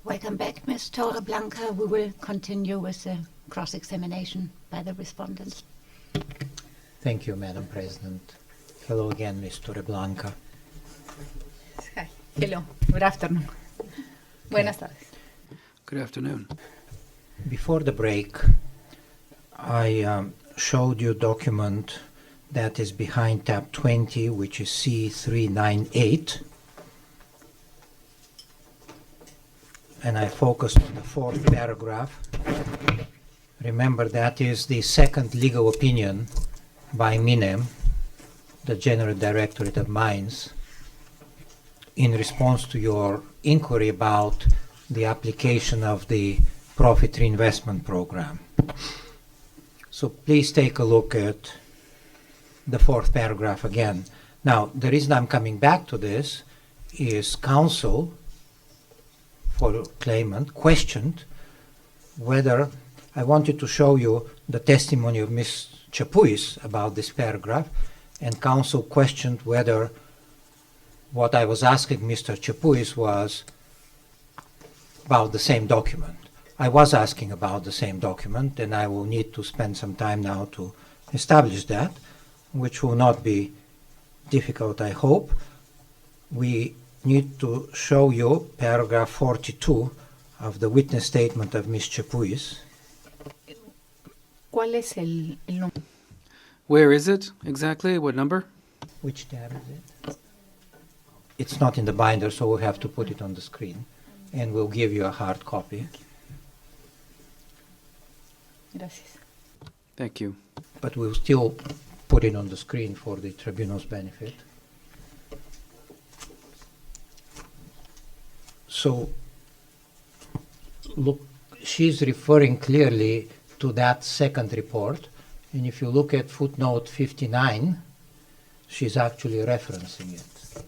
Welcome back, Ms. Torreblanca. We will continue with the cross-examination by the respondents. Thank you, Madam President. Hello again, Ms. Torreblanca. Hi. Hello. Good afternoon. Buenas tardes. Good afternoon. Before the break, I showed you a document that is behind tab 20, which is C398. And I focused on the fourth paragraph. Remember, that is the second legal opinion by MINEM, the General Directorate of Mines, in response to your inquiry about the application of the Profit Reinvestment Program. So please take a look at the fourth paragraph again. Now, the reason I'm coming back to this is counsel for claimant questioned whether I wanted to show you the testimony of Ms. Chapuis about this paragraph, and counsel questioned whether what I was asking Mr. Chapuis was about the same document. I was asking about the same document, and I will need to spend some time now to establish that, which will not be difficult, I hope. We need to show you paragraph 42 of the witness statement of Ms. Chapuis. ¿Cuál es el número? Where is it exactly? What number? Which tab is it? It's not in the binder, so we'll have to put it on the screen, and we'll give you a hard copy. Gracias. Thank you. But we'll still put it on the screen for the tribunal's benefit. So, look, she's referring clearly to that second report, and if you look at footnote 59, she's actually referencing it.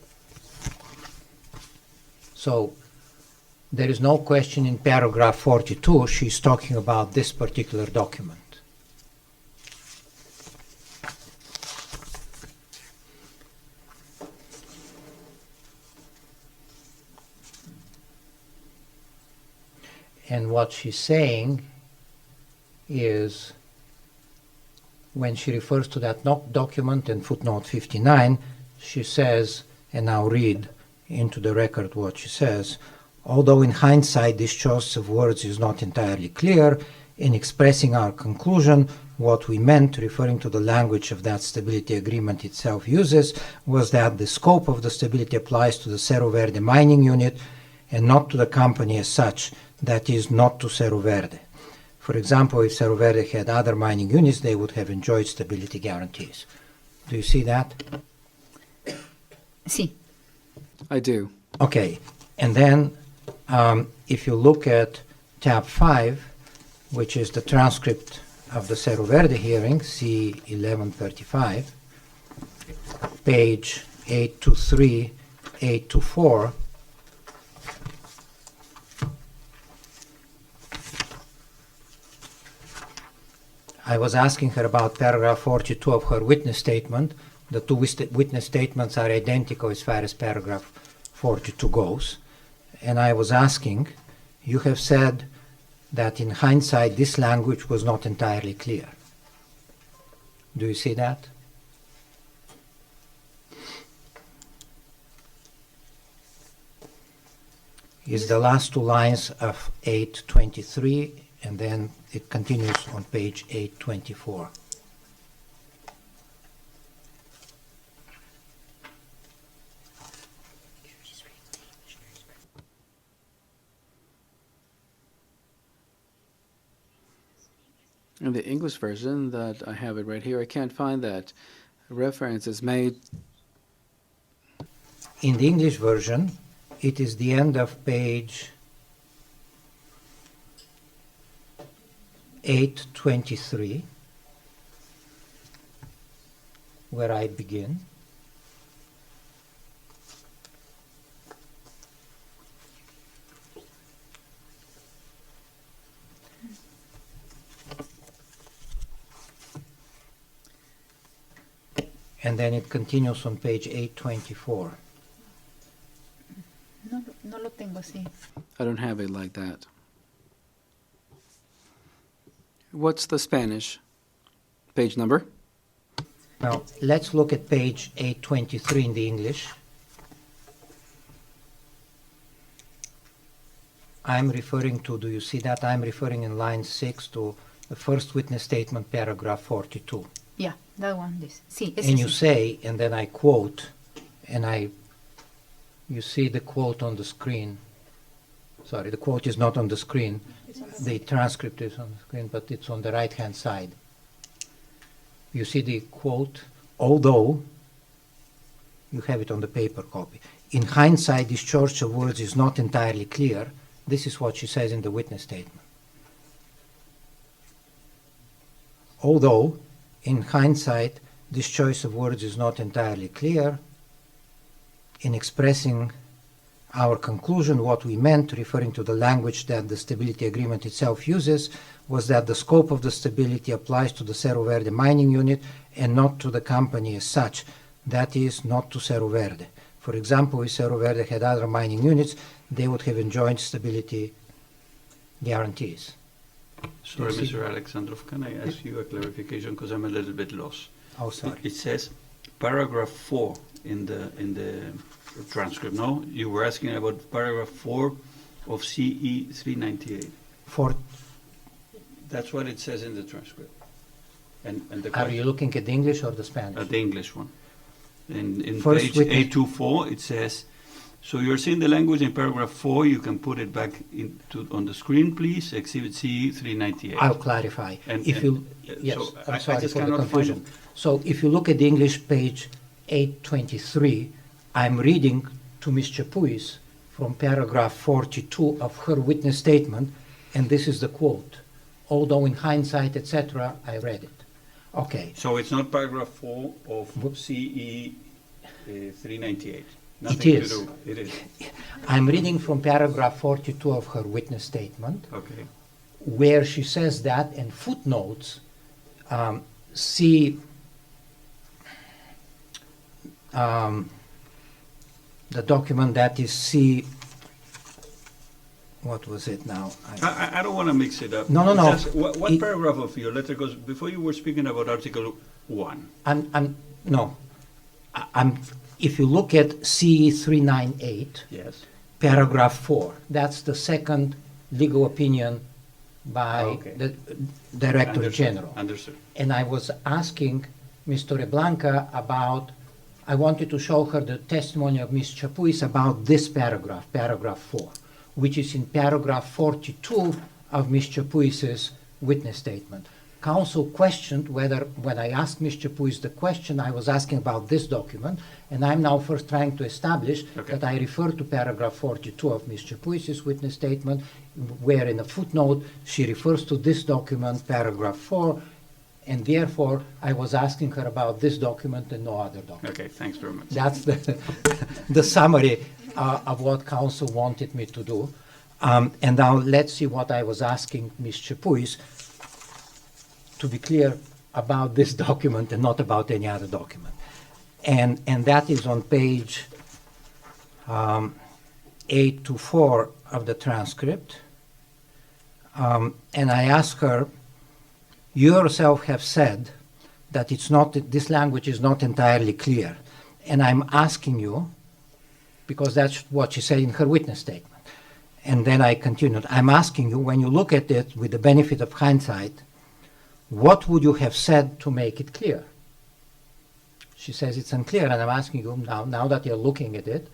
So, there is no question in paragraph 42, she's talking about this particular document. And what she's saying is, when she refers to that document in footnote 59, she says, and I'll read into the record what she says, although in hindsight this choice of words is not entirely clear, in expressing our conclusion, what we meant, referring to the language of that stability agreement itself uses, was that the scope of the stability applies to the Cerro Verde mining unit and not to the company as such, that is, not to Cerro Verde. For example, if Cerro Verde had other mining units, they would have enjoyed stability guarantees. Do you see that? Sí. I do. Okay, and then if you look at tab 5, which is the transcript of the Cerro Verde hearing, C1135, page 823, 824, I was asking her about paragraph 42 of her witness statement. The two witness statements are identical as far as paragraph 42 goes. And I was asking, you have said that in hindsight this language was not entirely clear. Do you see that? Is the last two lines of 823, and then it continues on page 824. In the English version that I have it right here, I can't find that reference is made. In the English version, it is the end of page 823, where I begin. And then it continues on page 824. No, No lo tengo así. I don't have it like that. What's the Spanish page number? Now, let's look at page 823 in the English. I'm referring to, do you see that? I'm referring in line 6 to the first witness statement, paragraph 42. Yeah, that one. This. Sí, ese And you sí. say, and then I quote, you see the quote on the screen. Sorry, the quote is not on the screen. The transcript is on the screen, but it's on the right-hand side. You see the quote, although, you have it on the paper copy. In hindsight, this choice of words is not entirely clear. This is what she says in the witness statement. Although, in hindsight, this choice of words is not entirely clear, in expressing our conclusion, what we meant, referring to the language that the stability agreement itself uses, was that the scope of the stability applies to the Cerro Verde mining unit and not to the company as such. That is, not to Cerro Verde. For example, if Cerro Verde had other mining units, they would have enjoyed stability guarantees. Sorry, Yes, Mr. Alexandrov, can I ask you a clarification because I'm a little bit lost? Oh, sorry. It says paragraph 4 in the transcript. No, you were asking about paragraph 4 of CE 398. For, That's what it says in the transcript. And the are question, you looking at the English or the Spanish? the English one. In First page witness- 824, it says, so you're seeing the language in paragraph 4, you can put it back on the screen, please, exhibit CE 398. I'll clarify. And- If you, and, yes, so I I'm sorry just for the cannot find confusion. it. So if you look at the English page 823, I'm reading to Ms. Chapuis from paragraph 42 of her witness statement, and this is the quote. Although in hindsight, etc., I read it. Okay. So it's not paragraph 4 of Whoop. CE 398? Nothing is. to do. It is. I'm reading from paragraph 42 of her witness statement, Okay. where she says that, and footnotes, see the document that is C, what was it now? I don't want to mix it up. No, no, no. Just what It- paragraph of your letter? Because before you were speaking about Article 1. If you look at C 398, Yes. paragraph 4, that's the second legal opinion by Okay. the Director General. Understood. And I was asking Ms. Torreblanca about, I wanted to show her the testimony of Ms. Chapuis about this paragraph, paragraph 4, which is in paragraph 42 of Ms. Chapuis's witness statement. Counsel questioned whether, when I asked Ms. Chapuis the question, I was asking about this document, and I'm now first trying to establish Okay. that I refer to paragraph 42 of Ms. Chapuis's witness statement, where in a footnote she refers to this document, paragraph 4, and therefore I was asking her about this document and no other document. Okay, thanks very much. That's the summary of what counsel wanted me to do. And now let's see what I was asking Ms. Chapuis, to be clear about this document and not about any other document. And that is on page 824 of the transcript. And I asked her, you yourself have said that it's not, this language is not entirely clear. And I'm asking you, because that's what she said in her witness statement. And then I continued, I'm asking you, when you look at it with the benefit of hindsight, what would you have said to make it clear? She says it's unclear, and I'm asking you now that you're looking at it,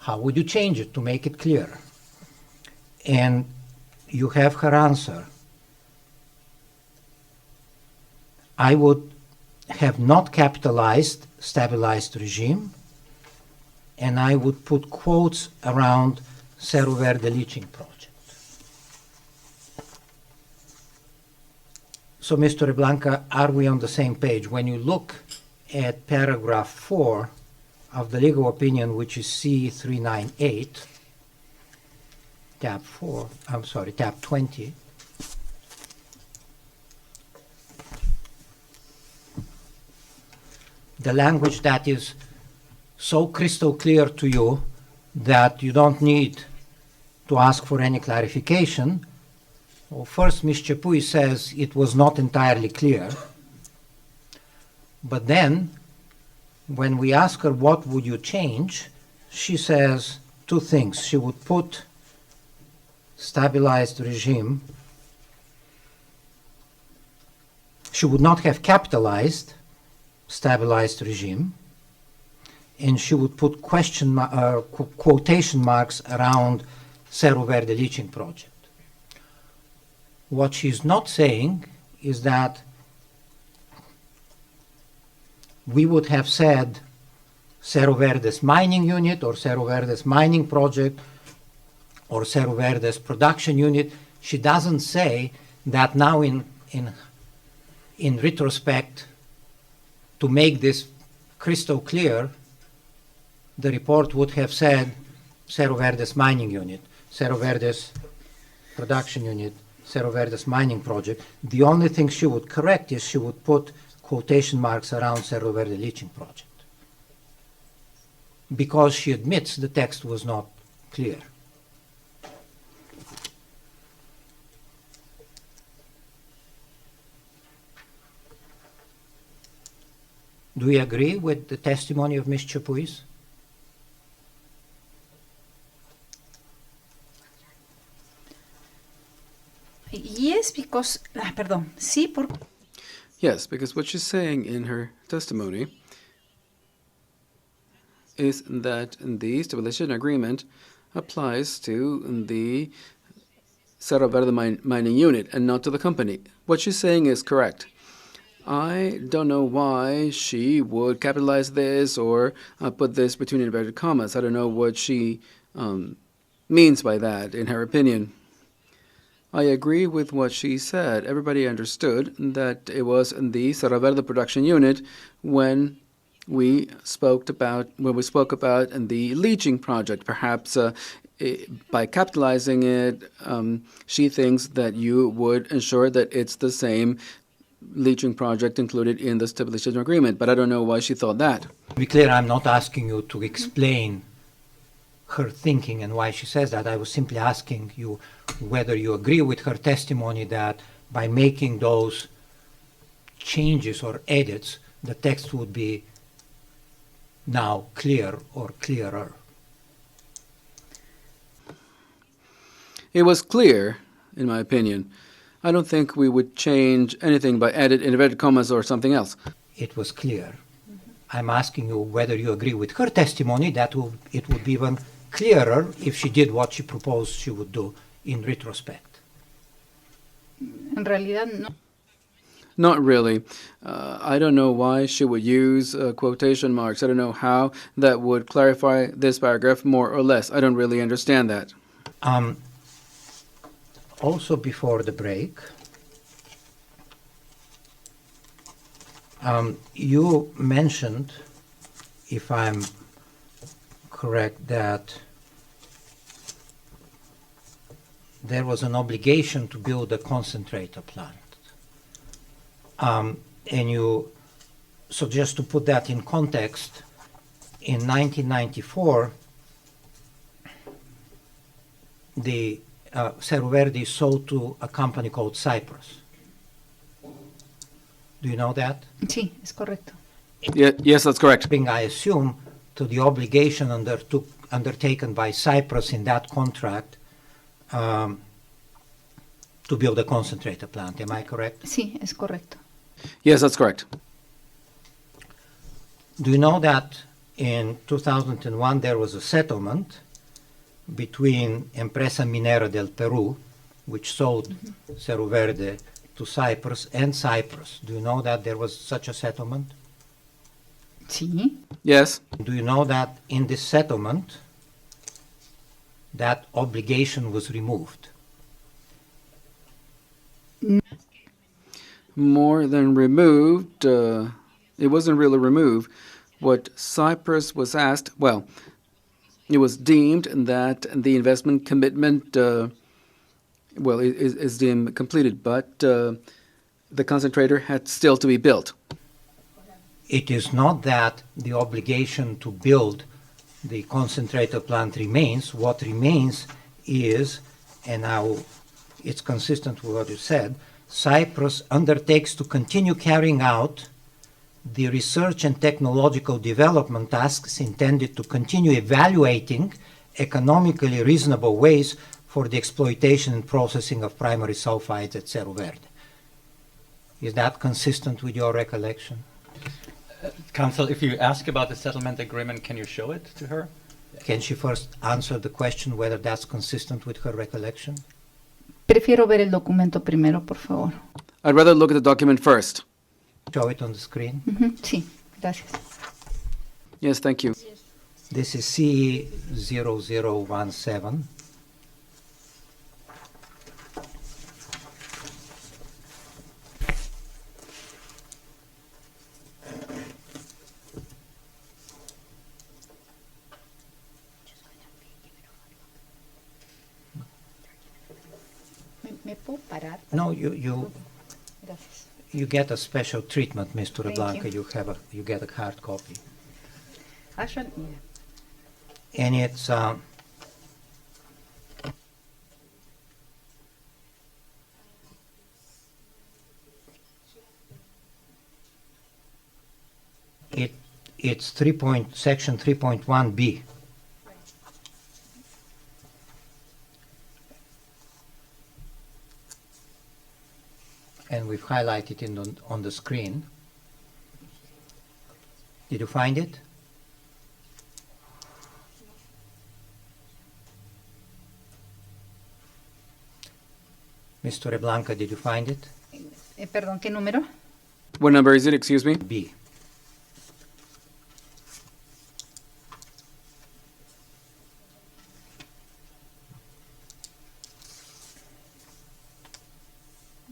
how would you change it to make it clearer? And you have her answer. I would have not capitalized stabilized regime, and I would put quotes around Cerro Verde leaching project. So, Mr. Blanca, are we on the same page? When you look at paragraph 4 of the legal opinion, which is C398, tab 20, the language that is so crystal clear to you that you don't need to ask for any clarification. Well, first, Ms. Chapuis says it was not entirely clear. But then, when we ask her what would you change, she says two things. She would put stabilized regime. She would not have capitalized stabilized regime, and she would put quotation marks around Cerro Verde leaching project. What she's not saying is that we would have said Cerro Verde's mining unit or Cerro Verde's mining project or Cerro Verde's production unit. She doesn't say that now in retrospect, to make this crystal clear, the report would have said Cerro Verde's mining unit, Cerro Verde's production unit, Cerro Verde's mining project. The only thing she would correct is she would put quotation marks around Cerro Verde leaching project, because she admits the text was not clear. Do you agree with the testimony of Ms. Chapuis? Yes, because, perdón, sí, por... Yes, because what she's saying in her testimony is that the stabilization agreement applies to the Cerro Verde mining unit and not to the company. What she's saying is correct. I don't know why she would capitalize this or put this between inverted commas. I don't know what she means by that, in her opinion. I agree with what she said. Everybody understood that it was the Cerro Verde production unit when we spoke about the leaching project. Perhaps by capitalizing it, she thinks that you would ensure that it's the same leaching project included in the stabilization agreement, but I don't know why she thought that. To be clear, I'm not asking you to explain her thinking and why she says that. I was simply asking you whether you agree with her testimony that by making those changes or edits, the text would be now clear or clearer. It was clear, in my opinion. I don't think we would change anything by added inverted commas or something else. It was clear. I'm asking you whether you agree with her testimony that it would be even clearer if she did what she proposed she would do in retrospect. En realidad, no. Not really. I don't know why she would use quotation marks. I don't know how that would clarify this paragraph more or less. I don't really understand that. Also before the break, you mentioned, if I'm correct, that there was an obligation to build a concentrator plant. And so just to put that in context, in 1994, the Cerro Verde sold to a company called Cyprus. Do you know that? Sí, es correcto. Yes, that's correct. I assume to the obligation undertaken by Cyprus in that contract to build a concentrator plant. Am I correct? Sí, es correcto. Yes, that's correct. Do you know that in 2001 there was a settlement between Empresa Minera del Peru, which sold Cerro Verde to Cyprus, and Cyprus? Do you know that there was such a settlement? Sí. Yes. Do you know that in this settlement that obligation was removed? More than removed. It wasn't really removed. What Cyprus was asked, well, it was deemed that the investment commitment, is deemed completed, but the concentrator had still to be built. It is not that the obligation to build the concentrator plant remains. What remains is, and now it's consistent with what you said, Cyprus undertakes to continue carrying out the research and technological development tasks intended to continue evaluating economically reasonable ways for the exploitation and processing of primary sulfides at Cerro Verde. Is that consistent with your recollection? Counsel, if you ask about the settlement agreement, can you show it to her? Can she first answer the question whether that's consistent with her recollection? Prefiero ver el documento primero, por favor. I'd rather look at the document first. Show it on the screen. Sí, gracias. Yes, thank you. This is CE 0017. ¿Me puedo parar? No, you Gracias. get a special treatment, Mr. Thank Blanca. you. You get a hard copy. Actually, yeah. And it's it's section 3.1b. And we've highlighted it on the screen. Did you find it? Mr. Blanca, did you find it? Perdón, ¿qué número? What number is it, excuse me? B.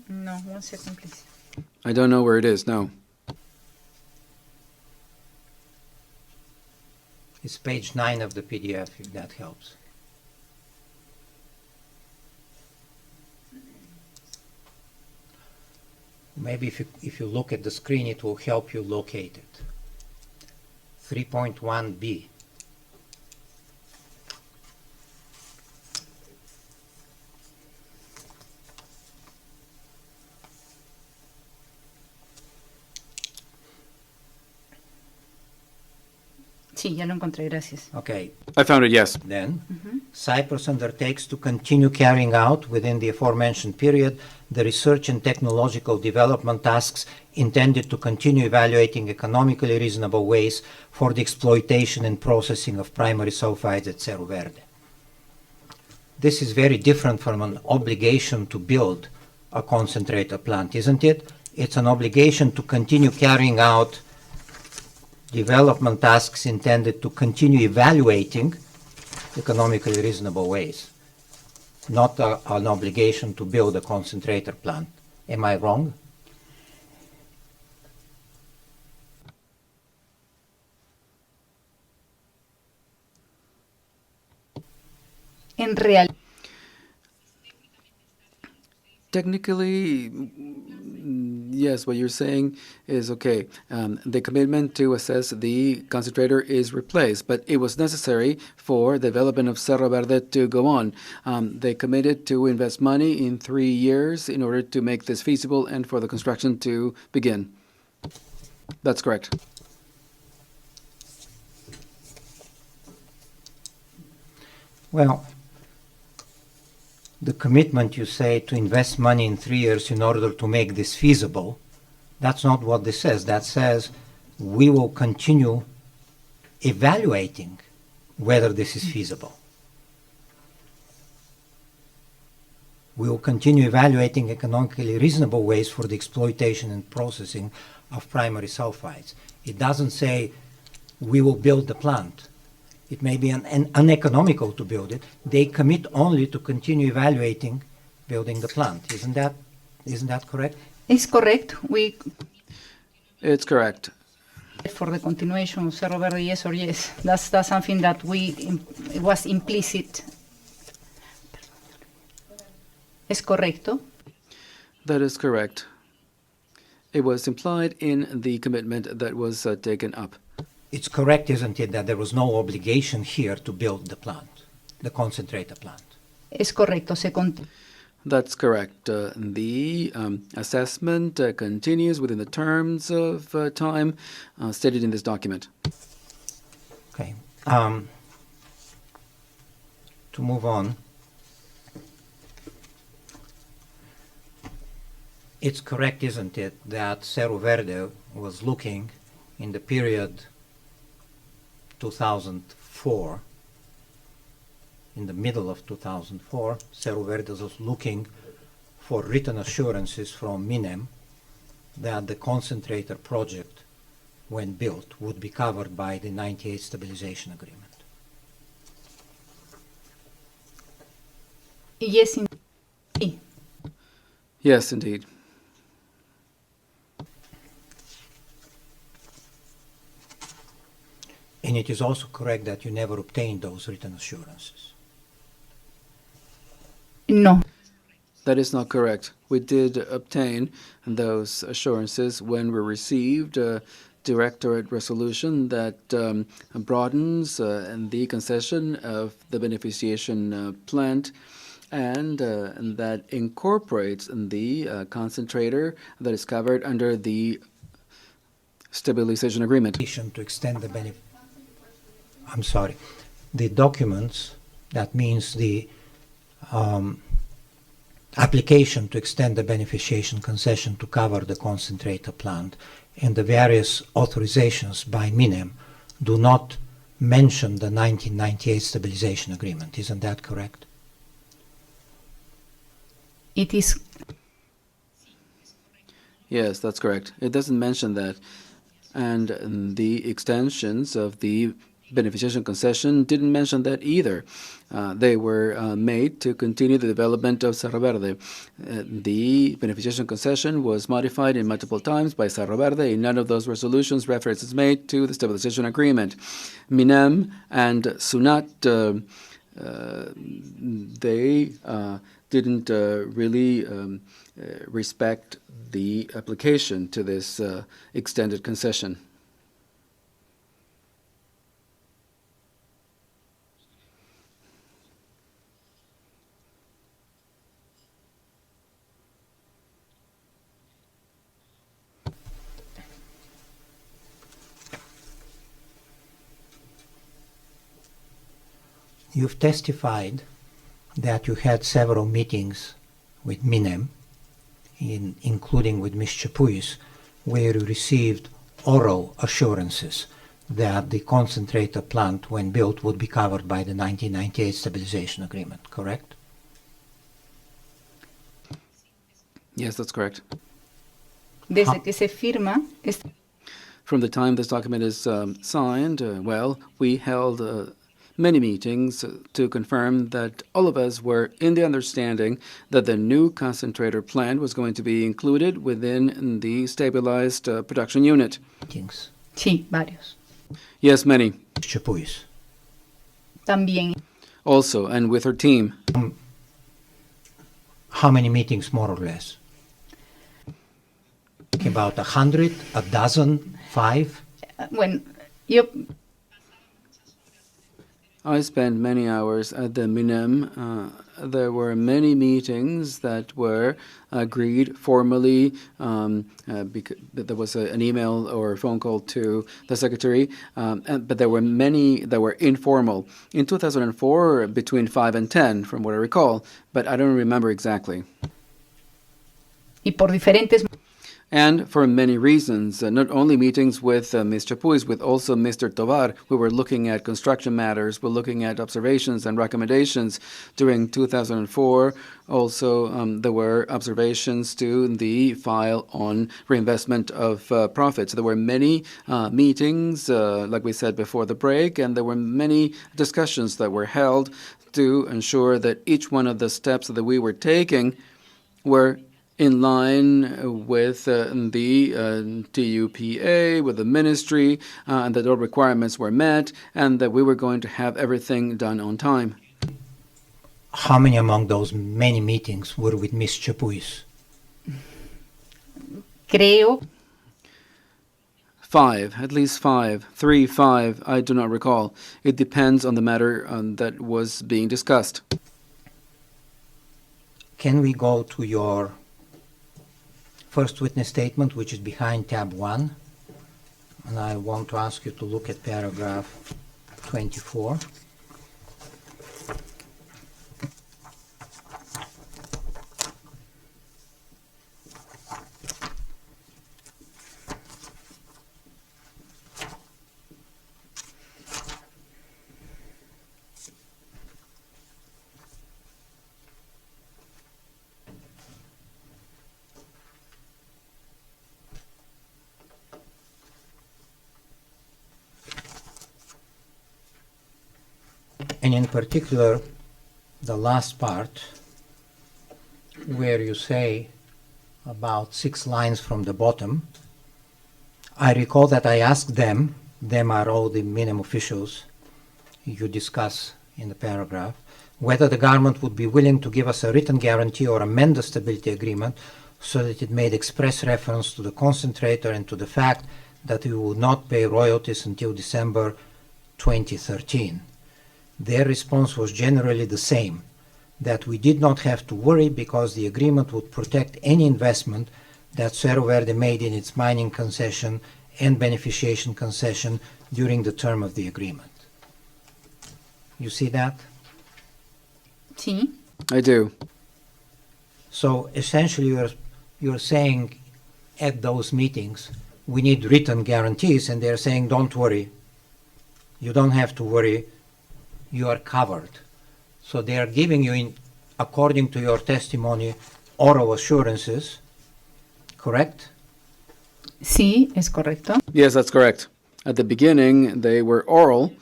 No, one second, please. I don't know where it is, no. It's page 9 of the PDF, if that helps. Maybe if you look at the screen, it will help you locate it. 3.1b. Sí, ya lo encontré, gracias. Okay, I found it, yes. then, Cyprus undertakes to continue carrying out, within the aforementioned period, the research and technological development tasks intended to continue evaluating economically reasonable ways for the exploitation and processing of primary sulfides at Cerro Verde. This is very different from an obligation to build a concentrator plant, isn't it? It's an obligation to continue carrying out development tasks intended to continue evaluating economically reasonable ways, not an obligation to build a concentrator plant. Am I wrong? En real. Technically, yes, what you're saying is okay. The commitment to assess the concentrator is replaced, but it was necessary for the development of Cerro Verde to go on. They committed to invest money in 3 years in order to make this feasible and for the construction to begin. That's correct. Well, the commitment, you say, to invest money in 3 years in order to make this feasible, that's not what this says. That says we will continue evaluating whether this is feasible. We will continue evaluating economically reasonable ways for the exploitation and processing of primary sulfides. It doesn't say we will build the plant. It may be uneconomical to build it. They commit only to continue evaluating building the plant. Isn't that correct? Es correct. We It's correct. for the continuation of Cerro Verde, yes or yes. That's something that it was implicit. Es correcto. That is correct. It was implied in the commitment that was taken up. It's correct, isn't it, that there was no obligation here to build the plant, the concentrator plant? Es correcto, That's correct. The assessment continues within the terms of time stated in this document. Okay. To move on, it's correct, isn't it, that Cerro Verde was looking in the period 2004, in the middle of 2004, Cerro Verde was looking for written assurances from MINEM that the concentrator project, when built, would be covered by the 98 stabilization agreement. yes, sí. Yes, indeed. And it is also correct that you never obtained those written assurances. No, That is not correct. We did obtain those assurances when we received a directorate resolution that broadens the concession of the beneficiation plant and that incorporates the concentrator that is covered under the stabilization agreement. To extend the the documents, that means the application to extend the beneficiation concession to cover the concentrator plant and the various authorizations by MINEM do not mention the 1998 stabilization agreement. Isn't that correct? it is Yes, that's correct. It doesn't mention that. And the extensions of the beneficiation concession didn't mention that either. They were made to continue the development of Cerro Verde. The beneficiation concession was modified in multiple times by Cerro Verde. In none of those resolutions reference is made to the stabilization agreement. MINEM and SUNAT, they didn't really respect the application to this extended concession. You've testified that you had several meetings with MINEM, including with Ms. Chapuis, where you received oral assurances that the concentrator plant, when built, would be covered by the 1998 stabilization agreement, correct? Yes, that's correct. desde que se firma. From the time this document is signed, we held many meetings to confirm that all of us were in the understanding that the new concentrator plant was going to be included within the stabilized production unit. Meetings. Sí, varios. Yes, many. Chapuis. También. Also, and with her team. How many meetings, more or less? About 100, a dozen, 5? Bueno, yo I spent many hours at the MINEM. There were many meetings that were agreed formally. Because there was an email or a phone call to the secretary, but there were many that were informal. In 2004, between 5 and 10, from what I recall, but I don't remember exactly. y por diferentes And for many reasons, not only meetings with Ms. Chapuis, with also Mr. Tovar. We were looking at construction matters, we're looking at observations and recommendations during 2004. Also, there were observations to the file on reinvestment of profits. There were many meetings, like we said before the break, and there were many discussions that were held to ensure that each one of the steps that we were taking were in line with the TUPA, with the ministry, and that all requirements were met, and that we were going to have everything done on time. How many among those many meetings were with Ms. Chapuis? creo 5, at least 5, 3, 5, I do not recall. It depends on the matter that was being discussed. Can we go to your first witness statement, which is behind tab 1? And I want to ask you to look at paragraph 24. And in particular, the last part, where you say about 6 lines from the bottom, I recall that I asked them are all the MINEM officials you discuss in the paragraph, whether the government would be willing to give us a written guarantee or amend the stability agreement so that it made express reference to the concentrator and to the fact that we would not pay royalties until December 2013. Their response was generally the same, that we did not have to worry because the agreement would protect any investment that Cerro Verde made in its mining concession and beneficiation concession during the term of the agreement. You see that? Sí. I do. So essentially you're saying at those meetings we need written guarantees, and they're saying don't worry, you don't have to worry, you are covered. So they are giving you, according to your testimony, oral assurances, correct? Sí, es correcto. Yes, that's correct. At the beginning, they were oral,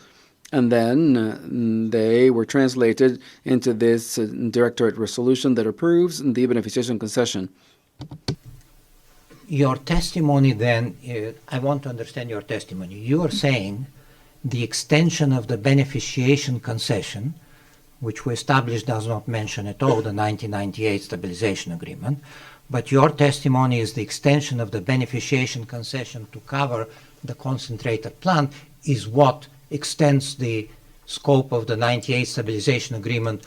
and then they were translated into this directorate resolution that approves the beneficiation concession. Your testimony then, I want to understand your testimony. You are saying the extension of the beneficiation concession, which we established does not mention at all the 1998 stabilization agreement, but your testimony is the extension of the beneficiation concession to cover the concentrator plant is what extends the scope of the 98 stabilization agreement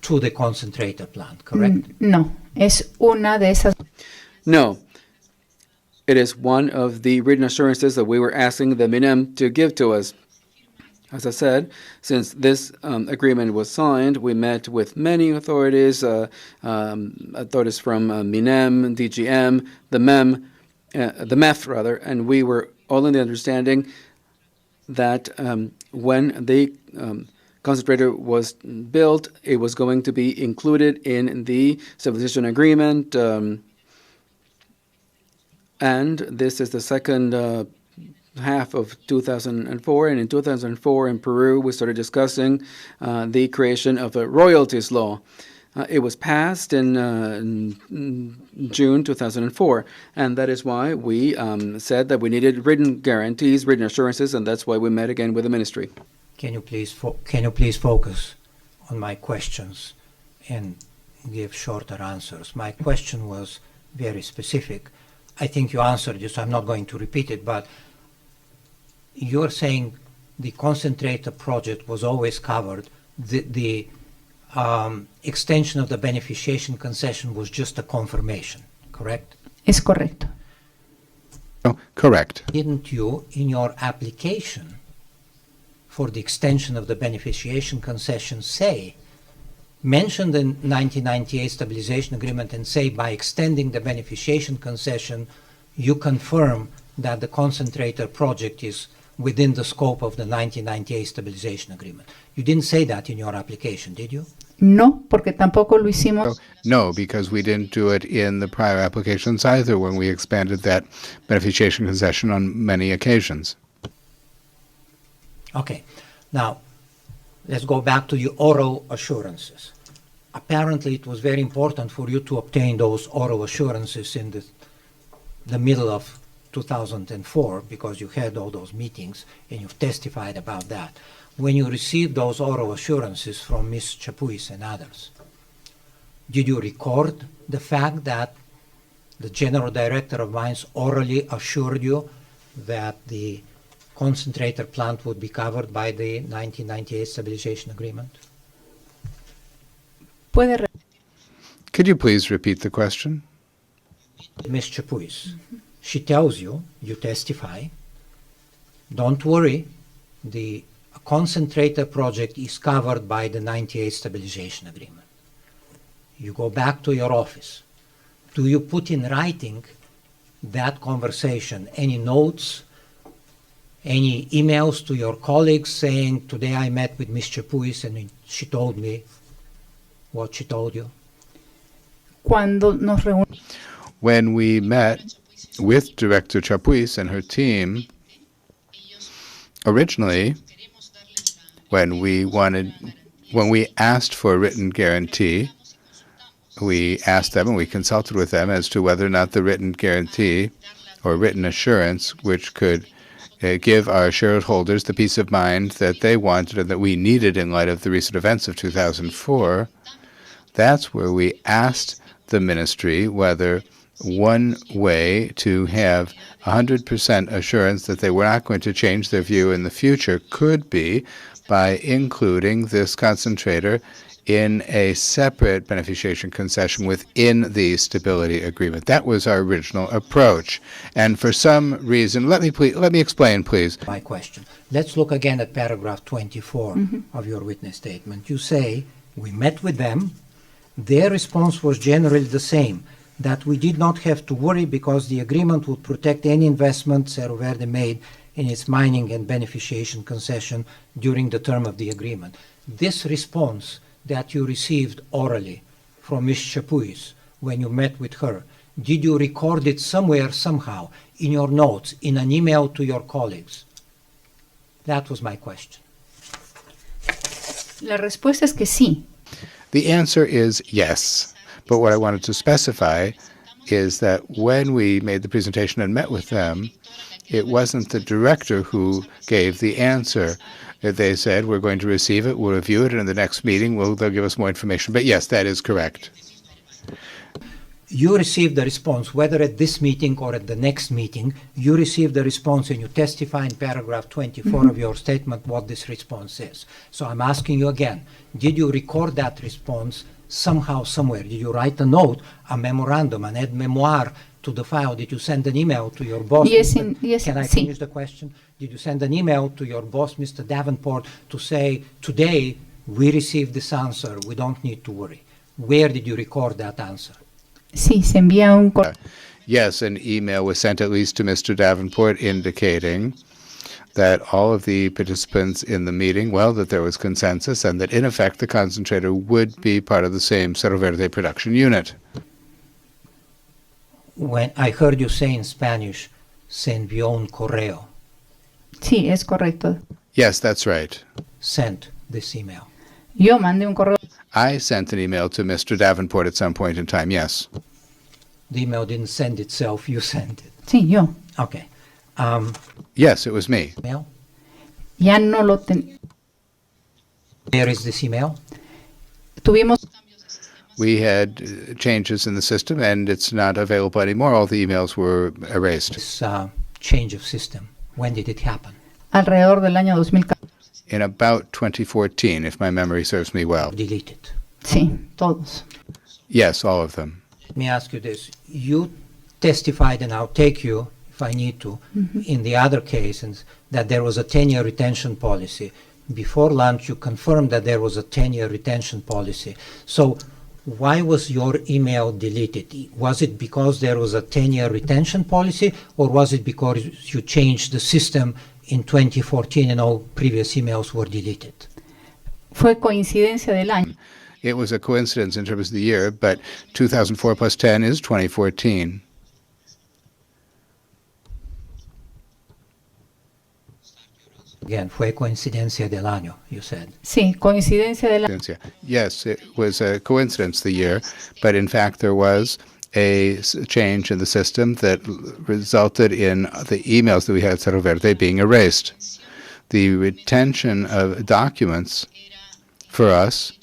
to the concentrator plant, correct? No, es una de esas. No. It is one of the written assurances that we were asking the MINEM to give to us. As I said, since this agreement was signed, we met with many authorities, authorities from MINEM, DGM, the MEF rather, and we were all in the understanding that when the concentrator was built, it was going to be included in the stabilization agreement, and this is the second half of 2004, and in 2004 in Peru we started discussing the creation of a royalties law. It was passed in June 2004, and that is why we said that we needed written guarantees, written assurances, and that's why we met again with the ministry. Can you please focus on my questions and give shorter answers? My question was very specific. I think you answered it, so I'm not going to repeat it, but you're saying the concentrator project was always covered. The extension of the beneficiation concession was just a confirmation, correct? Es correcto. Oh, correct. Didn't you, in your application for the extension of the beneficiation concession, mention the 1998 stabilization agreement and say by extending the beneficiation concession, you confirm that the concentrator project is within the scope of the 1998 stabilization agreement? You didn't say that in your application, did you? No, porque tampoco lo hicimos. No, because we didn't do it in the prior applications either when we expanded that beneficiation concession on many occasions. Okay. Now, let's go back to the oral assurances. Apparently, it was very important for you to obtain those oral assurances in the middle of 2004 because you had all those meetings and you've testified about that. When you received those oral assurances from Ms. Chapuis and others, did you record the fact that the General Director of Mines orally assured you that the concentrator plant would be covered by the 1998 stabilization agreement? ¿Puede Could you please repeat the question? Ms. Chapuis, she tells you, you testify, don't worry, the concentrator project is covered by the 98 stabilization agreement. You go back to your office. Do you put in writing that conversation? Any notes, any emails to your colleagues saying, today I met with Ms. Chapuis and she told me what she told you? Cuando nos reunimos, When we met with Director Chapuis and her team, originally, when we asked for a written guarantee, we asked them and we consulted with them as to whether or not the written guarantee or written assurance, which could give our shareholders the peace of mind that they wanted and that we needed in light of the recent events of 2004, that's where we asked the ministry whether one way to have 100% assurance that they were not going to change their view in the future could be by including this concentrator in a separate beneficiation concession within the stability agreement. That was our original approach. And for some reason, let me explain, please. My question. Let's look again at paragraph 24 of your witness statement. You say, we met with them. Their response was generally the same, that we did not have to worry because the agreement would protect any investment Cerro Verde made in its mining and beneficiation concession during the term of the agreement. This response that you received orally from Ms. Chapuis when you met with her, did you record it somewhere, somehow, in your notes, in an email to your colleagues? That was my question. la respuesta es que sí. The answer is yes. But what I wanted to specify is that when we made the presentation and met with them, it wasn't the director who gave the answer. They said, we're going to receive it, we'll review it, and in the next meeting they'll give us more information. But yes, that is correct. You received the response, whether at this meeting or at the next meeting, you received the response and you testify in paragraph 24 of your statement what this response is. So I'm asking you again, did you record that response somehow, somewhere? Did you write a note, a memorandum, an aide-memoire to the file? Did you send an email to your boss? Yes, Mr. Can I sí. finish the question? Did you send an email to your boss, Mr. Davenport, to say, today we received this answer, we don't need to worry? Where did you record that answer? Sí, se envía un correo. Yes, an email was sent at least to Mr. Davenport indicating that all of the participants in the meeting, well, that there was consensus and that in effect the concentrator would be part of the same Cerro Verde production unit. When I heard you say in Spanish, se envió un correo, Sí, es correcto. Yes, that's right. sent this email. Yo mandé un correo. I sent an email to Mr. Davenport at some point in time, yes. The email didn't send itself, you sent it. Sí, yo. Okay. Yes, it was me. Email? Ya no lo Where is this email? tuvimos. We had changes in the system and it's not available anymore. All the emails were erased. This change of system. When did it happen? Alrededor del año 2014. In about 2014, if my memory serves me well. Deleted. Sí, todos. Yes, all of them. Let me ask you this. You testified, and I'll take you, if I need to, in the other cases, that there was a 10-year retention policy. Before lunch, you confirmed that there was a 10-year retention policy. So why was your email deleted? Was it because there was a 10-year retention policy, or was it because you changed the system in 2014 and all previous emails were deleted? Fue coincidencia del año. It was a coincidence in terms of the year, but 2004 plus 10 is 2014. Again, fue coincidencia del año, you said. Sí, coincidencia del año. Yes, it was a coincidence the year, but in fact there was a change in the system that resulted in the emails that we had at Cerro Verde being erased. The retention of documents for us,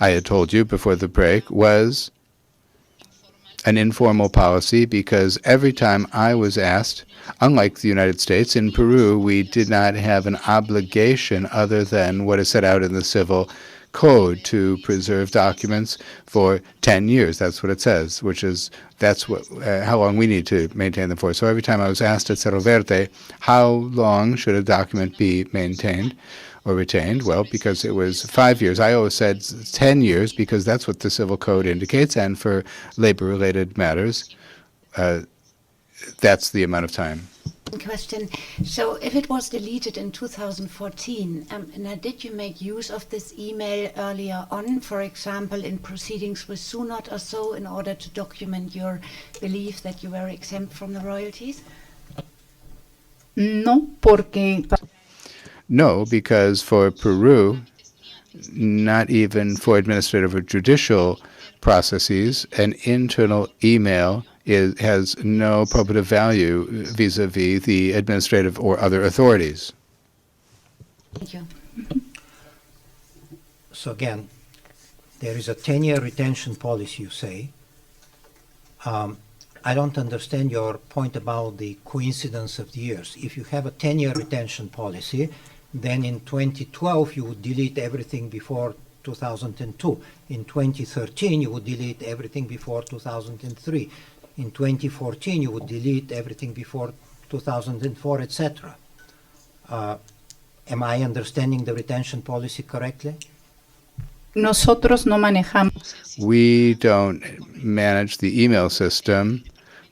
I had told you before the break, was an informal policy because every time I was asked, unlike the United States, in Peru, we did not have an obligation other than what is set out in the civil code to preserve documents for 10 years. That's what it says, that's how long we need to maintain them for. So every time I was asked at Cerro Verde, how long should a document be maintained or retained? Well, because it was 5 years. I always said 10 years because that's what the civil code indicates, and for labor-related matters, that's the amount of time. Question. So if it was deleted in 2014, now did you make use of this email earlier on, for example, in proceedings with SUNOT or so, in order to document your belief that you were exempt from the royalties? No, porque No, because for Peru, not even for administrative or judicial processes, an internal email has no probative value vis-a-vis the administrative or other authorities. Thank you. So again, there is a 10-year retention policy, you say. I don't understand your point about the coincidence of the years. If you have a 10-year retention policy, then in 2012 you would delete everything before 2002. In 2013 you would delete everything before 2003. In 2014 you would delete everything before 2004, etc. Am I understanding the retention policy correctly? nosotros no manejamos. We don't manage the email system.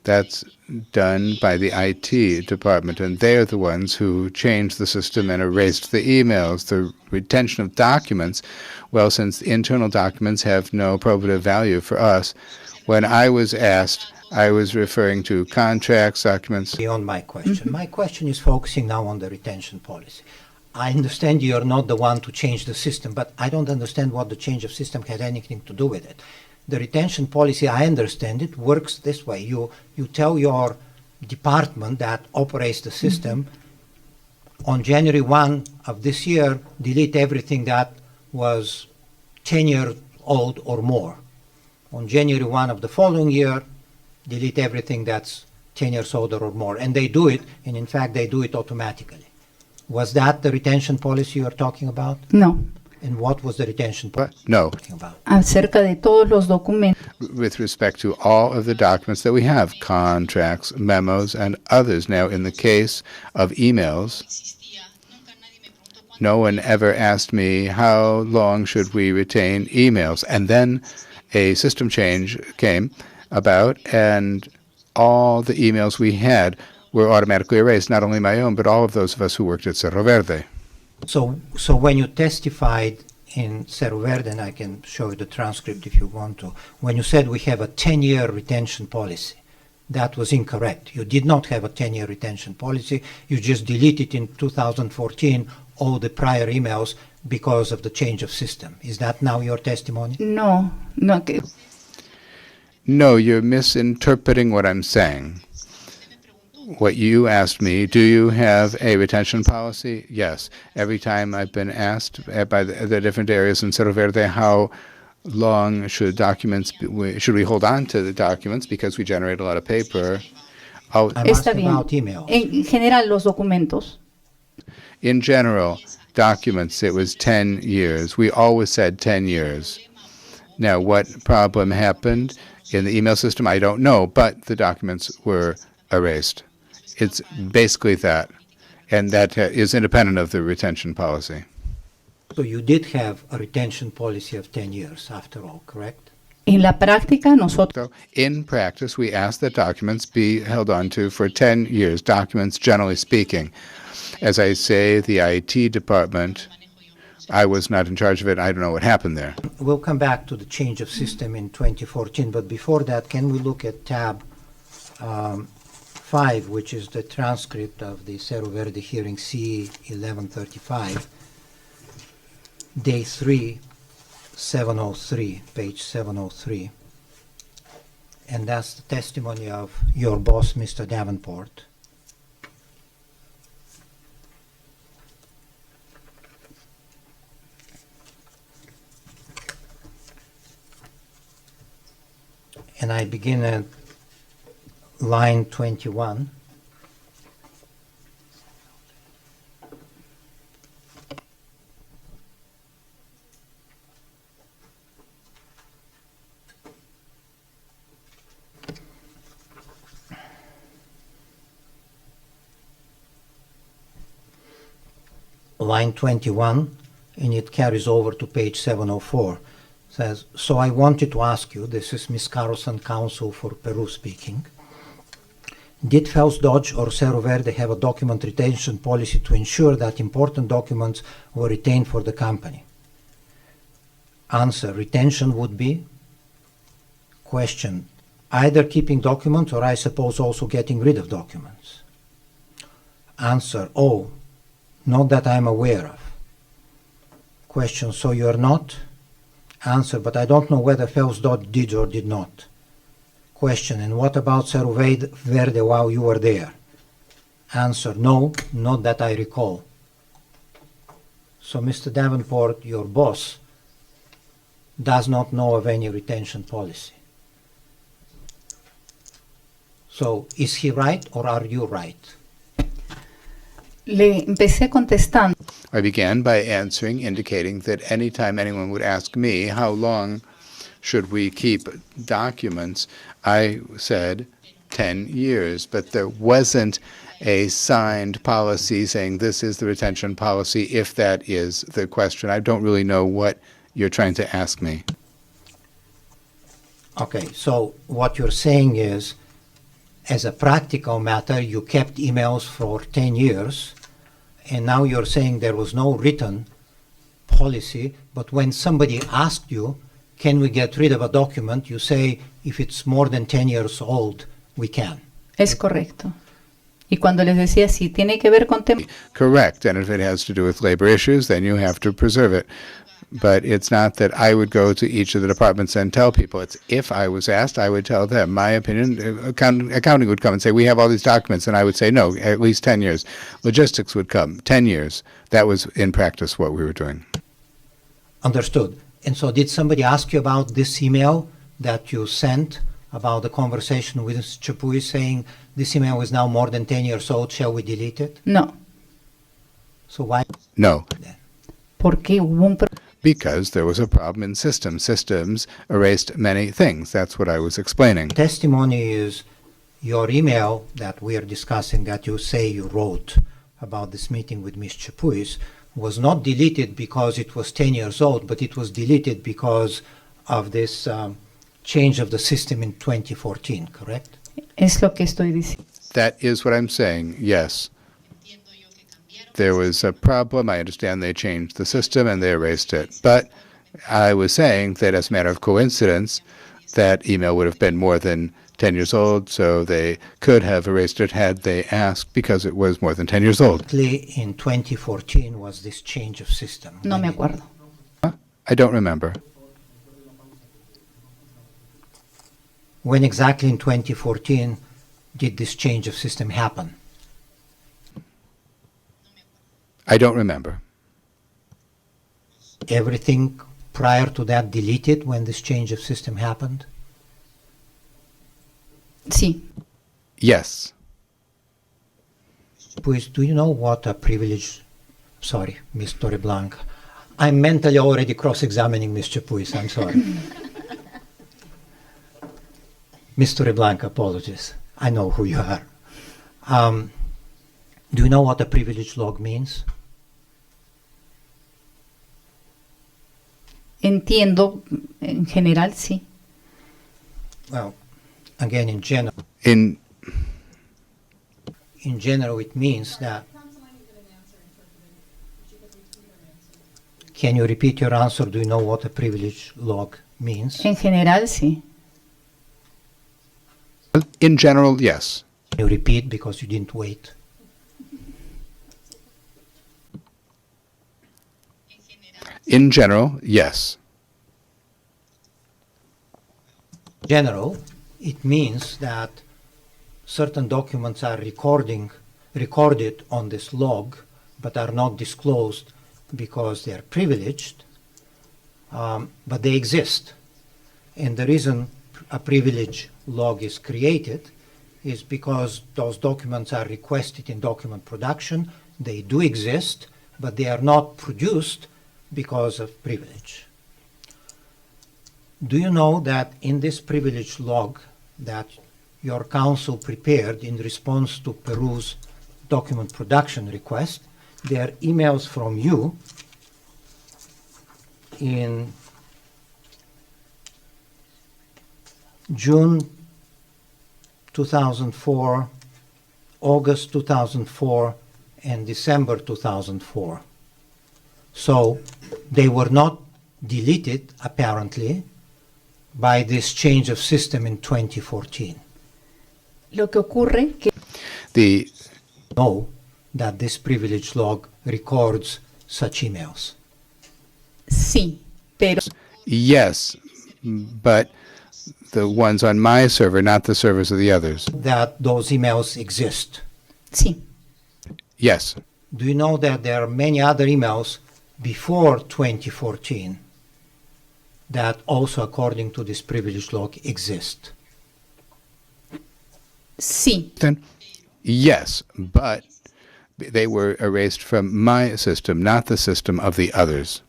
That's done by the IT department, and they're the ones who changed the system and erased the emails. The retention of documents, well, since internal documents have no probative value for us, when I was asked, I was referring to contracts, documents. Beyond my question. My question is focusing now on the retention policy. I understand you're not the one to change the system, but I don't understand what the change of system had anything to do with it. The retention policy, I understand it, works this way. You tell your department that operates the system, on January 1 of this year, delete everything that was 10 years old or more. On January 1 of the following year, delete everything that's 10 years older or more. And they do it, and in fact they do it automatically. Was that the retention policy you're talking about? No, And what was the retention policy No. you're talking about? acerca de todos los documentos. With respect to all of the documents that we have, contracts, memos, and others. Now, in the case of emails, no one ever asked me how long should we retain emails. And then a system change came about, and all the emails we had were automatically erased, not only my own, but all of those of us who worked at Cerro Verde. So when you testified in Cerro Verde, and I can show you the transcript if you want to, when you said we have a 10-year retention policy, that was incorrect. You did not have a 10-year retention policy. You just deleted in 2014 all the prior emails because of the change of system. Is that now your testimony? No, no, que No, you're misinterpreting what I'm saying. What you asked me, do you have a retention policy? Yes. Every time I've been asked by the different areas in Cerro Verde how long should we hold on to the documents because we generate a lot of paper. I'm está asking bien. about emails. En general, los documentos. In general, documents, it was 10 years. We always said 10 years. Now, what problem happened in the email system, I don't know, but the documents were erased. It's basically that, and that is independent of the retention policy. So you did have a retention policy of 10 years after all, correct? En la práctica, nosotros. So in practice, we ask that documents be held on to for 10 years, documents generally speaking. As I say, the IT department, I was not in charge of it. I don't know what happened there. We'll come back to the change of system in 2014, but before that, can we look at tab 5, which is the transcript of the Cerro Verde hearing C 1135, day 3, 703, page 703. And that's the testimony of your boss, Mr. Davenport. and I begin at line 21. Line 21, and it carries over to page 704. Says, so I wanted to ask you, this is Ms. Carlson, counsel for Peru speaking, did Fels Dodge or Cerro Verde have a document retention policy to ensure that important documents were retained for the company? Answer, retention would be? Question, either keeping documents or I suppose also getting rid of documents. Answer, oh, not that I'm aware of. Question, so you're not? Answer, but I don't know whether Fels Dodge did or did not. Question, and what about Cerro Verde while you were there? Answer, no, not that I recall. So Mr. Davenport, your boss, does not know of any retention policy. So is he right or are you right? Le empecé contestando. I began by answering, indicating that anytime anyone would ask me, how long should we keep documents, I said 10 years, but there wasn't a signed policy saying this is the retention policy, if that is the question. I don't really know what you're trying to ask me. Okay, so what you're saying is, as a practical matter, you kept emails for 10 years, and now you're saying there was no written policy, but when somebody asked you, can we get rid of a document, you say, if it's more than 10 years old, we can. Es correcto. Y cuando les decía si tiene que ver con temas. Correct, and if it has to do with labor issues, then you have to preserve it. But it's not that I would go to each of the departments and tell people. It's if I was asked, I would tell them. My opinion, accounting would come and say, we have all these documents, and I would say, no, at least 10 years. Logistics would come, 10 years. That was, in practice, what we were doing. Understood. And so did somebody ask you about this email that you sent about the conversation with Mr. Chapuis saying this email is now more than 10 years old, shall we delete it? No, So why? No, porque hubo un because there was a problem in systems. Systems erased many things. That's what I was explaining. Testimony is your email that we are discussing that you say you wrote about this meeting with Ms. Chapuis was not deleted because it was 10 years old, but it was deleted because of this change of the system in 2014, correct? Es lo que estoy diciendo. That is what I'm saying, yes. There was a problem. I understand they changed the system and they erased it. But I was saying that as a matter of coincidence, that email would have been more than 10 years old, so they could have erased it had they asked because it was more than 10 years old. In 2014 was this change of system. No me acuerdo. I don't remember. When exactly in 2014 did this change of system happen? I don't remember. Everything prior to that deleted when this change of system happened? Sí, Yes. Pues, do you know what a privilege? Sorry, Ms. Torreblanca. I'm mentally already cross-examining Ms. Chapuis. I'm sorry. Ms. Torreblanca, apologies. I know who you are. Do you know what a privilege log means? entiendo, en general sí. Well, again, in general, In it means that. Can you repeat your answer? Do you know what a privilege log means? En general sí. general, yes. Can you repeat because you didn't wait? In general, yes. General, it means that certain documents are recorded on this log, but are not disclosed because they are privileged, but they exist. And the reason a privilege log is created is because those documents are requested in document production. They do exist, but they are not produced because of privilege. Do you know that in this privilege log that your counsel prepared in response to Peru's document production request, there are emails from you in June 2004, August 2004, and December 2004. So they were not deleted, apparently, by this change of system in 2014. Lo que ocurre que The Know that this privilege log records such emails. sí, pero yes, but the ones on my server, not the servers of the others. That those emails exist. sí, Yes. Do you know that there are many other emails before 2014 that also, according to this privilege log, exist? sí, Then, yes, but they were erased from my system, not the system of the others.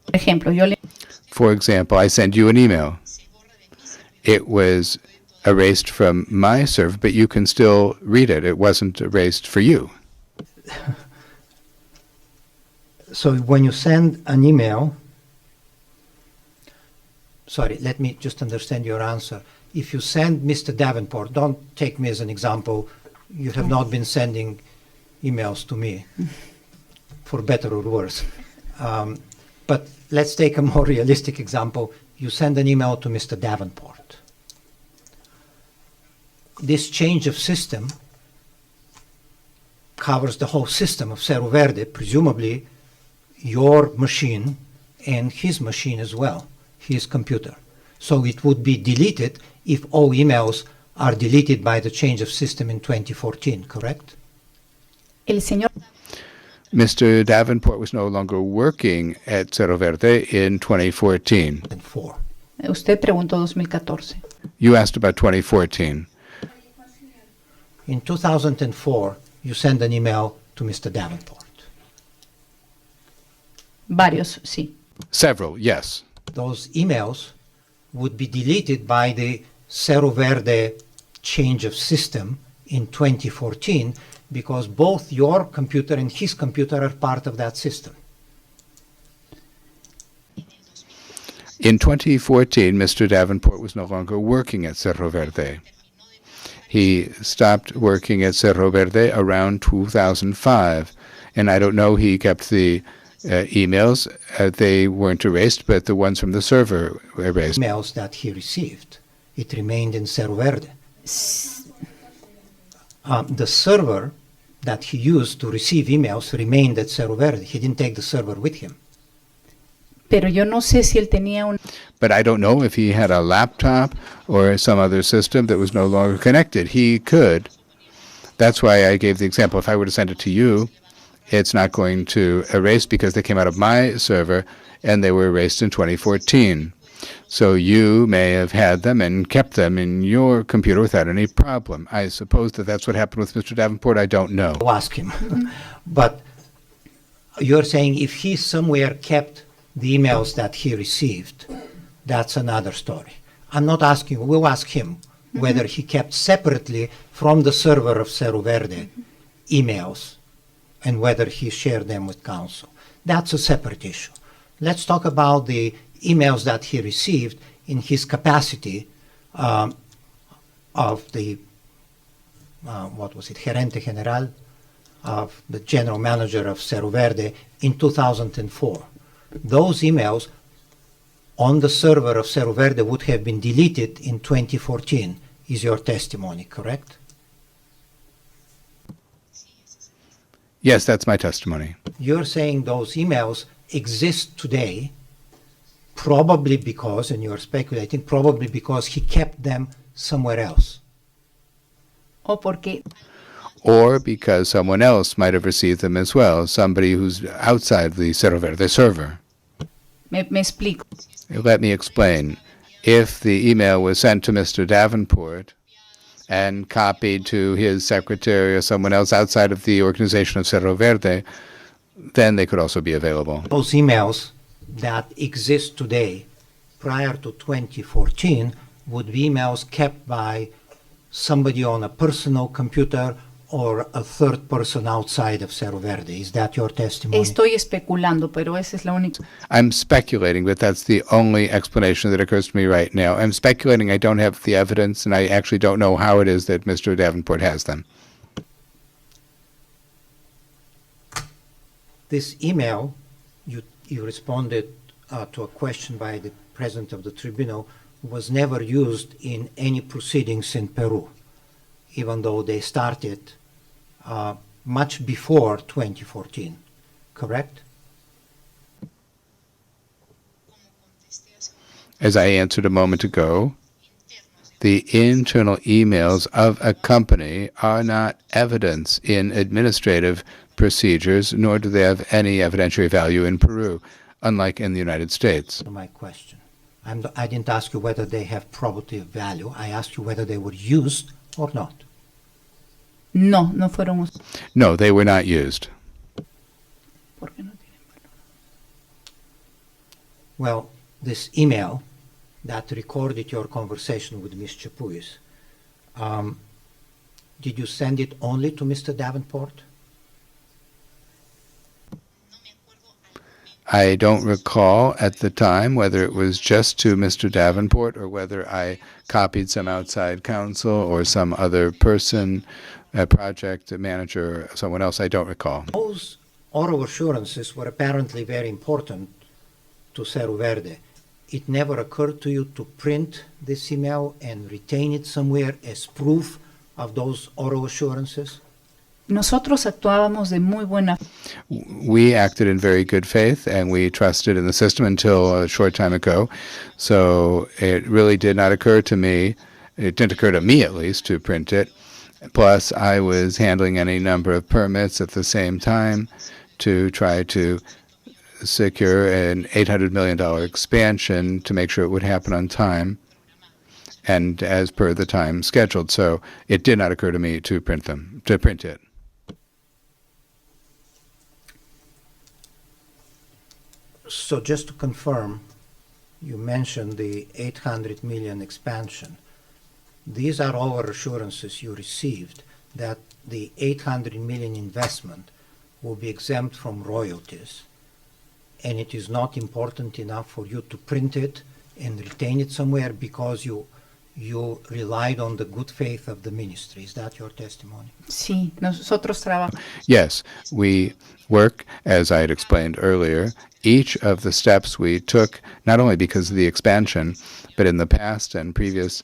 por ejemplo, yo le For example, I send you an email. It was erased from my server, but you can still read it. It wasn't erased for you. So when you send an email, sorry, let me just understand your answer. If you send Mr. Davenport, don't take me as an example. You have not been sending emails to me, for better or worse. But let's take a more realistic example. You send an email to Mr. Davenport. This change of system covers the whole system of Cerro Verde, presumably your machine and his machine as well, his computer. So it would be deleted if all emails are deleted by the change of system in 2014, correct? el señor Mr. Davenport was no longer working at Cerro Verde in 2014. And 4. usted preguntó 2014. You asked about 2014. In 2004, you send an email to Mr. Davenport. Varios, sí. Several, yes. Those emails would be deleted by the Cerro Verde change of system in 2014 because both your computer and his computer are part of that system. In 2014, Mr. Davenport was no longer working at Cerro Verde. He stopped working at Cerro Verde around 2005, and I don't know, he kept the emails. They weren't erased, but the ones from the server were erased. Emails that he received, it remained in Cerro Verde. The server that he used to receive emails remained at Cerro Verde. He didn't take the server with him. Pero yo no sé si él tenía un But I don't know if he had a laptop or some other system that was no longer connected. He could. That's why I gave the example. If I were to send it to you, it's not going to erase because they came out of my server and they were erased in 2014. So you may have had them and kept them in your computer without any problem. I suppose that that's what happened with Mr. Davenport. I don't know. I'll ask him. But you're saying if he somewhere kept the emails that he received, that's another story. I'm not asking, we'll ask him whether he kept separately from the server of Cerro Verde emails and whether he shared them with counsel. That's a separate issue. Let's talk about the emails that he received in his capacity of the, Gerente General, of the general manager of Cerro Verde in 2004. Those emails on the server of Cerro Verde would have been deleted in 2014, is your testimony, correct? Yes, that's my testimony. You're saying those emails exist today, probably because, and you're speculating, probably because he kept them somewhere else. o porque Or because someone else might have received them as well, somebody who's outside the Cerro Verde server. Me explico. Let me explain. If the email was sent to Mr. Davenport and copied to his secretary or someone else outside of the organization of Cerro Verde, then they could also be available. Those emails that exist today, prior to 2014, would be emails kept by somebody on a personal computer or a third person outside of Cerro Verde. Is that your testimony? Estoy especulando, pero esa es la única. I'm speculating, but that's the only explanation that occurs to me right now. I'm speculating. I don't have the evidence, and I actually don't know how it is that Mr. Davenport has them. This email, you responded to a question by the president of the tribunal, was never used in any proceedings in Peru, even though they started much before 2014, correct? As I answered a moment ago, the internal emails of a company are not evidence in administrative procedures, nor do they have any evidentiary value in Peru, unlike in the United States. My question. I didn't ask you whether they have probative value. I asked you whether they were used or not. No, no fueron usados. No, they were not used. ¿Por qué no tienen valor? Well, this email that recorded your conversation with Ms. Chapuis, did you send it only to Mr. Davenport? I don't recall at the time whether it was just to Mr. Davenport or whether I copied some outside counsel or some other person, a project manager, or someone else. I don't recall. Those oral assurances were apparently very important to Cerro Verde. It never occurred to you to print this email and retain it somewhere as proof of those oral assurances? Nosotros actuábamos de muy buena. We acted in very good faith, and we trusted in the system until a short time ago. So it really did not occur to me, it didn't occur to me at least, to print it. Plus, I was handling any number of permits at the same time to try to secure an $800 million expansion to make sure it would happen on time and as per the time scheduled. So it did not occur to me to print it. So just to confirm, you mentioned the 800 million expansion. These are all assurances you received that the 800 million investment will be exempt from royalties, and it is not important enough for you to print it and retain it somewhere because you relied on the good faith of the ministry. Is that your testimony? Sí, nosotros trabajamos. Yes, we work, as I had explained earlier, each of the steps we took, not only because of the expansion, but in the past and previous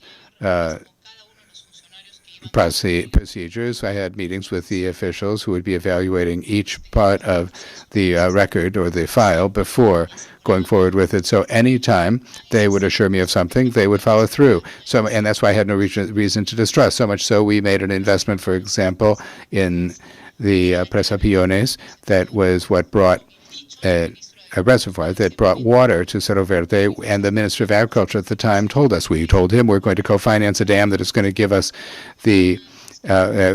procedures. I had meetings with the officials who would be evaluating each part of the record or the file before going forward with it. So anytime they would assure me of something, they would follow through. So, and that's why I had no reason to distrust. So much so we made an investment, for example, in the Presa Piones, that was what brought a reservoir that brought water to Cerro Verde, and the Minister of Agriculture at the time told us, we told him we're going to co-finance a dam that is going to give us the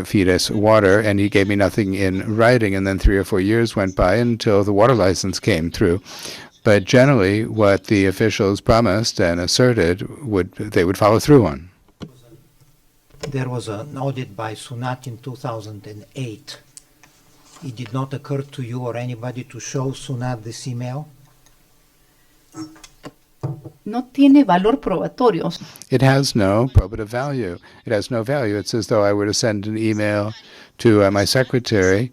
feed us water, and he gave me nothing in writing, and then 3 or 4 years went by until the water license came through. But generally, what the officials promised and asserted they would follow through on. There was an audit by SUNAT in 2008. It did not occur to you or anybody to show SUNAT this email? No tiene valor probatorio. It has no probative value. It has no value. It's as though I were to send an email to my secretary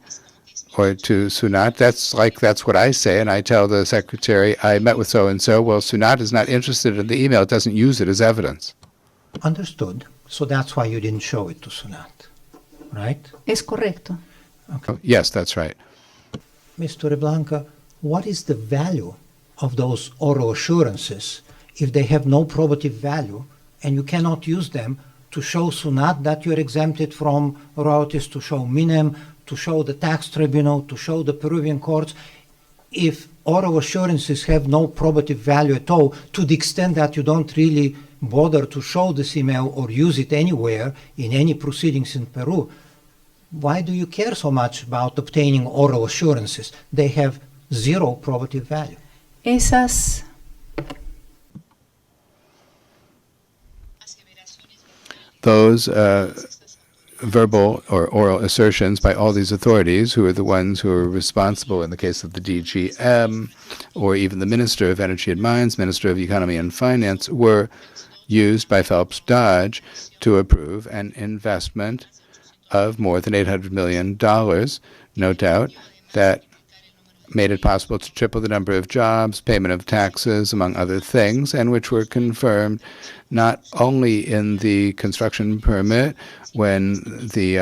or to SUNAT. That's what I say, and I tell the secretary, I met with so-and-so. Well, SUNAT is not interested in the email. It doesn't use it as evidence. Understood. So that's why you didn't show it to SUNAT, right? Es correcto. Okay. Yes, that's right. Ms. Torreblanca, what is the value of those oral assurances if they have no probative value and you cannot use them to show SUNAT that you're exempted from royalties, to show MINEM, to show the tax tribunal, to show the Peruvian courts? If oral assurances have no probative value at all, to the extent that you don't really bother to show this email or use it anywhere in any proceedings in Peru, why do you care so much about obtaining oral assurances? They have zero probative value. Esas Those verbal or oral assertions by all these authorities, who are the ones who are responsible in the case of the DGM, or even the Minister of Energy and Mines, Minister of Economy and Finance, were used by Phelps Dodge to approve an investment of more than $800 million, no doubt, that made it possible to triple the number of jobs, payment of taxes, among other things, and which were confirmed not only in the construction permit when the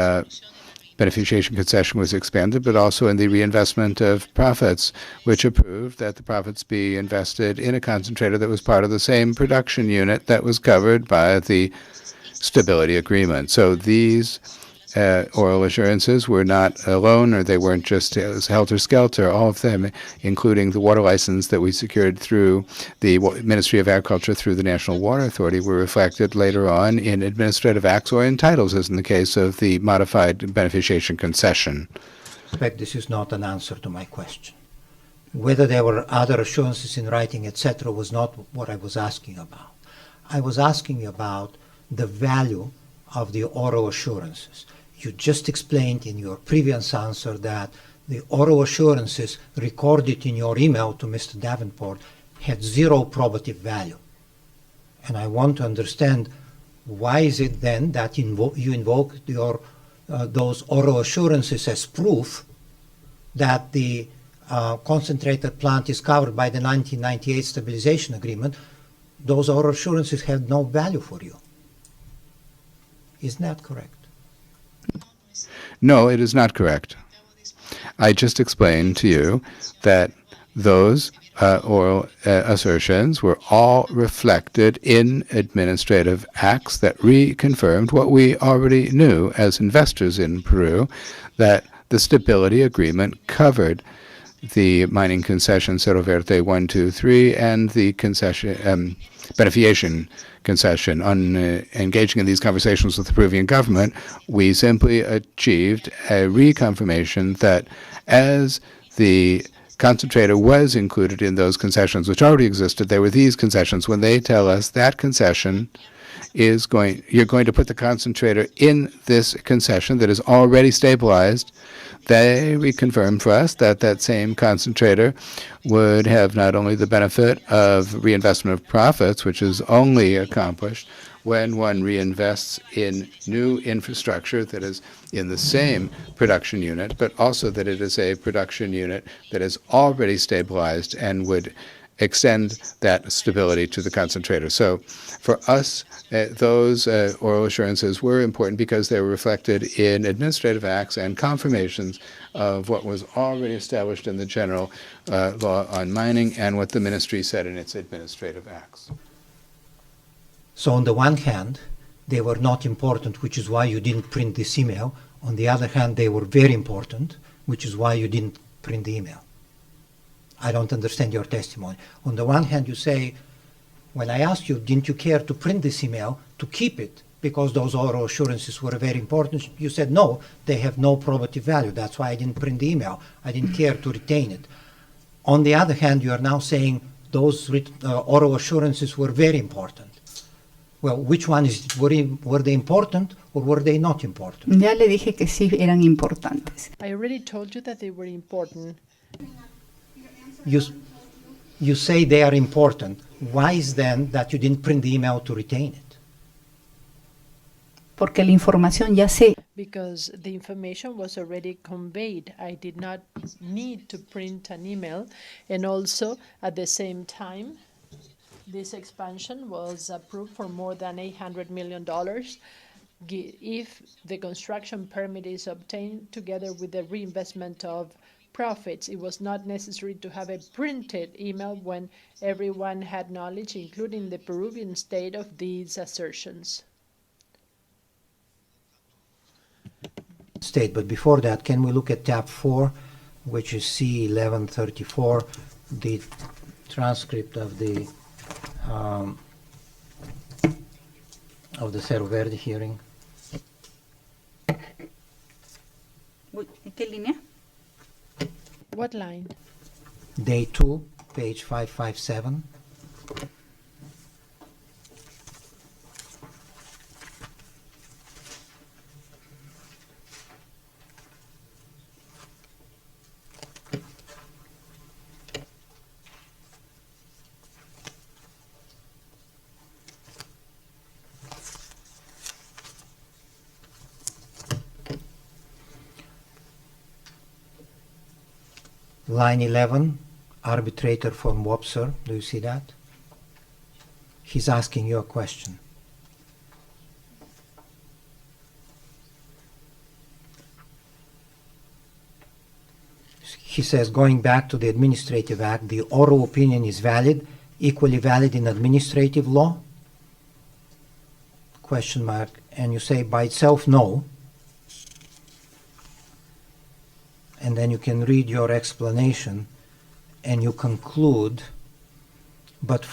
beneficiation concession was expanded, but also in the reinvestment of profits, which approved that the profits be invested in a concentrator that was part of the same production unit that was covered by the stability agreement. So these oral assurances were not alone, or they weren't just helter-skelter. All of them, including the water license that we secured through the Ministry of Agriculture through the National Water Authority, were reflected later on in administrative acts or in titles, as in the case of the modified beneficiation concession. This is not an answer to my question. Whether there were other assurances in writing, etc., was not what I was asking about. I was asking about the value of the oral assurances. You just explained in your previous answer that the oral assurances recorded in your email to Mr. Davenport had zero probative value. And I want to understand, why is it then that you invoke those oral assurances as proof that the concentrated plant is covered by the 1998 stabilization agreement? Those oral assurances have no value for you. Isn't that correct? No, it is not correct. I just explained to you that those oral assertions were all reflected in administrative acts that reconfirmed what we already knew as investors in Peru, that the stability agreement covered the mining concession Cerro Verde 1, 2, 3, and the concession beneficiation concession. On engaging in these conversations with the Peruvian government, we simply achieved a reconfirmation that as the concentrator was included in those concessions which already existed, there were these concessions. When they tell us that concession is you're going to put the concentrator in this concession that is already stabilized, they reconfirmed for us that that same concentrator would have not only the benefit of reinvestment of profits, which is only accomplished when one reinvests in new infrastructure that is in the same production unit, but also that it is a production unit that is already stabilized and would extend that stability to the concentrator. So for us, those oral assurances were important because they were reflected in administrative acts and confirmations of what was already established in the general law on mining and what the ministry said in its administrative acts. So on the one hand, they were not important, which is why you didn't print this email. On the other hand, they were very important, which is why you didn't print the email. I don't understand your testimony. On the one hand, you say, when I asked you, didn't you care to print this email, to keep it, because those oral assurances were very important? You said, no, they have no probative value. That's why I didn't print the email. I didn't care to retain it. On the other hand, you are now saying those oral assurances were very important. Well, which one is it? Were they important or were they not important? Ya le dije que sí eran importantes. I already told you that they were important. You say they are important. Why is then that you didn't print the email to retain it? Porque la información ya sé. Because the information was already conveyed. I did not need to print an email. And also, at the same time, this expansion was approved for more than $800 million. If the construction permit is obtained together with the reinvestment of profits, it was not necessary to have a printed email when everyone had knowledge, including the Peruvian state, of these assertions. State, but before that, can we look at tab 4, which is C1134, the transcript of the Cerro Verde hearing. ¿En qué línea? What line? Day 2, page 557. Line 11, arbitrator von Wopser. Do you see that? He's asking you a question. He says, going back to the Administrative Act, the oral opinion is valid, equally valid in administrative law? Question mark. And you say, by itself, no. And then you can read your explanation and you conclude, but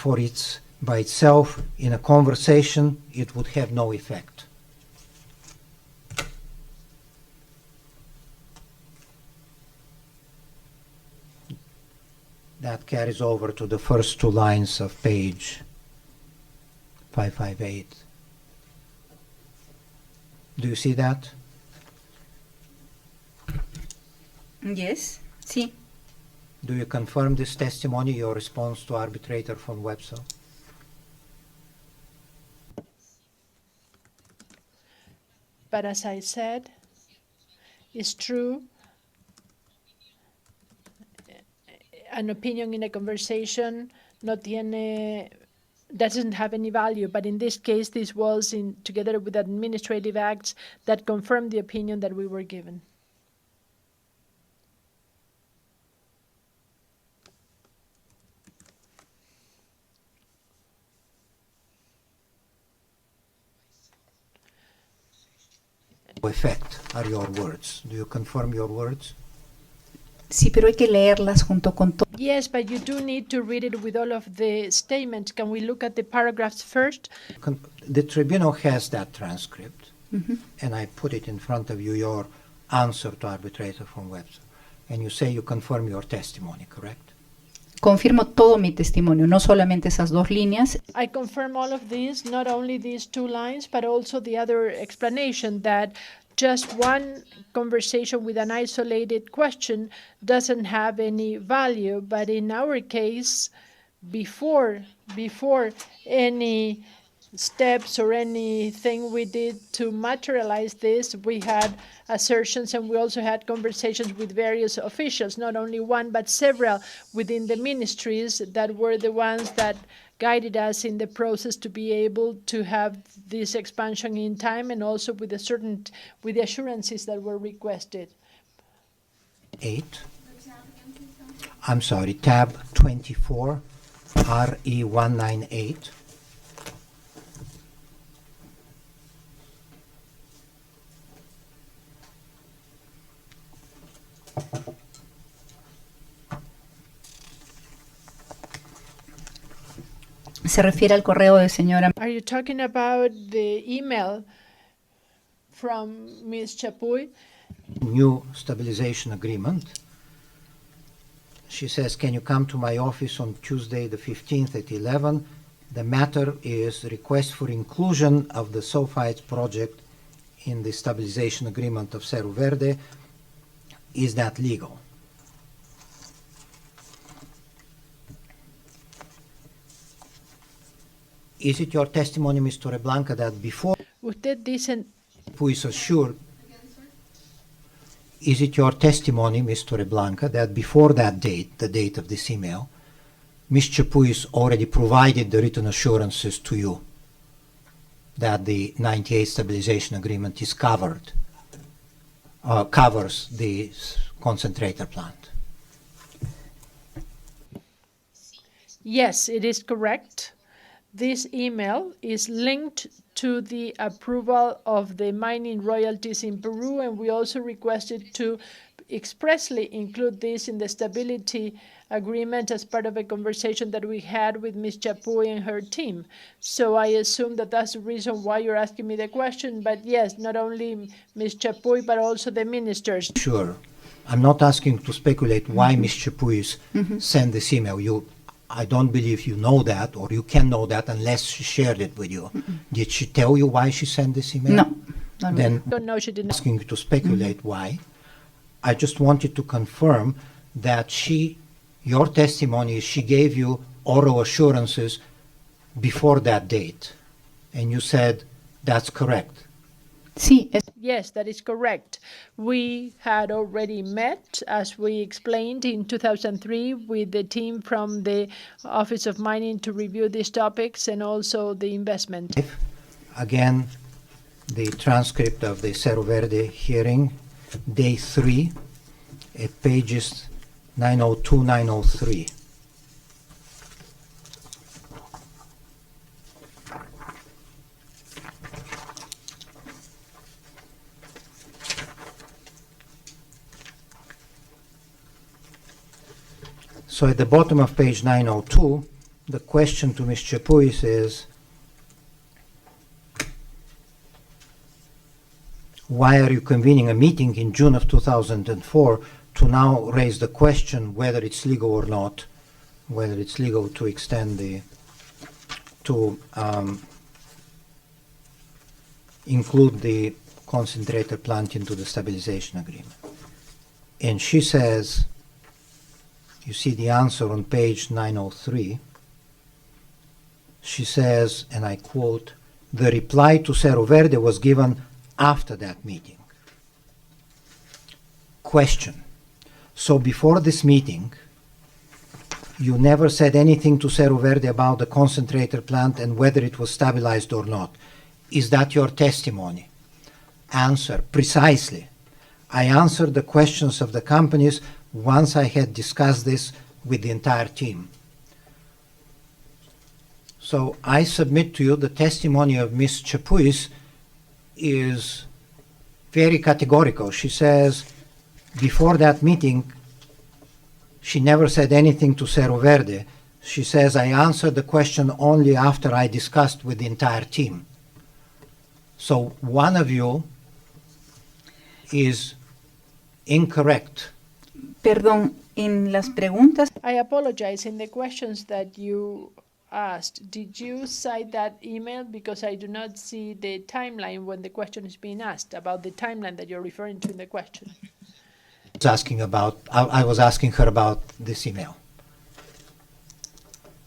by itself, in a conversation, it would have no effect. That carries over to the first two lines of page 558. Do you see that? Yes, sí. Do you confirm this testimony, your response to arbitrator von Wopser? But as I said, it's true. An opinion in a conversation doesn't have any value, but in this case, this was together with administrative acts that confirmed the opinion that we were given. Effect are your words. Do you confirm your words? Sí, pero hay que leerlas junto con todo. Yes, but you do need to read it with all of the statements. Can we look at the paragraphs first? The tribunal has that transcript, and I put it in front of you, your answer to arbitrator von Wopser. And you say you confirm your testimony, correct? Confirmo todo mi testimonio, no solamente esas dos líneas. I confirm all of these, not only these two lines, but also the other explanation that just one conversation with an isolated question doesn't have any value. But in our case, before any steps or anything we did to materialize this, we had assertions and we also had conversations with various officials, not only one but several within the ministries that were the ones that guided us in the process to be able to have this expansion in time, and also with the assurances that were requested. 8. I'm sorry, tab 24, RE 198. Se refiere al correo de señora. Are you talking about the email from Ms. Chapuy? New stabilization agreement. She says, can you come to my office on Tuesday the 15th at 11? The matter is request for inclusion of the sulfides project in the stabilization agreement of Cerro Verde. Is that legal? Is it your testimony, Mr. Reblanca, that before Usted dice, who is assured, is it your testimony, Mr. Reblanca, that before that date, the date of this email, Ms. Chapuis already provided the written assurances to you that the 98 stabilization agreement is covers the concentrator plant? yes, it is correct. This email is linked to the approval of the mining royalties in Peru, and we also requested to expressly include this in the stability agreement as part of a conversation that we had with Ms. Chapuy and her team. So I assume that that's the reason why you're asking me the question. But yes, not only Ms. Chapuy, but also the ministers. Sure. I'm not asking to speculate why Ms. Chapuis sent this email. I don't believe you know that, or you can know that unless she shared it with you. Did she tell you why she sent this email? No. Not really. Then Don't know, she didn't. asking you to speculate why. I just wanted to confirm that your testimony, she gave you oral assurances before that date, and you said that's correct. Sí, Yes, that is correct. We had already met, as we explained, in 2003 with the team from the Office of Mining to review these topics and also the investment. Again, the transcript of the Cerro Verde hearing, day 3, at pages 902, 903. So at the bottom of page 902, the question to Ms. Chapuis is, why are you convening a meeting in June of 2004 to now raise the question whether it's legal or not, whether it's legal to extend include the concentrator plant into the stabilization agreement? And she says, you see the answer on page 903. She says, and I quote, "The reply to Cerro Verde was given after that meeting." Question. So before this meeting, you never said anything to Cerro Verde about the concentrator plant and whether it was stabilized or not. Is that your testimony? Answer. Precisely. I answered the questions of the companies once I had discussed this with the entire team. So I submit to you the testimony of Ms. Chapuis is very categorical. She says before that meeting, she never said anything to Cerro Verde. She says, I answered the question only after I discussed with the entire team. So one of you is incorrect. Perdón, en las preguntas, I apologize. In the questions that you asked, did you cite that email? Because I do not see the timeline when the question is being asked, about the timeline that you're referring to in the question. I was asking her about this email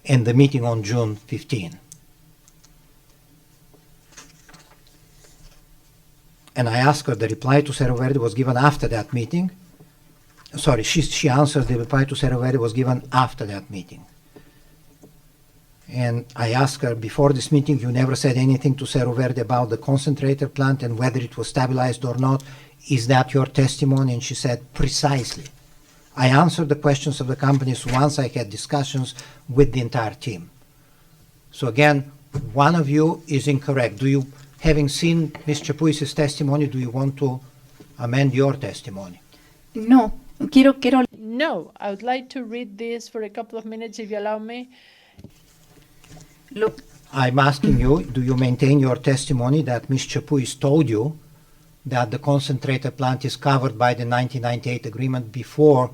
in the meeting on June 15. And I asked her, the reply to Cerro Verde was given after that meeting. Sorry, she answered the reply to Cerro Verde was given after that meeting. And I asked her, before this meeting, you never said anything to Cerro Verde about the concentrator plant and whether it was stabilized or not. Is that your testimony? And she said, precisely. I answered the questions of the companies once I had discussions with the entire team. So again, one of you is incorrect. Having seen Ms. Chapuis' testimony, do you want to amend your testimony? no, quiero No, I would like to read this for a couple of minutes, if you allow me. look, I'm asking you, do you maintain your testimony that Ms. Chapuis told you that the concentrator plant is covered by the 1998 agreement before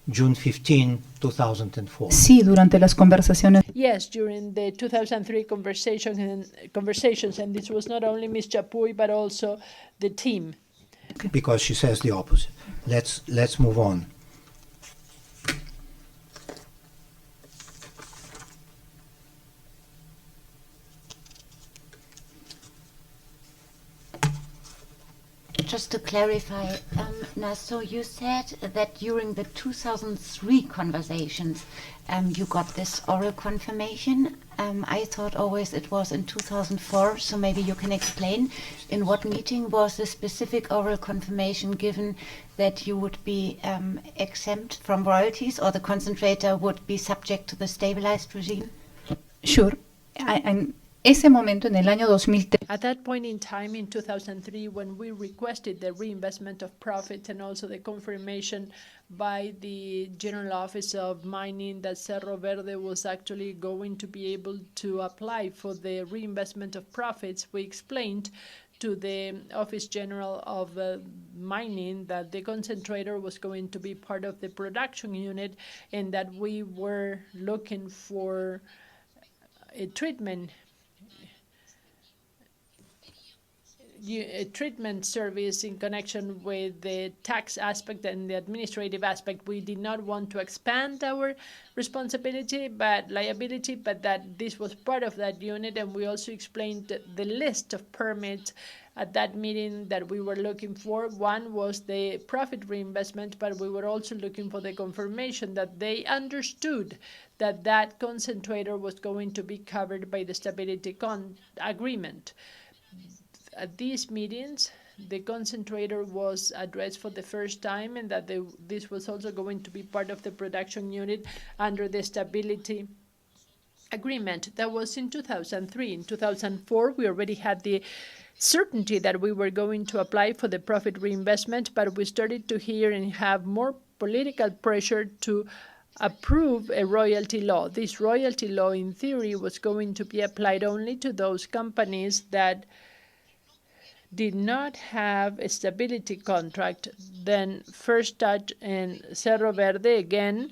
June 15, 2004? sí, durante las conversaciones, Yes, during the 2003 conversations, and this was not only Ms. Chapuy, but also the team. Because she says the opposite. Let's move on. Just to clarify, so you said that during the 2003 conversations, you got this oral confirmation. I thought always it was in 2004, so maybe you can explain in what meeting was the specific oral confirmation given that you would be exempt from royalties or the concentrator would be subject to the stabilized regime? sure. ese momento, en el año 2003, At that point in time, in 2003, when we requested the reinvestment of profits and also the confirmation by the General Office of Mining that Cerro Verde was actually going to be able to apply for the reinvestment of profits, we explained to the Office General of Mining that the concentrator was going to be part of the production unit and that we were looking for a treatment service in connection with the tax aspect and the administrative aspect. We did not want to expand our liability, but that this was part of that unit, and we also explained the list of permits at that meeting that we were looking for. One was the profit reinvestment, but we were also looking for the confirmation that they understood that that concentrator was going to be covered by the stability agreement. At these meetings, the concentrator was addressed for the first time, and that this was also going to be part of the production unit under the stability agreement. That was in 2003. In 2004, we already had the certainty that we were going to apply for the profit reinvestment, but we started to hear and have more political pressure to approve a royalty law. This royalty law, in theory, was going to be applied only to those companies that did not have a stability contract. Then First Touch and Cerro Verde again,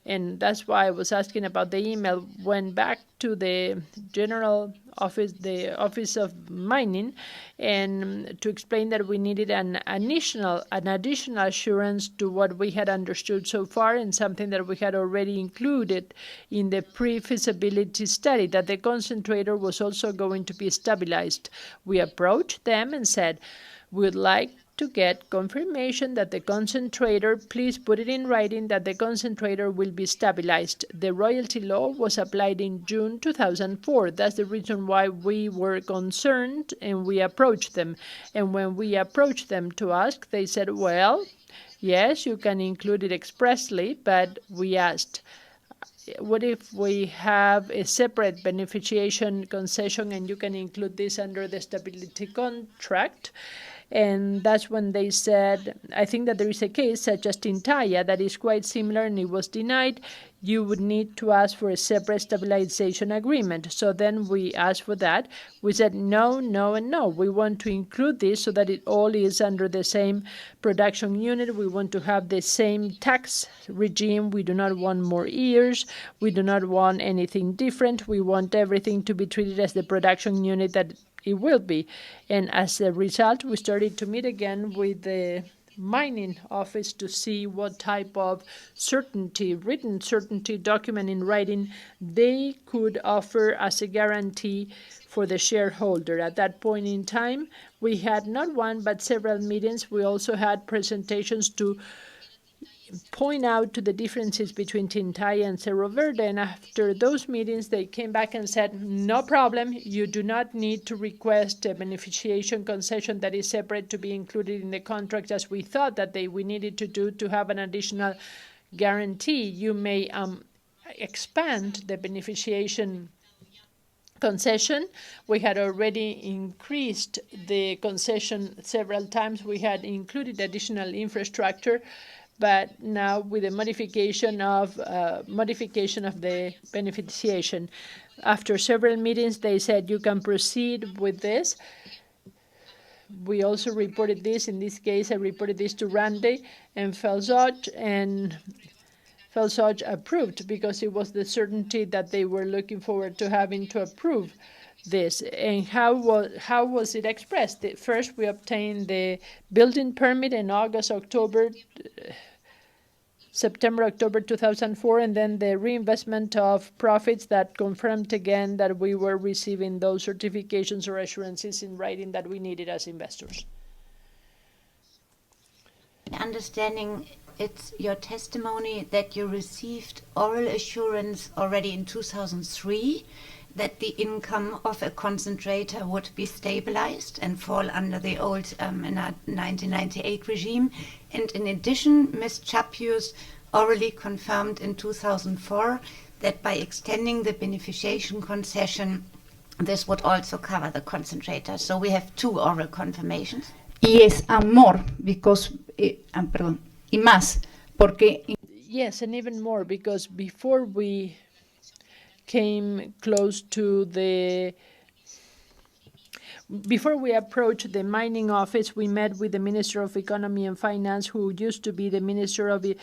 and that's why I was asking about the email, went back to the General Office, the Office of Mining, and to explain that we needed an additional assurance to what we had understood so far, and something that we had already included in the pre-feasibility study, that the concentrator was also going to be stabilized. We approached them and said, we'd like to get confirmation that the concentrator, please put it in writing, that the concentrator will be stabilized. The royalty law was applied in June 2004. That's the reason why we were concerned and we approached them. And when we approached them to ask, they said, well, yes, you can include it expressly, but we asked, what if we have a separate beneficiation concession and you can include this under the stability contract? And that's when they said, I think that there is a case such as Tintaya that is quite similar and it was denied. You would need to ask for a separate stabilization agreement. So then we asked for that. We said no, no, and no. We want to include this so that it all is under the same production unit. We want to have the same tax regime. We do not want more years. We do not want anything different. We want everything to be treated as the production unit that it will be. And as a result, we started to meet again with the mining office to see what type of certainty, written certainty document in writing they could offer as a guarantee for the shareholder. At that point in time, we had not one but several meetings. We also had presentations to point out to the differences between Tintaya and Cerro Verde, and after those meetings they came back and said, no problem, you do not need to request a beneficiation concession that is separate to be included in the contract as we thought that we needed to do to have an additional guarantee. You may expand the beneficiation concession. We had already increased the concession several times. We had included additional infrastructure, but now with the modification of the beneficiation. After several meetings, they said you can proceed with this. We also reported this. In this case, I reported this to Randy and Felsoch, and Felsoch approved because it was the certainty that they were looking forward to having to approve this. And how was it expressed? First, we obtained the building permit in September, October 2004, and then the reinvestment of profits that confirmed again that we were receiving those certifications or assurances in writing that we needed as investors. Understanding it's your testimony that you received oral assurance already in 2003 that the income of a concentrator would be stabilized and fall under the old 1998 regime. And in addition, Ms. Chapius orally confirmed in 2004 that by extending the beneficiation concession, this would also cover the concentrator. So we have 2 oral confirmations. Yes, and more, because, perdón, y más, porque Yes, and even more, because before we came close to before we approached the mining office, we met with the Minister of Economy and Finance, who used to be the Minister of the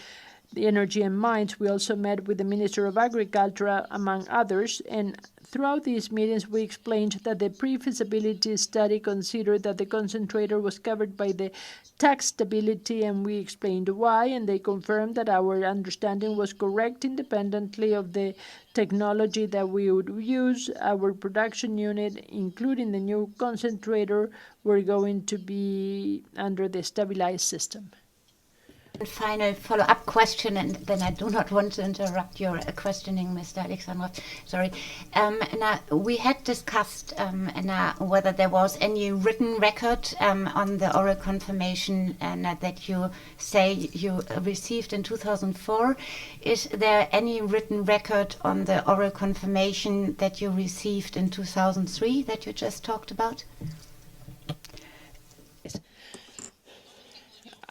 Energy and Mines. We also met with the Minister of Agriculture, among others, and throughout these meetings we explained that the pre-feasibility study considered that the concentrator was covered by the tax stability, and we explained why, and they confirmed that our understanding was correct independently of the technology that we would use. Our production unit, including the new concentrator, were going to be under the stabilized system. Final follow-up question, and then I do not want to interrupt your questioning, Mr. Alexandrov. Sorry. Now, we had discussed whether there was any written record on the oral confirmation that you say you received in 2004. Is there any written record on the oral confirmation that you received in 2003 that you just talked about?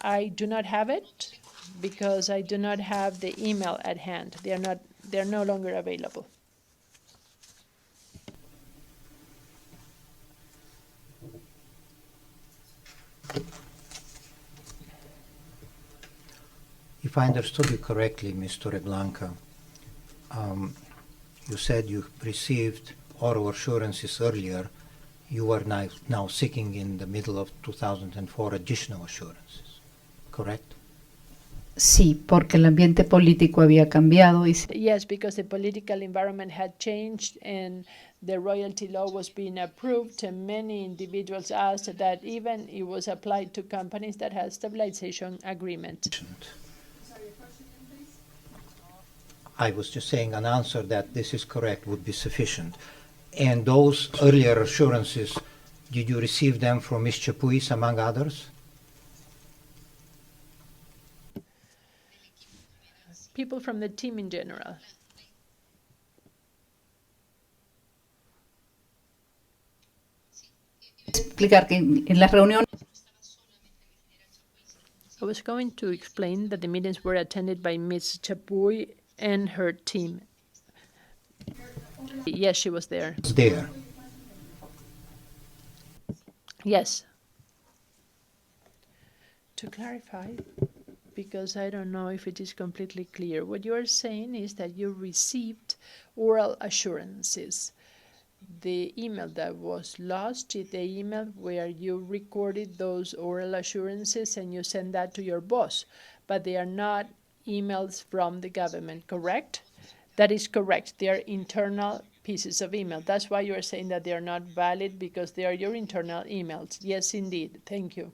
I do not have it because I do not have the email at hand. They're no longer available. If I understood you correctly, Ms. Torreblanca, you said you received oral assurances earlier. You are now seeking in the middle of 2004 additional assurances. Correct? sí, porque el ambiente político había cambiado y Yes, because the political environment had changed and the royalty law was being approved, and many individuals asked that even it was applied to companies that had stabilization agreement. I was just saying an answer that this is correct would be sufficient. And those earlier assurances, did you receive them from Ms. Chapuis, among others? People from the team in general. explicar que en las reuniones I was going to explain that the meetings were attended by Ms. Chapuy and her team. Yes, she was there. It's there. Yes. To clarify, because I don't know if it is completely clear, what you are saying is that you received oral assurances. The email that was lost is the email where you recorded those oral assurances and you send that to your boss, but they are not emails from the government, correct? That is correct. They are internal pieces of email. That's why you are saying that they are not valid, because they are your internal emails. Yes, indeed. Thank you.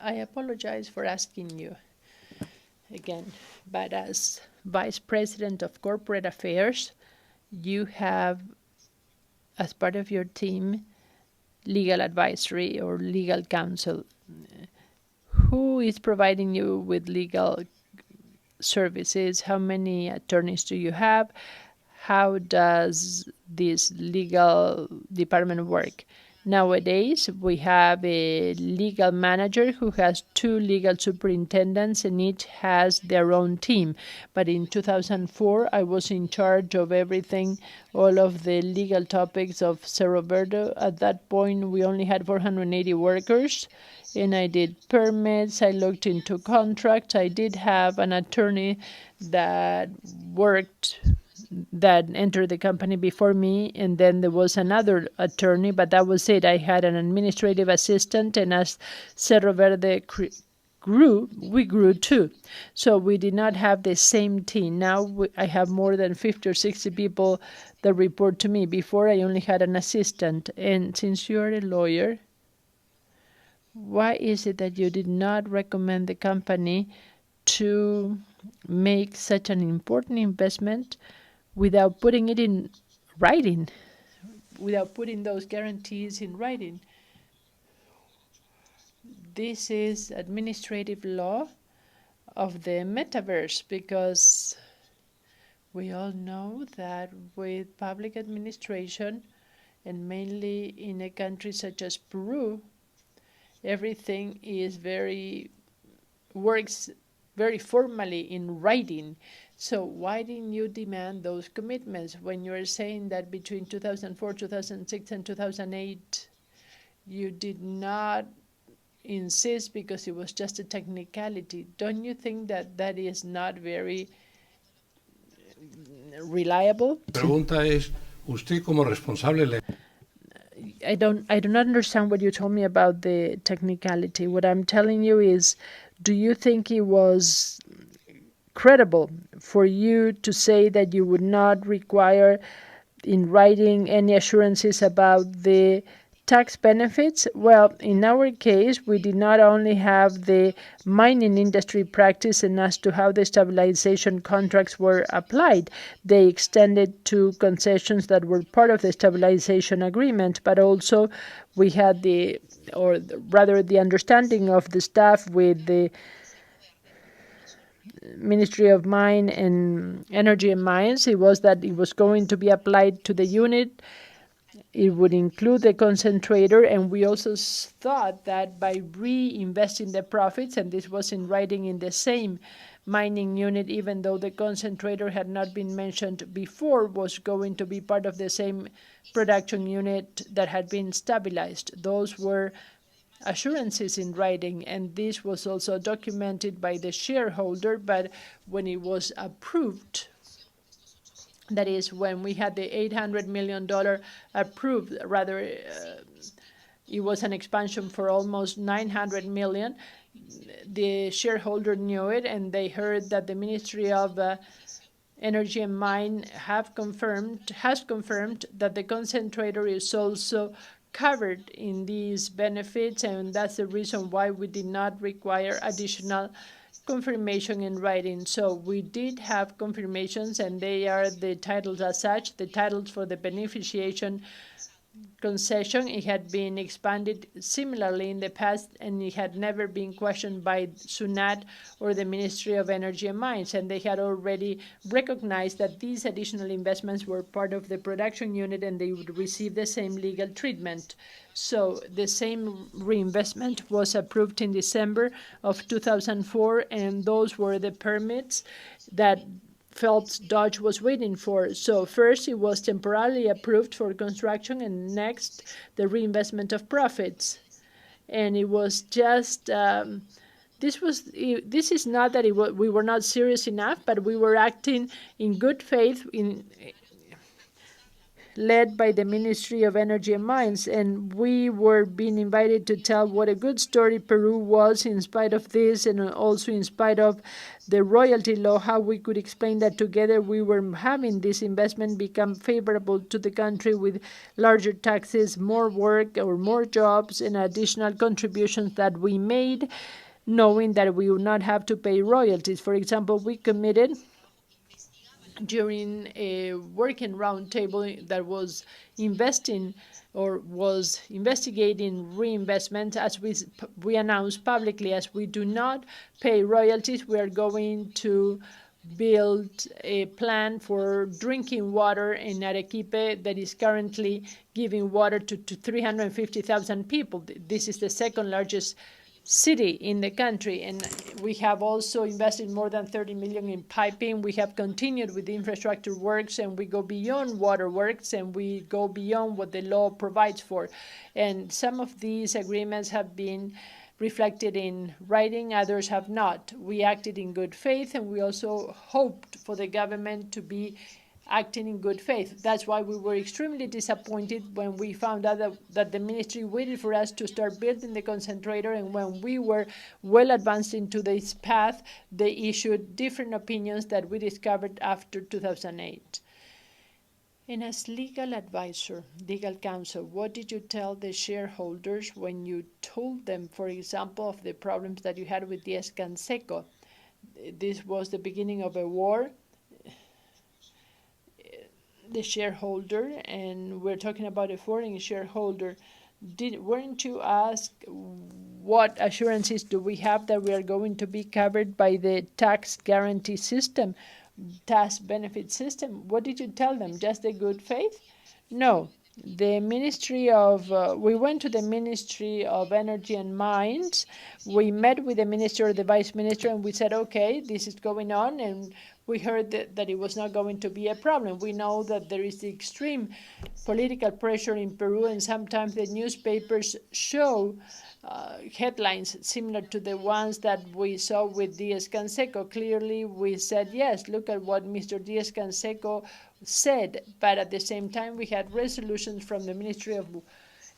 I apologize for asking you again, but as Vice President of Corporate Affairs, you have, as part of your team, legal advisory or legal counsel. Who is providing you with legal services? How many attorneys do you have? How does this legal department work? Nowadays, we have a legal manager who has 2 legal superintendents, and each has their own team. But in 2004, I was in charge of everything, all of the legal topics of Cerro Verde. At that point, we only had 480 workers, and I did permits, I looked into contracts. I did have an attorney that entered the company before me, and then there was another attorney, but that was it. I had an administrative assistant, and as Cerro Verde grew, we grew too. So we did not have the same team. Now I have more than 50 or 60 people that report to me. Before, I only had an assistant. And since you are a lawyer, why is it that you did not recommend the company to make such an important investment without putting it in writing, without putting those guarantees in writing? This is administrative law of the metaverse, because We all know that with public administration, and mainly in a country such as Peru, everything is works very formally in writing. So why didn't you demand those commitments when you are saying that between 2004, 2006, and 2008 you did not insist because it was just a technicality? Don't you think that that is not very reliable? Pregunta es, usted como responsable I do not understand what you told me about the technicality. What I'm telling you is, do you think it was credible for you to say that you would not require in writing any assurances about the tax benefits? Well, in our case, we did not only have the mining industry practice and as to how the stabilization contracts were applied. They extended to concessions that were part of the stabilization agreement, but also we had the understanding of the staff with the Ministry of Mine and Energy and Mines. It was that it was going to be applied to the unit. It would include the concentrator, and we also thought that by reinvesting the profits, and this was in writing in the same mining unit, even though the concentrator had not been mentioned before, was going to be part of the same production unit that had been stabilized. Those were assurances in writing, and this was also documented by the shareholder, but when it was approved, that is, when we had the $800 million approved, rather, it was an expansion for almost $900 million. The shareholder knew it, and they heard that the Ministry of Energy and Mine has confirmed that the concentrator is also covered in these benefits, and that's the reason why we did not require additional confirmation in writing. So we did have confirmations, and they are the titles as such, the titles for the beneficiation concession. It had been expanded similarly in the past, and it had never been questioned by SUNAT or the Ministry of Energy and Mines, and they had already recognized that these additional investments were part of the production unit and they would receive the same legal treatment. So the same reinvestment was approved in December of 2004, and those were the permits that Phelps Dodge was waiting for. So first it was temporarily approved for construction, and next the reinvestment of profits. And it was just this is not that we were not serious enough, but we were acting in good faith led by the Ministry of Energy and Mines, and we were being invited to tell what a good story Peru was in spite of this, and also in spite of the royalty law, how we could explain that together we were having this investment become favorable to the country with larger taxes, more work or more jobs, and additional contributions that we made, knowing that we would not have to pay royalties. For example, we committed during a working roundtable that was investigating reinvestment, as we announced publicly, as we do not pay royalties, we are going to build a plant for drinking water in Arequipe that is currently giving water to 350,000 people. This is the second largest city in the country, and we have also invested more than 30 million in piping. We have continued with infrastructure works, and we go beyond water works, and we go beyond what the law provides for. And some of these agreements have been reflected in writing, others have not. We acted in good faith, and we also hoped for the government to be acting in good faith. That's why we were extremely disappointed when we found out that the ministry waited for us to start building the concentrator, and when we were well advanced into this path, they issued different opinions that we discovered after 2008. And as legal advisor, legal counsel, what did you tell the shareholders when you told them, for example, of the problems that you had with Diez Canseco? This was the beginning of a war. The shareholder, and we're talking about a foreign shareholder, weren't you asked what assurances do we have that we are going to be covered by the tax guarantee system? tax benefit system. What did you tell them? Just the good faith? No. The Ministry of, we went to the Ministry of Energy and Mines. We met with the Minister or the Vice Minister, and we said, okay, this is going on, and we heard that it was not going to be a problem. We know that there is the extreme political pressure in Peru, and sometimes the newspapers show headlines similar to the ones that we saw with Diaz-Canseco. Clearly, we said, yes, look at what Mr. Diaz-Canseco said, but at the same time, we had resolutions from the Ministry of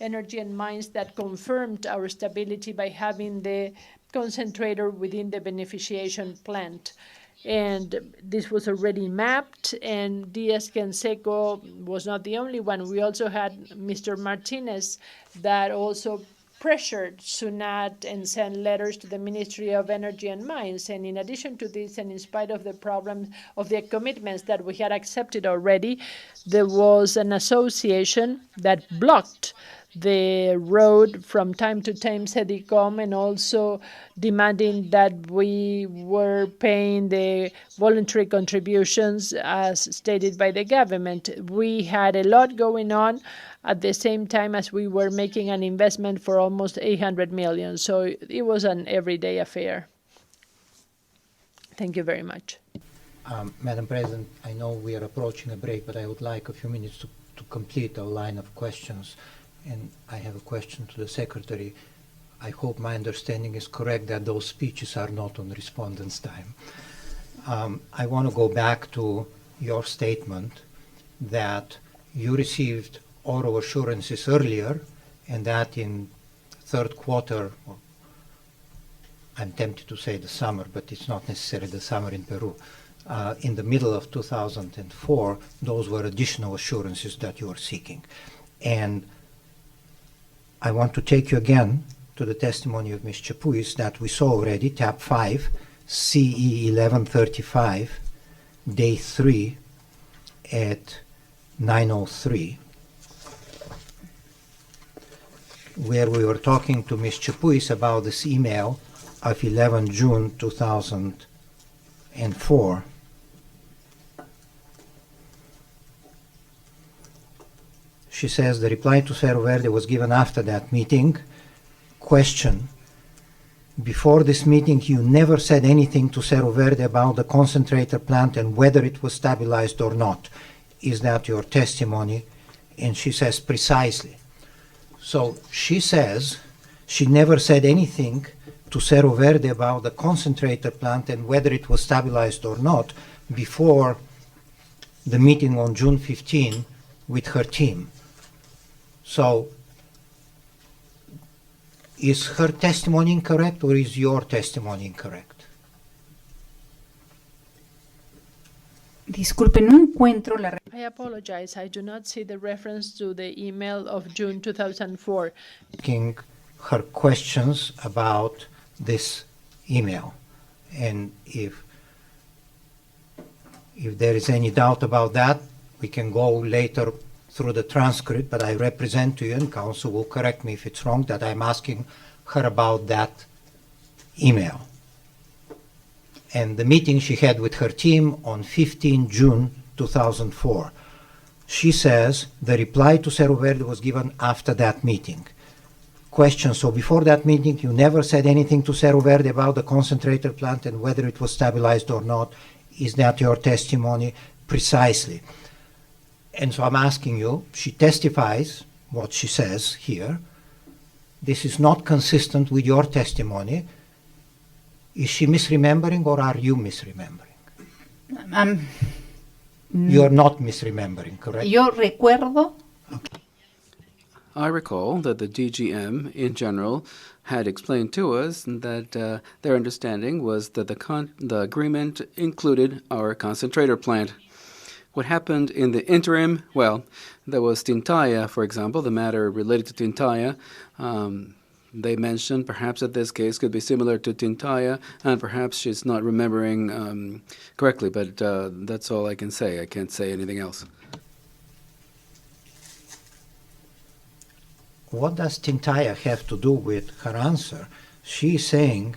Energy and Mines that confirmed our stability by having the concentrator within the beneficiation plant. And this was already mapped, and Diaz-Canseco was not the only one. We also had Mr. Martinez that also pressured SUNAT and sent letters to the Ministry of Energy and Mines. And in addition to this, and in spite of the problems of the commitments that we had accepted already, there was an association that blocked the road from time to time, SEDICOM, and also demanding that we were paying the voluntary contributions as stated by the government. We had a lot going on at the same time as we were making an investment for almost 800 million. So it was an everyday affair. Thank you very much. Madam President, I know we are approaching a break, but I would like a few minutes to complete our line of questions. And I have a question to the Secretary. I hope my understanding is correct that those speeches are not on respondents' time. I want to go back to your statement that you received oral assurances earlier, and that in third quarter, or I'm tempted to say the summer, but it's not necessarily the summer in Peru, in the middle of 2004, those were additional assurances that you are seeking. And I want to take you again to the testimony of Ms. Chapuis that we saw already, tab 5, CE 1135, day 3 at 9:03, where we were talking to Ms. Chapuis about this email of 11 June 2004. She says the reply to Cerro Verde was given after that meeting. Question: before this meeting, you never said anything to Cerro Verde about the concentrator plant and whether it was stabilized or not. Is that your testimony? And she says precisely. So she says she never said anything to Cerro Verde about the concentrator plant and whether it was stabilized or not before the meeting on June 15 with her team. So is her testimony incorrect or is your testimony incorrect? Disculpe, no encuentro la... I apologize. I do not see the reference to the email of June 2004. Asking her questions about this email. And if there is any doubt about that, we can go later through the transcript, but I represent to you, and counsel will correct me if it's wrong, that I'm asking her about that email. And the meeting she had with her team on 15 June 2004. She says the reply to Cerro Verde was given after that meeting. Question: so before that meeting, you never said anything to Cerro Verde about the concentrator plant and whether it was stabilized or not. Is that your testimony? Precisely. And so I'm asking you, she testifies what she says here. This is not consistent with your testimony. Is she misremembering or are you misremembering? You're not misremembering, correct? Yo recuerdo. I recall that the DGM in general had explained to us that their understanding was that the agreement included our concentrator plant. What happened in the interim? Well, there was Tintaya, for example, the matter related to Tintaya. They mentioned perhaps that this case could be similar to Tintaya, and perhaps she's not remembering correctly, but that's all I can say. I can't say anything else. What does Tintaya have to do with her answer? She's saying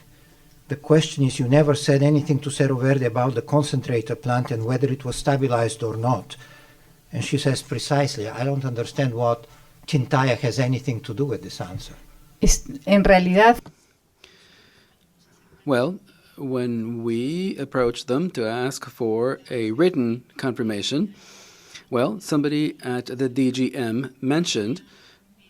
The question is, you never said anything to Cerro Verde about the concentrator plant and whether it was stabilized or not. And she says precisely, I don't understand what Tintaya has anything to do with this answer. En realidad, Well, when we approached them to ask for a written confirmation, well, somebody at the DGM mentioned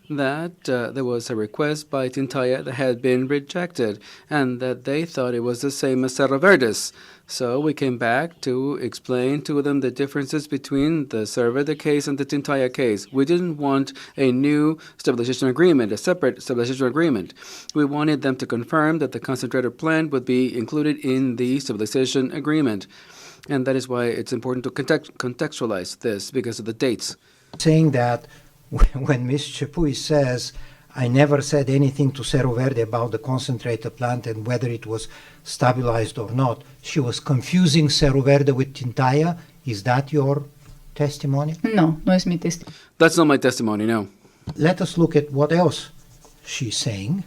that there was a request by Tintaya that had been rejected and that they thought it was the same as Cerro Verdes. So we came back to explain to them the differences between the Cerro Verde case and the Tintaya case. We didn't want a new stabilization agreement, a separate stabilization agreement. We wanted them to confirm that the concentrator plant would be included in the stabilization agreement. And that is why it's important to contextualize this because of the dates. Saying that when Ms. Chapuis says, I never said anything to Cerro Verde about the concentrator plant and whether it was stabilized or not, she was confusing Cerro Verde with Tintaya. Is that your testimony? no es mi testimonio. That's not my testimony, no. Let us look at what else she's saying.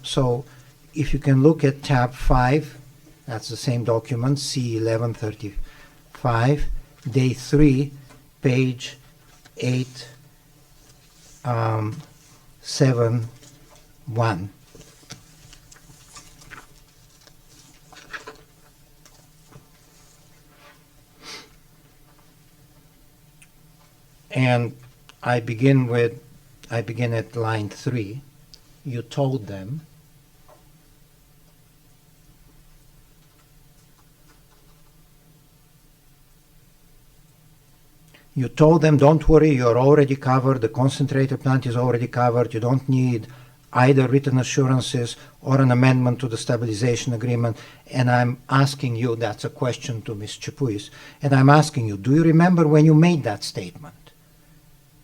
So if you can look at tab 5, that's the same document, C1135, day 3, page 871. And I begin at line 3. You told them don't worry, you're already covered, the concentrator plant is already covered, you don't need either written assurances or an amendment to the stabilization agreement. And I'm asking you, that's a question to Ms. Chapuis, and I'm asking you, do you remember when you made that statement?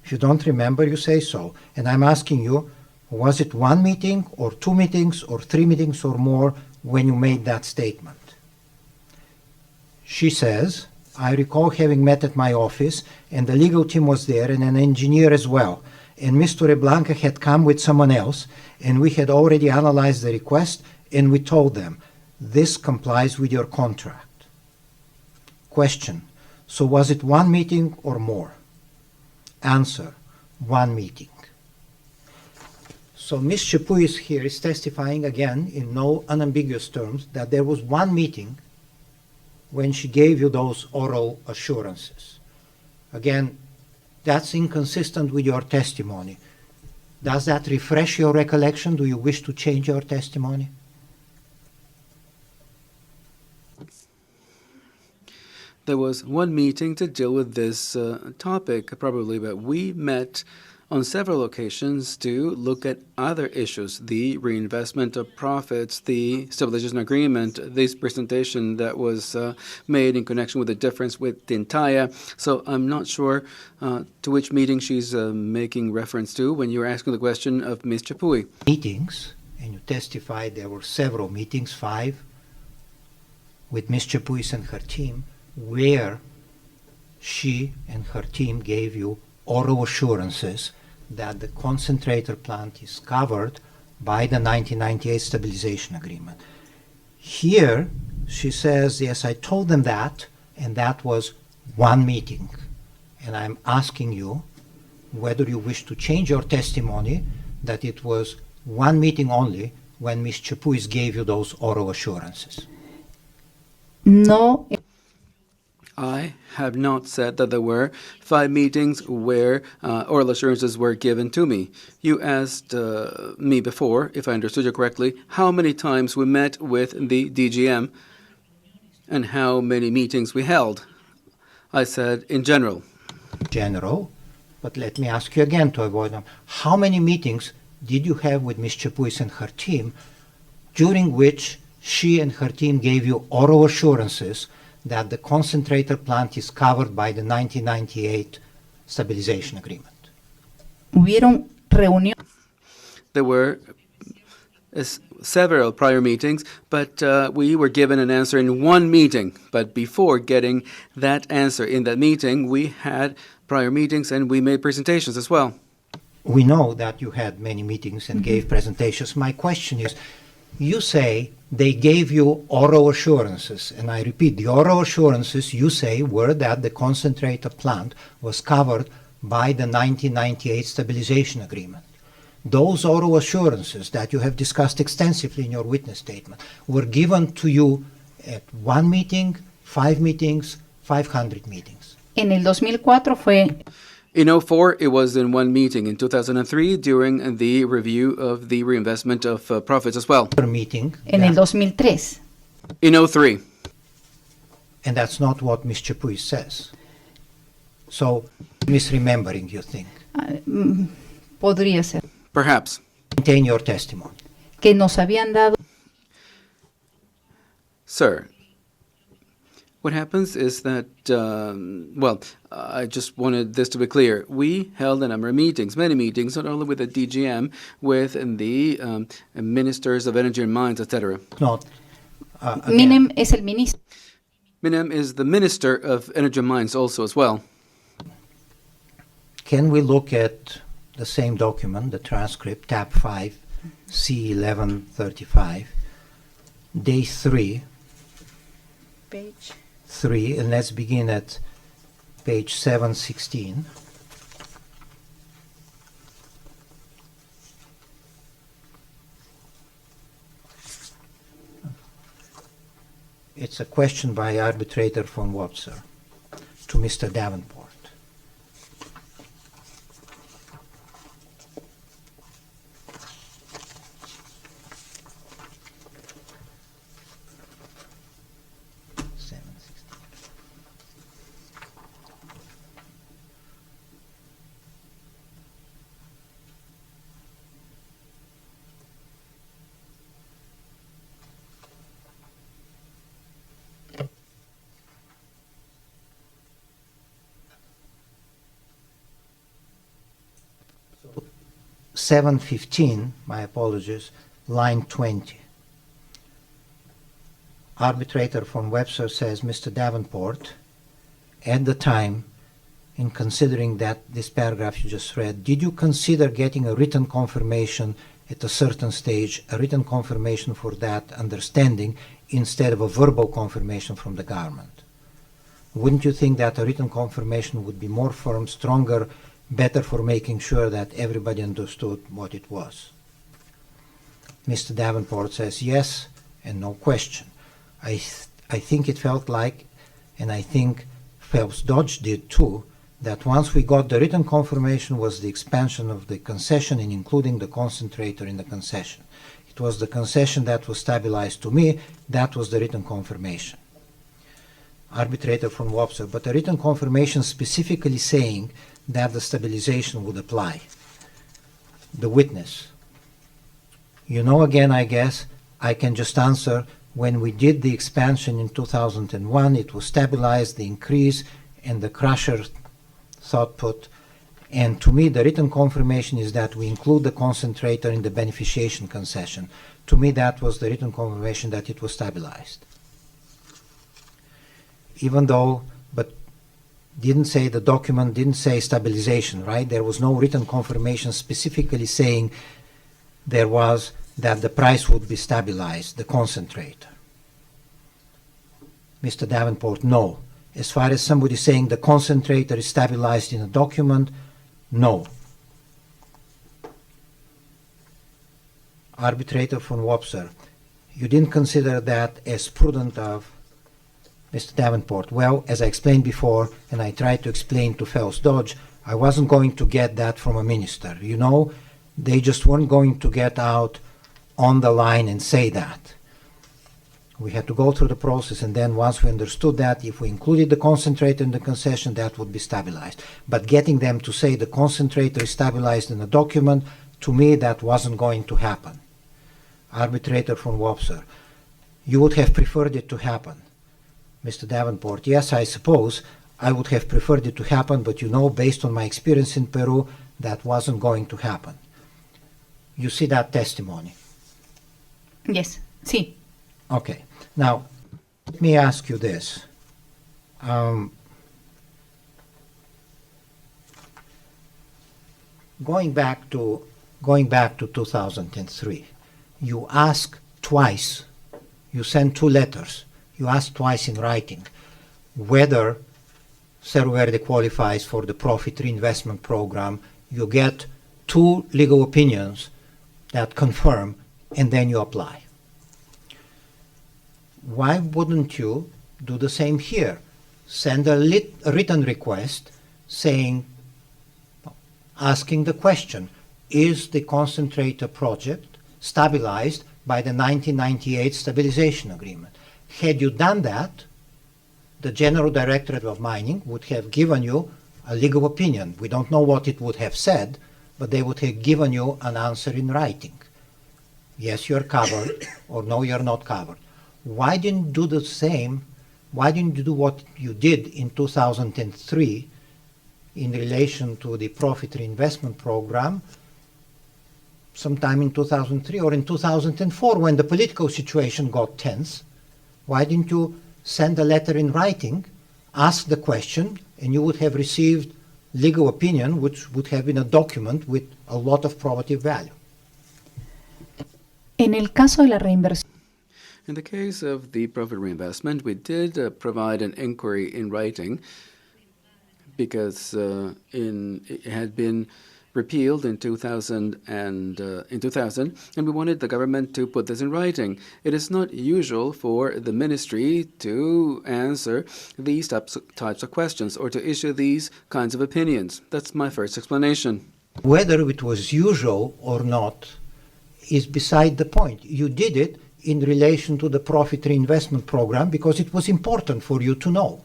If you don't remember, you say so. And I'm asking you, was it 1 meeting or 2 meetings or 3 meetings or more when you made that statement? She says, I recall having met at my office, and the legal team was there, and an engineer as well. And Mr. Reblanca had come with someone else, and we had already analyzed the request, and we told them, this complies with your contract. Question, so was it 1 meeting or more? Answer, 1 meeting. So Ms. Chapuis here is testifying again in no unambiguous terms that there was 1 meeting when she gave you those oral assurances. Again, that's inconsistent with your testimony. Does that refresh your recollection? Do you wish to change your testimony? There was 1 meeting to deal with this topic, probably, but we met on several occasions to look at other issues, the reinvestment of profits, the stabilization agreement, this presentation that was made in connection with the difference with Tintaya. So I'm not sure to which meeting she's making reference to when you're asking the question of Ms. Chapuis. Meetings, and you testified there were several meetings, 5, with Ms. Chapuis and her team, where she and her team gave you oral assurances that the concentrator plant is covered by the 1998 stabilization agreement. Here, she says, yes, I told them that, and that was 1 meeting. And I'm asking you whether you wish to change your testimony that it was 1 meeting only when Ms. Chapuis gave you those oral assurances. No, I have not said that there were 5 meetings where oral assurances were given to me. You asked me before, if I understood you correctly, how many times we met with the DGM and how many meetings we held. I said in general. General, but let me ask you again to avoid them. How many meetings did you have with Ms. Chapuis and her team during which she and her team gave you oral assurances that the concentrator plant is covered by the 1998 stabilization agreement? hubieron reuniones. There were several prior meetings, but we were given an answer in 1 meeting. But before getting that answer in that meeting, we had prior meetings and we made presentations as well. We know that you had many meetings and gave presentations. My question is, You say they gave you oral assurances, and I repeat, the oral assurances you say were that the concentrator plant was covered by the 1998 stabilization agreement. Those oral assurances that you have discussed extensively in your witness statement were given to you at 1 meeting, 5 meetings, 500 meetings. En el 2004 fue In 2004, it was in one meeting. In 2003, during the review of the reinvestment of profits as well. Meeting. en el 2003. In 2003. And that's not what Ms. Chapuis says. So, misremembering, you think. Podría ser. Perhaps. Maintain your testimony. Que nos habían dado Sir, what happens is that, I just wanted this to be clear. We held a number of meetings, many meetings, not only with the DGM, with the ministers of energy and mines, etc. Not. Minem es el ministro. Minem is the minister of energy and mines also as well. Can we look at the same document, the transcript, tab 5, C1135, day 3, Page. 3, and let's begin at page 716. It's a question by arbitrator von Wopser to Mr. Davenport. So 715, my apologies, line 20. Arbitrator von Webster says, Mr. Davenport, at the time, in considering that this paragraph you just read, did you consider getting a written confirmation at a certain stage, a written confirmation for that understanding instead of a verbal confirmation from the government? Wouldn't you think that a written confirmation would be more firm, stronger, better for making sure that everybody understood what it was? Mr. Davenport says yes, and no question. I think it felt like, and I think Phelps Dodge did too, that once we got the written confirmation was the expansion of the concession and including the concentrator in the concession. It was the concession that was stabilized to me, that was the written confirmation. Arbitrator von Wopser, but a written confirmation specifically saying that the stabilization would apply. The witness. You know, again, I guess, I can just answer, when we did the expansion in 2001, it was stabilized, the increase, and the crusher throughput. And to me, the written confirmation is that we include the concentrator in the beneficiation concession. To me, that was the written confirmation that it was stabilized. Even though, but didn't say, the document didn't say stabilization, right? There was no written confirmation specifically saying there was that the price would be stabilized, the concentrator. Mr. Davenport, no. As far as somebody saying the concentrator is stabilized in a document, no. Arbitrator von Wopser, you didn't consider that as prudent of Mr. Davenport. Well, as I explained before, and I tried to explain to Phelps Dodge, I wasn't going to get that from a minister. You know, they just weren't going to get out on the line and say that. We had to go through the process, and then once we understood that, if we included the concentrator in the concession, that would be stabilized. But getting them to say the concentrator is stabilized in a document, to me, that wasn't going to happen. Arbitrator von Wopser, you would have preferred it to happen. Mr. Davenport, yes, I suppose I would have preferred it to happen, but you know, based on my experience in Peru, that wasn't going to happen. You see that testimony? Yes, sí. Okay. Now, let me ask you this. Going back to 2003, you asked twice, you send 2 letters, you ask twice in writing whether Cerro Verde qualifies for the profit reinvestment program, you get 2 legal opinions that confirm, and then you apply. Why wouldn't you do the same here? Send a written request saying, asking the question, is the concentrator project stabilized by the 1998 stabilization agreement? Had you done that, the General Directorate of Mining would have given you a legal opinion. We don't know what it would have said, but they would have given you an answer in writing. Yes, you're covered, or no, you're not covered. Why didn't you do the same? Why didn't you do what you did in 2003 in relation to the profit reinvestment program sometime in 2003 or in 2004 when the political situation got tense? Why didn't you send a letter in writing, ask the question, and you would have received legal opinion, which would have been a document with a lot of probative value? En el caso de la reinversión. In the case of the profit reinvestment, we did provide an inquiry in writing because it had been repealed in 2000, and we wanted the government to put this in writing. It is not usual for the ministry to answer these types of questions or to issue these kinds of opinions. That's my first explanation. Whether it was usual or not is beside the point. You did it in relation to the profit reinvestment program because it was important for you to know.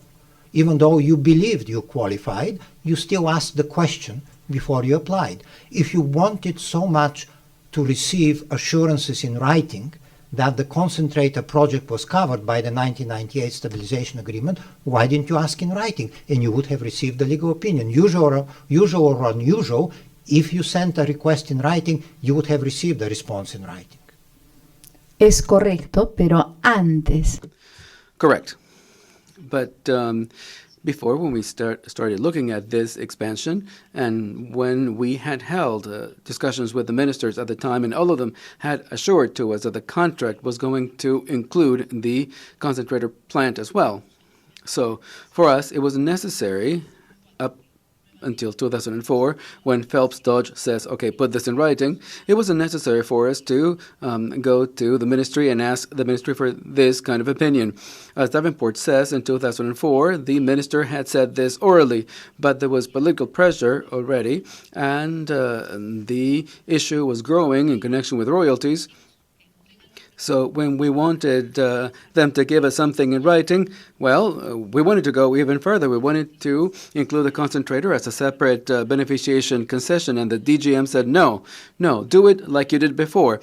Even though you believed you qualified, you still asked the question before you applied. If you wanted so much to receive assurances in writing that the concentrator project was covered by the 1998 stabilization agreement, why didn't you ask in writing? And you would have received the legal opinion. Usual or unusual, if you sent a request in writing, you would have received a response in writing. Es correcto, pero antes. Correct. But before, when we started looking at this expansion, and when we had held discussions with the ministers at the time, and all of them had assured to us that the contract was going to include the concentrator plant as well. So for us, it was necessary up until 2004, when Phelps Dodge says, okay, put this in writing, it wasn't necessary for us to go to the ministry and ask the ministry for this kind of opinion. As Davenport says, in 2004, the minister had said this orally, but there was political pressure already, and the issue was growing in connection with royalties. So when we wanted them to give us something in writing, well, we wanted to go even further. We wanted to include the concentrator as a separate beneficiation concession, and the DGM said, no, do it like you did before.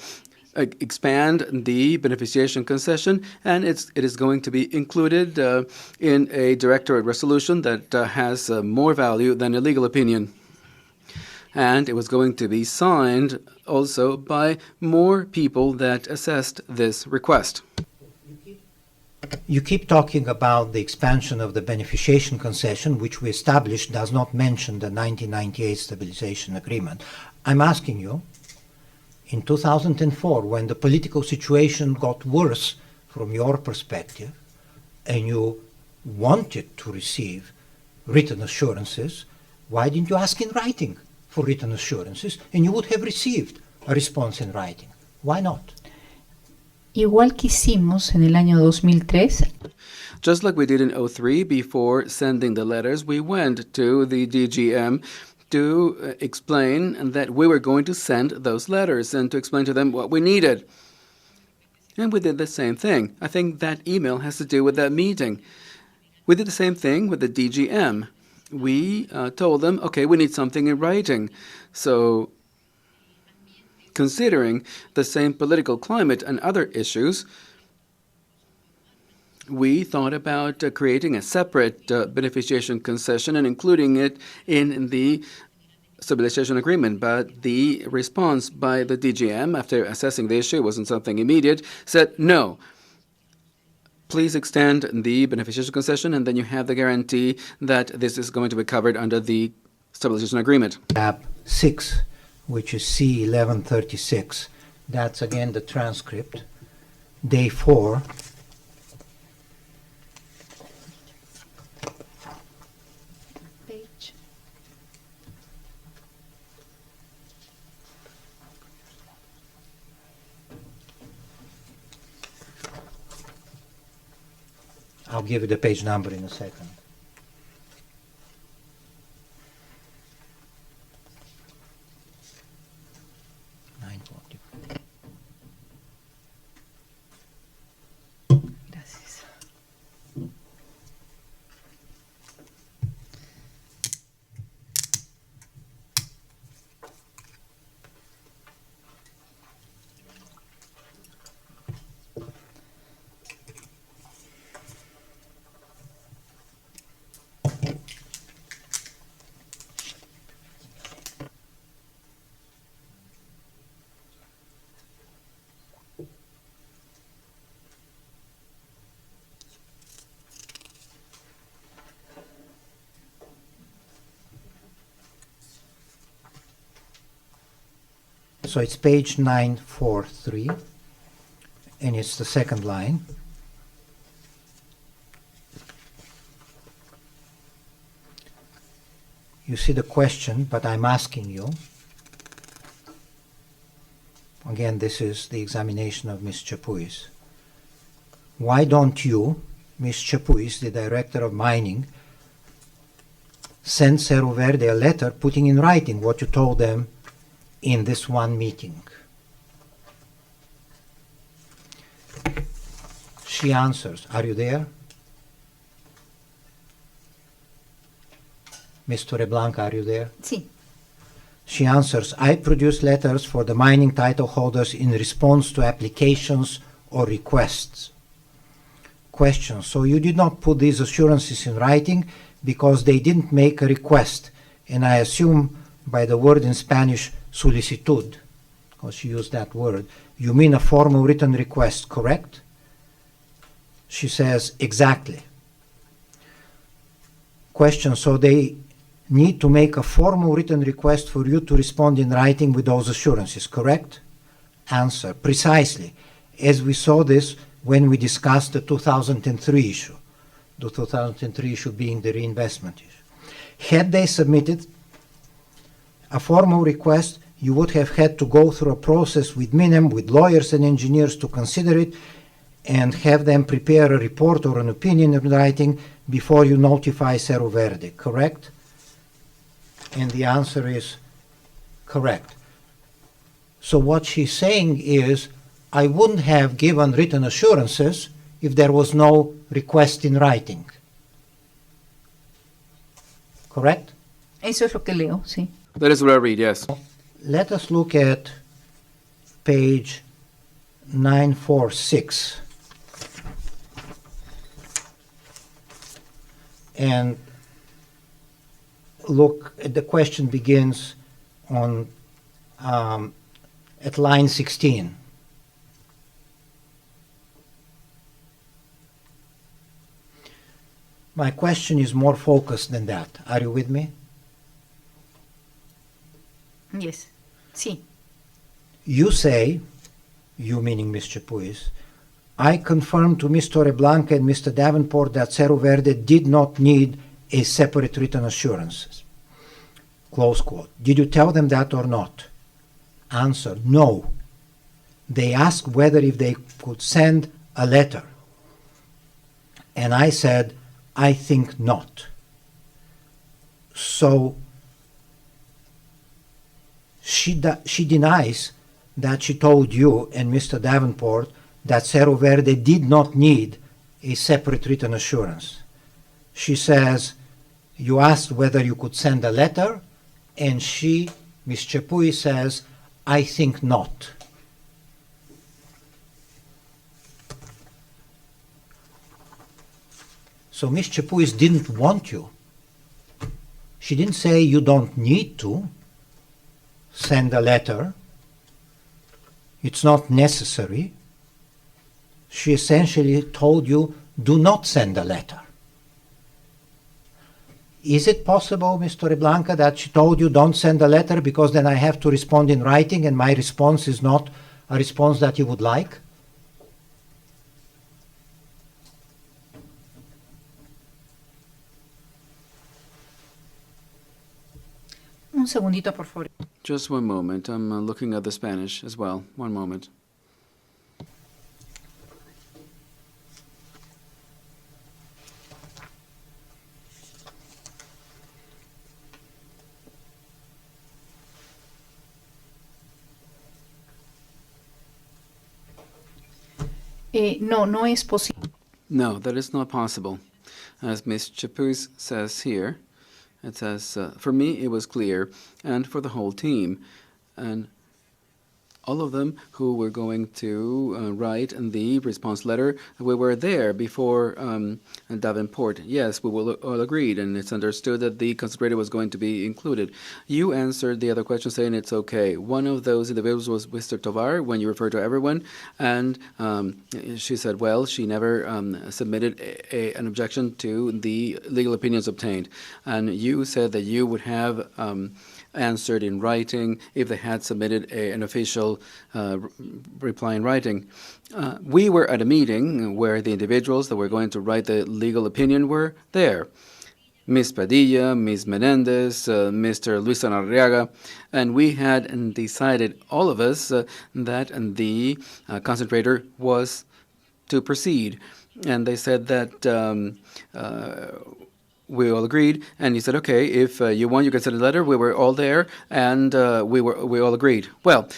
Expand the beneficiation concession, and it is going to be included in a directorate resolution that has more value than a legal opinion. And it was going to be signed also by more people that assessed this request. You keep talking about the expansion of the beneficiation concession, which we established does not mention the 1998 stabilization agreement. I'm asking you, in 2004, when the political situation got worse from your perspective, and you wanted to receive written assurances, why didn't you ask in writing for written assurances, and you would have received a response in writing? Why not? Igual que hicimos en el año 2003. Just like we did in 2003, before sending the letters, we went to the DGM to explain that we were going to send those letters and to explain to them what we needed. And we did the same thing. I think that email has to do with that meeting. We did the same thing with the DGM. We told them, okay, we need something in writing. So considering the same political climate and other issues, we thought about creating a separate beneficiation concession and including it in the stabilization agreement. But the response by the DGM, after assessing the issue, wasn't something immediate, said no. Please extend the beneficiation concession, and then you have the guarantee that this is going to be covered under the stabilization agreement. Tab 6, which is C1136, that's again the transcript. day 4. Page. I'll give you the page number in a second. Gracias. So it's page 943, and it's the second line. You see the question, but I'm asking you. Again, this is the examination of Ms. Chapuis. Why don't you, Ms. Chapuis, the Director of Mining, send Cerro Verde a letter putting in writing what you told them in this one meeting? She answers, are you there? Ms. Torreblanca, are you there? Sí. She answers, I produce letters for the mining title holders in response to applications or requests. Question, so you did not put these assurances in writing because they didn't make a request, and I assume by the word in Spanish, solicitud, because she used that word, you mean a formal written request, correct? She says, exactly. Question, so they need to make a formal written request for you to respond in writing with those assurances, correct? Answer, precisely, as we saw this when we discussed the 2003 issue, the 2003 issue being the reinvestment issue. Had they submitted a formal request, you would have had to go through a process with MINEM, with lawyers and engineers to consider it, and have them prepare a report or an opinion in writing before you notify Cerro Verde, correct? And the answer is correct. So what she's saying is, I wouldn't have given written assurances if there was no request in writing. Correct? Eso es lo que leo, sí. That is what I read, yes. Let us look at page 946. And look, the question begins on at line 16. My question is more focused than that. Are you with me? Yes. Sí. You say, you meaning Mr. Chapuis, I confirm to Ms. Torreblanca and Mr. Davenport that Cerro Verde did not need a separate written assurances. Close quote. Did you tell them that or not? Answer, no. They asked whether if they could send a letter. And I said, I think not. So she denies that she told you and Mr. Davenport that Cerro Verde did not need a separate written assurance. She says, you asked whether you could send a letter, and she, Ms. Chapuis, says, I think not. So Ms. Chapuis didn't want you. She didn't say you don't need to send a letter. It's not necessary. She essentially told you, do not send a letter. Is it possible, Mr. Torreblanca, that she told you don't send a letter because then I have to respond in writing and my response is not a response that you would like? Un segundito, por favor. Just one moment. I'm looking at the Spanish as well. One moment. No, no es posible. No, that is not possible. As Ms. Chapuz says here, it says, for me it was clear, and for the whole team, and all of them who were going to write the response letter, we were there before Davenport. Yes, we all agreed, and it's understood that the concentrator was going to be included. You answered the other question saying it's okay. One of those individuals was Mr. Tovar, when you referred to everyone, and she said, well, she never submitted an objection to the legal opinions obtained. And you said that you would have answered in writing if they had submitted an official reply in writing. We were at a meeting where the individuals that were going to write the legal opinion were there. Ms. Padilla, Ms. Menendez, Mr. Luis Arriaga, and we had decided, all of us, that the concentrator was to proceed. And they said that we all agreed, and he said, okay, if you want, you can send a letter. We were all there, and we all agreed. Well,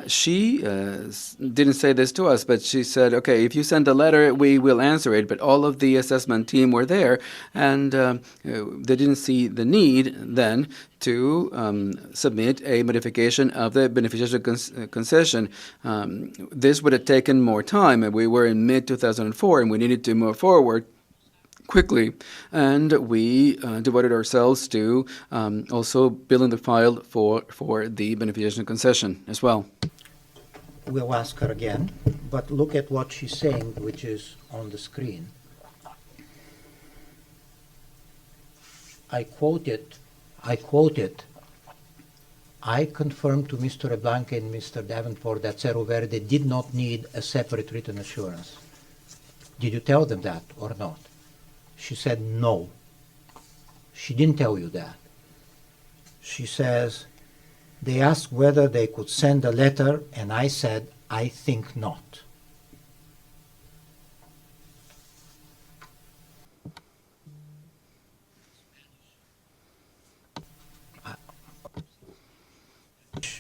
she didn't say this to us, but she said, okay, if you send a letter, we will answer it. But all of the assessment team were there, and they didn't see the need then to submit a modification of the beneficiary concession. This would have taken more time, and we were in mid-2004, and we needed to move forward quickly, and we devoted ourselves to also building the file for the beneficiation concession as well. We'll ask her again, but look at what she's saying, which is on the screen. I quote it, I confirmed to Mr. Blanca and Mr. Davenport that Cerro Verde did not need a separate written assurance. Did you tell them that or not? She said no. She didn't tell you that. She says, they asked whether they could send a letter, and I said, I think not.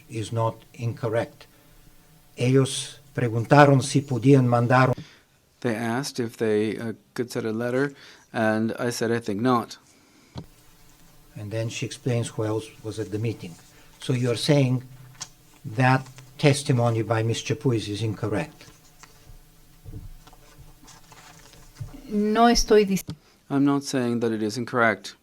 Is not incorrect. Ellos preguntaron si podían mandar. They asked if they could send a letter, and I said, I think not. And then she explains who else was at the meeting. So you're saying that testimony by Ms. Chapuis is incorrect? No estoy diciendo. I'm not saying that it is incorrect.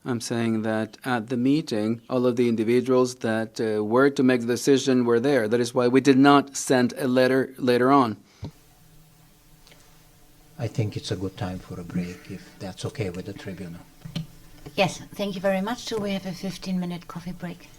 I'm saying that at the meeting, all of the individuals that were to make the decision were there. That is why we did not send a letter later on. I think it's a good time for a break, if that's okay with the tribunal. Yes, thank you very much. So we have a 15-minute coffee break.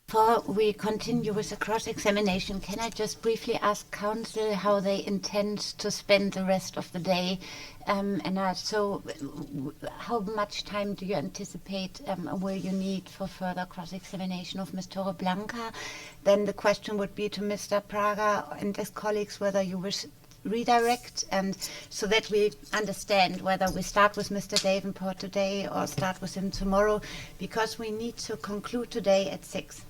Before we continue with the cross-examination, can I just briefly ask counsel how they intend to spend the rest of the day? How much time do you anticipate will you need for further cross-examination of Ms. Torreblanca? Then the question would be to Mr. Praga and his colleagues whether you wish redirect, and so that we understand whether we start with Mr. Davenport today or start with him tomorrow, because we need to conclude today at 6.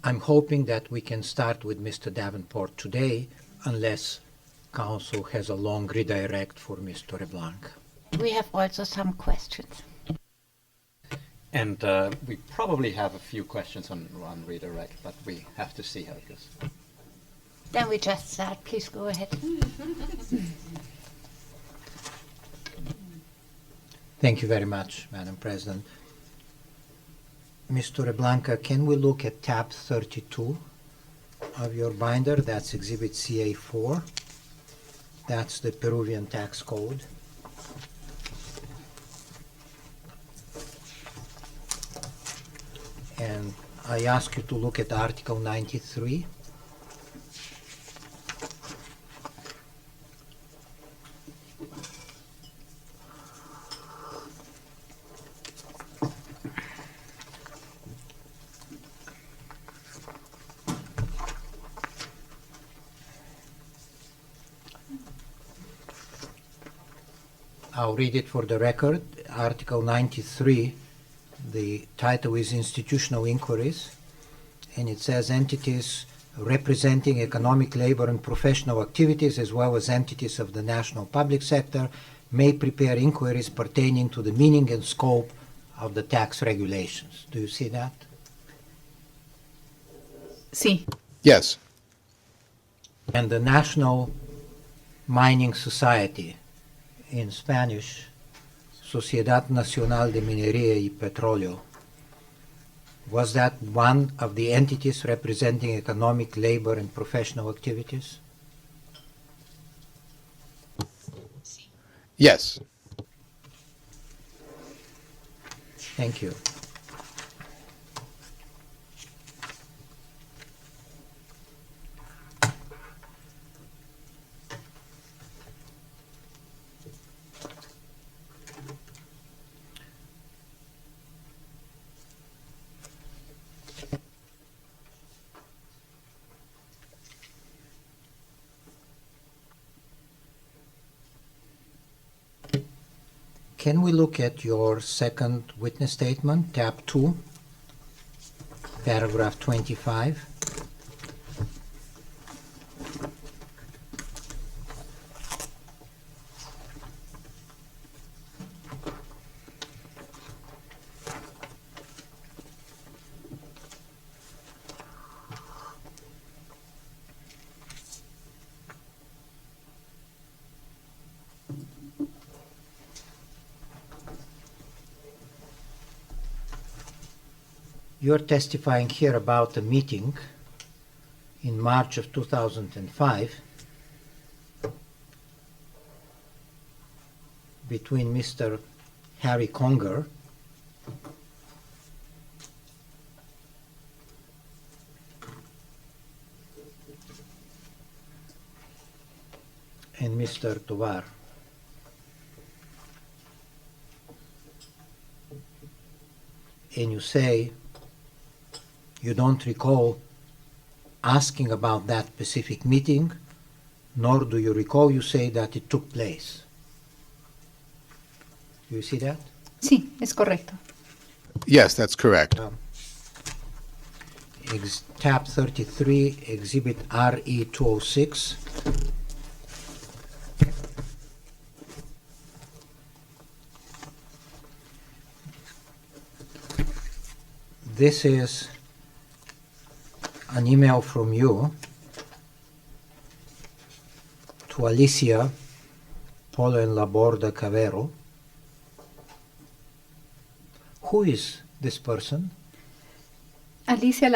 I'm hoping that we can start with Mr. Davenport today, unless Council has a long redirect for Ms. Torreblanca. We have also some questions. And we probably have a few questions on redirect, but we have to see how it goes. Then we just start. Please go ahead. Thank you very much, Madam President. Ms. Torreblanca, can we look at tab 32 of your binder? That's Exhibit CA4. That's the Peruvian tax code. And I ask you to look at Article 93. I'll read it for the record. Article 93, the title is Institutional Inquiries, and it says entities representing economic, labor, and professional activities, as well as entities of the national public sector, may prepare inquiries pertaining to the meaning and scope of the tax regulations. Do you see that? Sí. Yes. And the National Mining Society, in Spanish, Sociedad Nacional de Minería y Petróleo, was that one of the entities representing economic, labor, and professional activities? Yes. Thank you. Can we look at your second witness statement, tab 2, paragraph 25? You're testifying here about a meeting in March of 2005 between Mr. Harry Conger and Mr. Tovar. And you say you don't recall asking about that specific meeting, nor do you recall you say that it took place. Do you see that? Sí, es correcto. Yes, that's correct. Tab 33, Exhibit RE 206. This is an email from you to Alicia Polo en Laborda Cavero. Who is this person? Alicia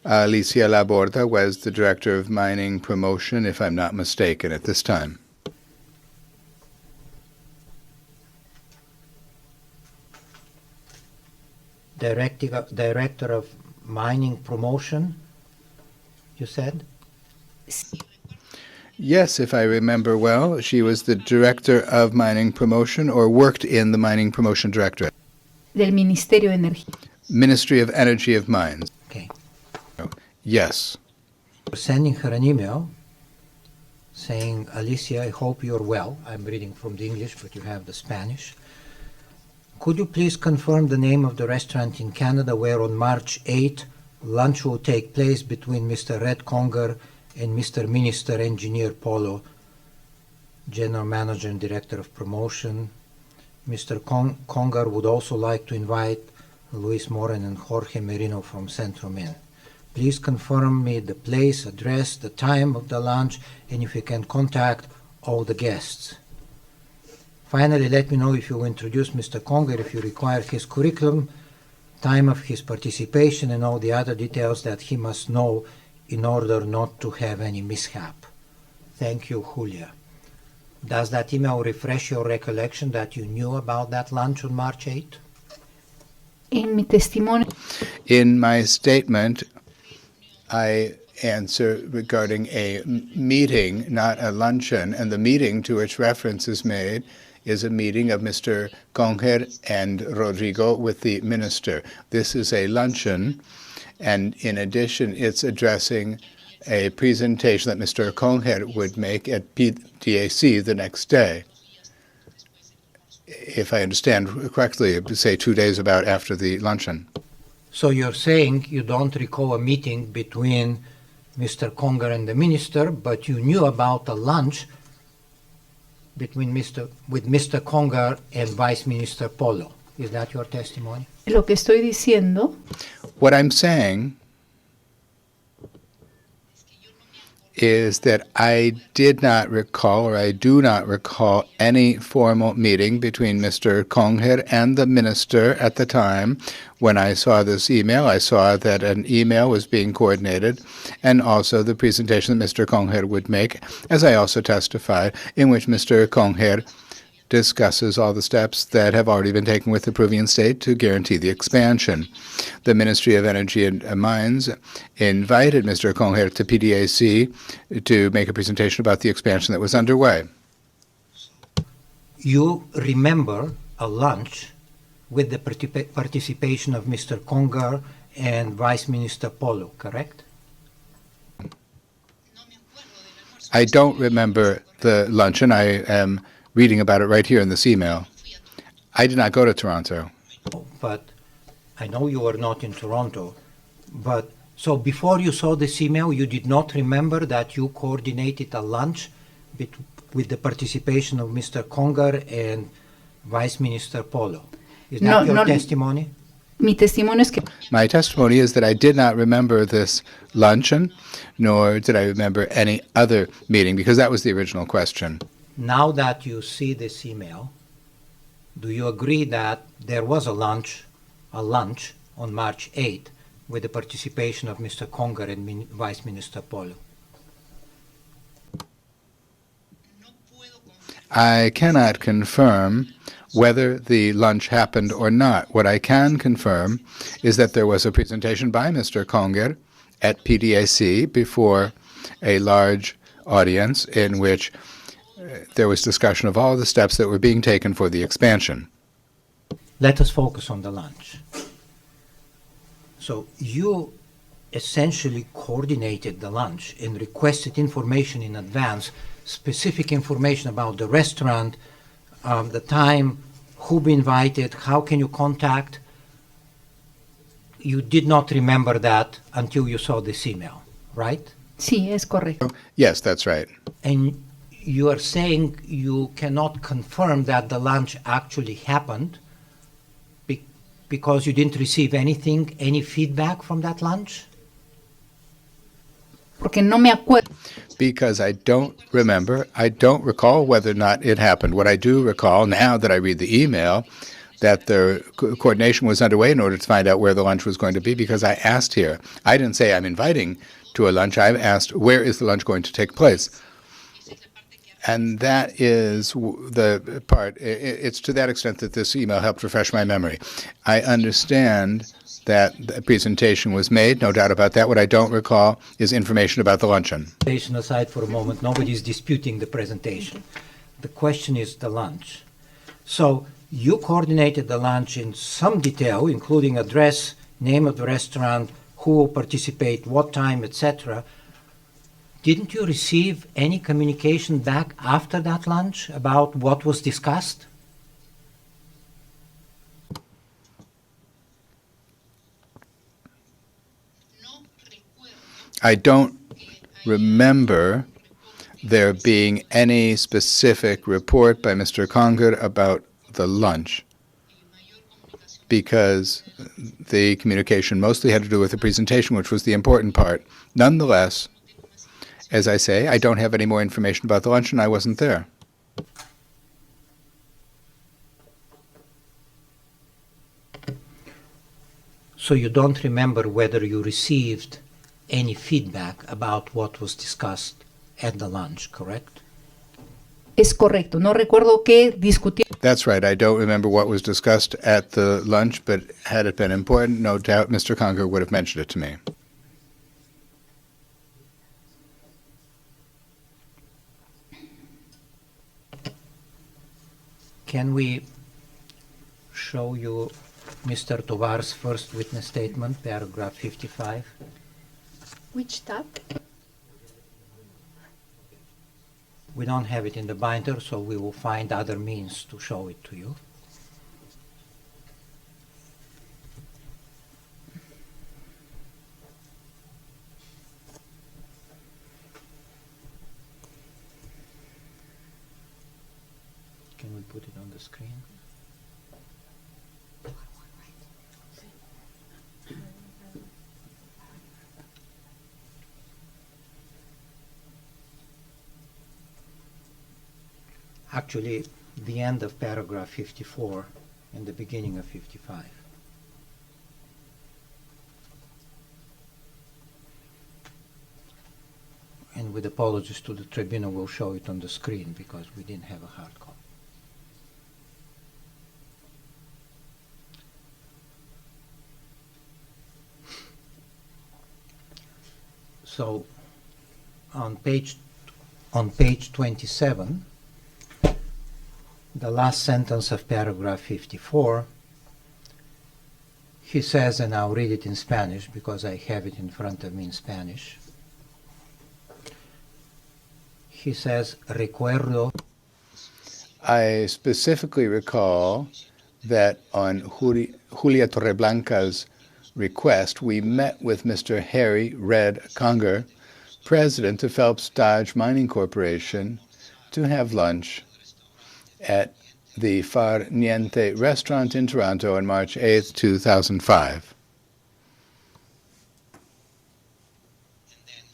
Alicia Laborda was the director of mining promotion, if I'm not mistaken, at this time. Director of Mining Promotion, you said? Yes, if I remember well, she was the director of mining promotion or worked in the mining promotion directorate. Del Ministerio de Energía. Ministry of Energy of Mines. Okay. Yes. We're sending her an email saying, Alicia, I hope you're well. I'm reading from the English, but you have the Spanish. Could you please confirm the name of the restaurant in Canada where on March 8 lunch will take place between Mr. Red Conger and Mr. Minister Engineer Polo, General Manager and Director of Promotion. Mr. Conger would also like to invite Luis Moren and Jorge Merino from Centro Min. Please confirm me the place, address, the time of the lunch, and if you can contact all the guests. Finally, let me know if you introduce Mr. Conger, if you require his curriculum, time of his participation, and all the other details that he must know in order not to have any mishap. Thank you, Julia. Does that email refresh your recollection that you knew about that lunch on March 8? En mi testimonio. In my statement, I answer regarding a meeting, not a luncheon, and the meeting to which reference is made is a meeting of Mr. Conger and Rodrigo with the minister. This is a luncheon, and in addition, it's addressing a presentation that Mr. Conger would make at PDAC the next day. If I understand correctly, say 2 days about after the luncheon. So you're saying you don't recall a meeting between Mr. Conger and the minister, but you knew about a lunch between with Mr. Conger and Vice Minister Polo. Is that your testimony? Lo que estoy diciendo. What I'm saying is that I did not recall, or I do not recall, any formal meeting between Mr. Conger and the minister at the time. When I saw this email, I saw that an email was being coordinated, and also the presentation that Mr. Conger would make, as I also testified, in which Mr. Conger discusses all the steps that have already been taken with the Peruvian state to guarantee the expansion. The Ministry of Energy and Mines invited Mr. Conger to PDAC to make a presentation about the expansion that was underway. You remember a lunch with the participation of Mr. Conger and Vice Minister Polo, correct? I don't remember the luncheon. I am reading about it right here in this email. I did not go to Toronto. But I know you were not in Toronto. But so before you saw this email, you did not remember that you coordinated a lunch with the participation of Mr. Conger and Vice Minister Polo. Is that your testimony? Mi testimonio es que. My testimony is that I did not remember this luncheon, nor did I remember any other meeting, because that was the original question. Now that you see this email, do you agree that there was a lunch on March 8 with the participation of Mr. Conger and Vice Minister Polo? I cannot confirm whether the lunch happened or not. What I can confirm is that there was a presentation by Mr. Conger at PDAC before a large audience in which there was discussion of all the steps that were being taken for the expansion. Let us focus on the lunch. So you essentially coordinated the lunch and requested information in advance, specific information about the restaurant, the time, who be invited, how can you contact. You did not remember that until you saw this email, right? Sí, es correcto. Yes, that's right. And you are saying you cannot confirm that the lunch actually happened because you didn't receive anything, any feedback from that lunch? Porque no me acuerdo. Because I don't recall whether or not it happened. What I do recall, now that I read the email, that the coordination was underway in order to find out where the lunch was going to be, because I asked here. I didn't say I'm inviting to a lunch. I asked, where is the lunch going to take place? And that is the part. It's to that extent that this email helped refresh my memory. I understand that the presentation was made, no doubt about that. What I don't recall is information about the luncheon. Presentation aside for a moment, nobody's disputing the presentation. The question is the lunch. So you coordinated the lunch in some detail, including address, name of the restaurant, who will participate, what time, etc. Didn't you receive any communication back after that lunch about what was discussed? I don't remember there being any specific report by Mr. Conger about the lunch, because the communication mostly had to do with the presentation, which was the important part. Nonetheless, as I say, I don't have any more information about the lunch, and I wasn't there. So you don't remember whether you received any feedback about what was discussed at the lunch, correct? Es correcto. No recuerdo qué discutieron. That's right. I don't remember what was discussed at the lunch, but had it been important, no doubt Mr. Conger would have mentioned it to me. Can we show you Mr. Tovar's first witness statement, paragraph 55? Which tab? We don't have it in the binder, so we will find other means to show it to you. Can we put it on the screen? Actually, the end of paragraph 54 and the beginning of 55. And with apologies to the tribunal, we'll show it on the screen because we didn't have a hard copy. So on page 27, the last sentence of paragraph 54, he says, and I'll read it in Spanish because I have it in front of me in Spanish. He says, recuerdo. I specifically recall that on Julia Torreblanca's request, we met with Mr. Harry Red Conger, president of Phelps Dodge Mining Corporation, to have lunch at the Far Niente restaurant in Toronto on March 8, 2005.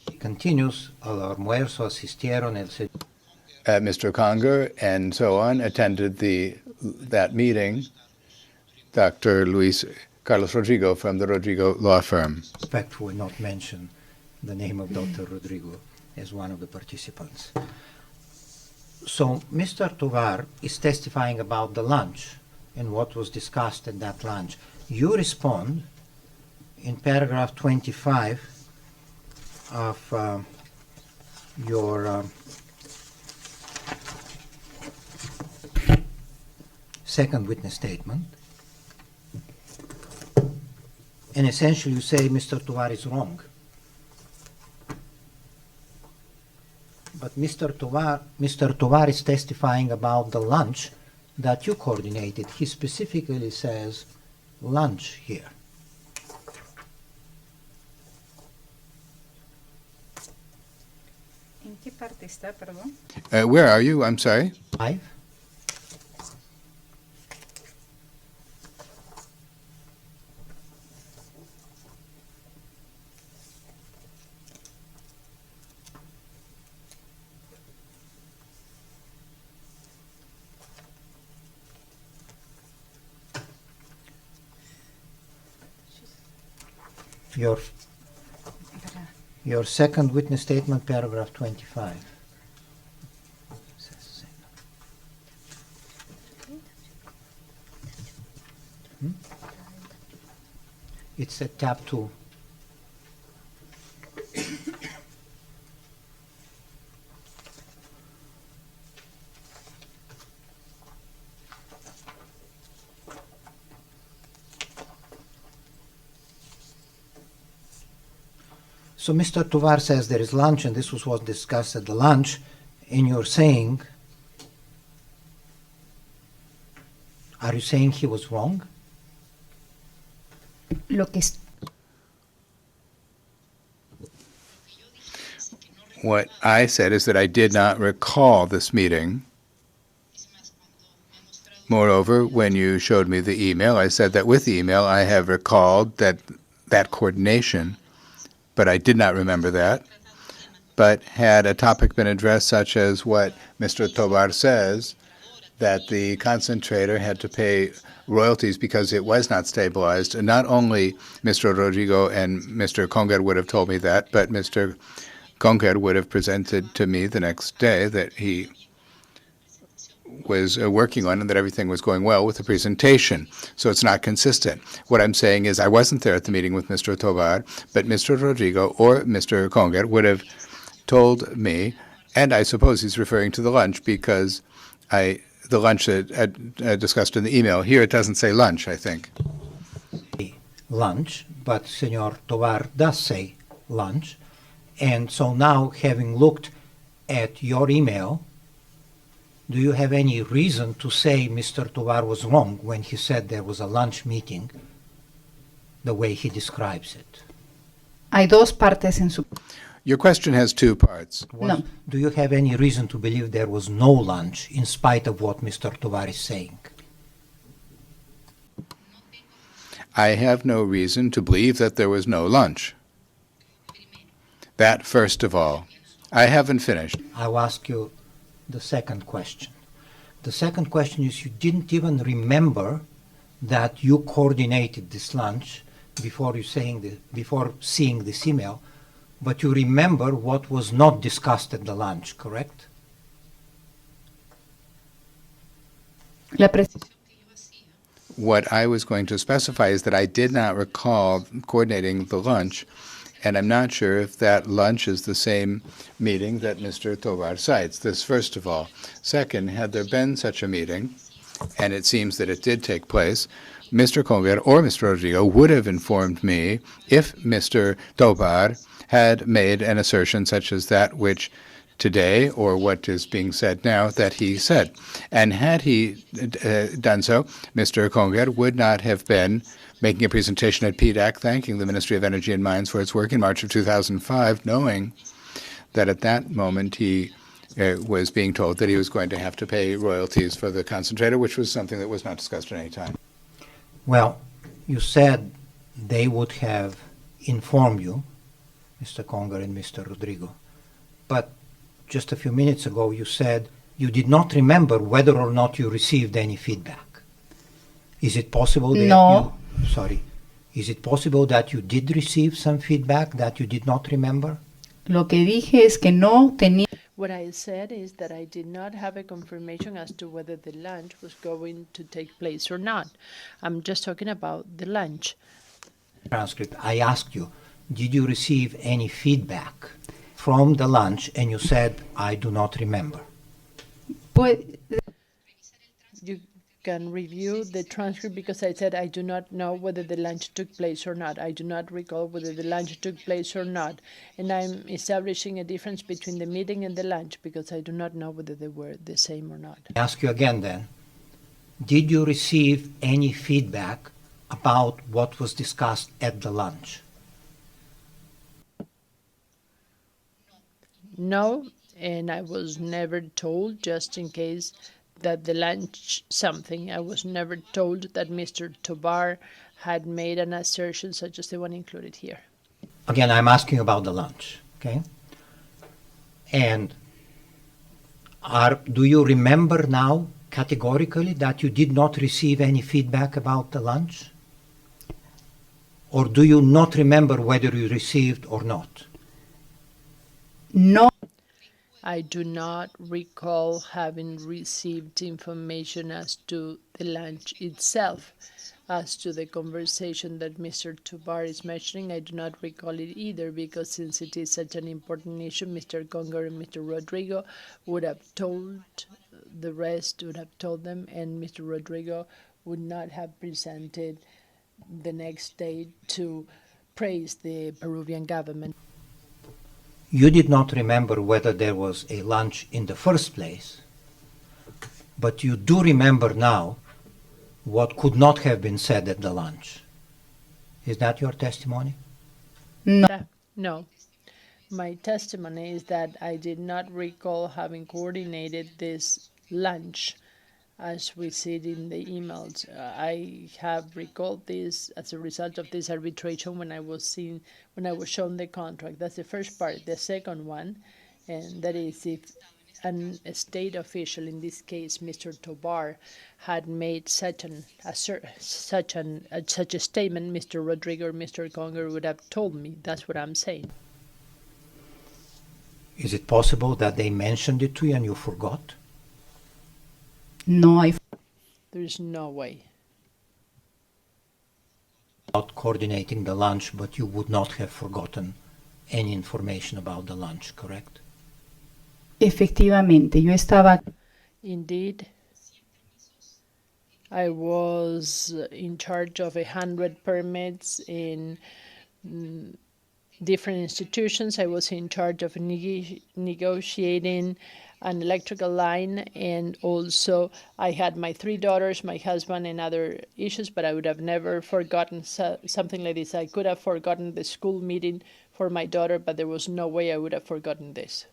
He continues, al almuerzo asistieron el Mr. Conger and so on attended that meeting. Dr. Luis Carlos Rodrigo from the Rodrigo Law Firm. Respectfully not mention the name of Dr. Rodrigo as one of the participants. So Mr. Tovar is testifying about the lunch and what was discussed at that lunch. You respond in paragraph 25 of your second witness statement. And essentially you say Mr. Tovar is wrong. But Mr. Tovar is testifying about the lunch that you coordinated. He specifically says lunch here. ¿En qué parte está, perdón? Where are you? I'm sorry. 5. Your second witness statement, paragraph 25. It's at tab 2. So Mr. Tovar says there is lunch, and this was what discussed at the lunch, and you're saying, are you saying he was wrong? Lo que es- What I said is that I did not recall this meeting. Moreover, when you showed me the email, I said that with the email I have recalled that coordination, but I did not remember that. But had a topic been addressed such as what Mr. Tovar says, that the concentrator had to pay royalties because it was not stabilized, and not only Mr. Rodrigo and Mr. Conger would have told me that, but Mr. Conger would have presented to me the next day that he was working on and that everything was going well with the presentation. So it's not consistent. What I'm saying is I wasn't there at the meeting with Mr. Tovar, but Mr. Rodrigo or Mr. Conger would have told me, and I suppose he's referring to the lunch because the lunch discussed in the email. Here it doesn't say lunch, I think. Lunch, but Senor Tovar does say lunch. And so now, having looked at your email, do you have any reason to say Mr. Tovar was wrong when he said there was a lunch meeting the way he describes it? Hay dos partes en su... Your question has two parts. No. Do you have any reason to believe there was no lunch in spite of what Mr. Tovar is saying? I have no reason to believe that there was no lunch. That first of all. I haven't finished. I'll ask you the second question. The second question is you didn't even remember that you coordinated this lunch before seeing this email, but you remember what was not discussed at the lunch, correct? La precisión. What I was going to specify is that I did not recall coordinating the lunch, and I'm not sure if that lunch is the same meeting that Mr. Tovar cites. This first of all. Second, had there been such a meeting, and it seems that it did take place, Mr. Conger or Mr. Rodrigo would have informed me if Mr. Tovar had made an assertion such as that which today, or what is being said now, that he said. And had he done so, Mr. Conger would not have been making a presentation at PDAC thanking the Ministry of Energy and Mines for its work in March of 2005, knowing that at that moment he was being told that he was going to have to pay royalties for the concentrator, which was something that was not discussed at any time. Well, you said they would have informed you, Mr. Conger and Mr. Rodrigo, but just a few minutes ago you said you did not remember whether or not you received any feedback. Is it possible that No. Is it possible that you did receive some feedback that you did not remember? Lo que dije es que no tenía... What I said is that I did not have a confirmation as to whether the lunch was going to take place or not. I'm just talking about the lunch. Transcript. I asked you, did you receive any feedback from the lunch? And you said, I do not remember. You can review the transcript because I said I do not know whether the lunch took place or not. I do not recall whether the lunch took place or not. And I'm establishing a difference between the meeting and the lunch because I do not know whether they were the same or not. I ask you again then, did you receive any feedback about what was discussed at the lunch? No, and I was never told, just in case, that the lunch something. I was never told that Mr. Tovar had made an assertion such as the one included here. Again, I'm asking about the lunch, okay? And do you remember now categorically that you did not receive any feedback about the lunch? Or do you not remember whether you received or not? No. I do not recall having received information as to the lunch itself. As to the conversation that Mr. Tovar is mentioning, I do not recall it either, because since it is such an important issue, Mr. Conger and Mr. Rodrigo would have told the rest, would have told them, and Mr. Rodrigo would not have presented the next day to praise the Peruvian government. You did not remember whether there was a lunch in the first place, but you do remember now what could not have been said at the lunch. Is that your testimony? No. No. My testimony is that I did not recall having coordinated this lunch as we see it in the emails. I have recalled this as a result of this arbitration when I was shown the contract. That's the first part. The second one, and that is if a state official, in this case Mr. Tovar, had made such a statement, Mr. Rodrigo or Mr. Conger would have told me. That's what I'm saying. Is it possible that they mentioned it to you and you forgot? No, There's no way. About coordinating the lunch, but you would not have forgotten any information about the lunch, correct? Efectivamente, yo estaba Indeed, I was in charge of 100 permits in different institutions. I was in charge of negotiating an electrical line, and also I had my 3 daughters, my husband, and other issues, but I would have never forgotten something like this. I could have forgotten the school meeting for my daughter, but there was no way I would have forgotten this.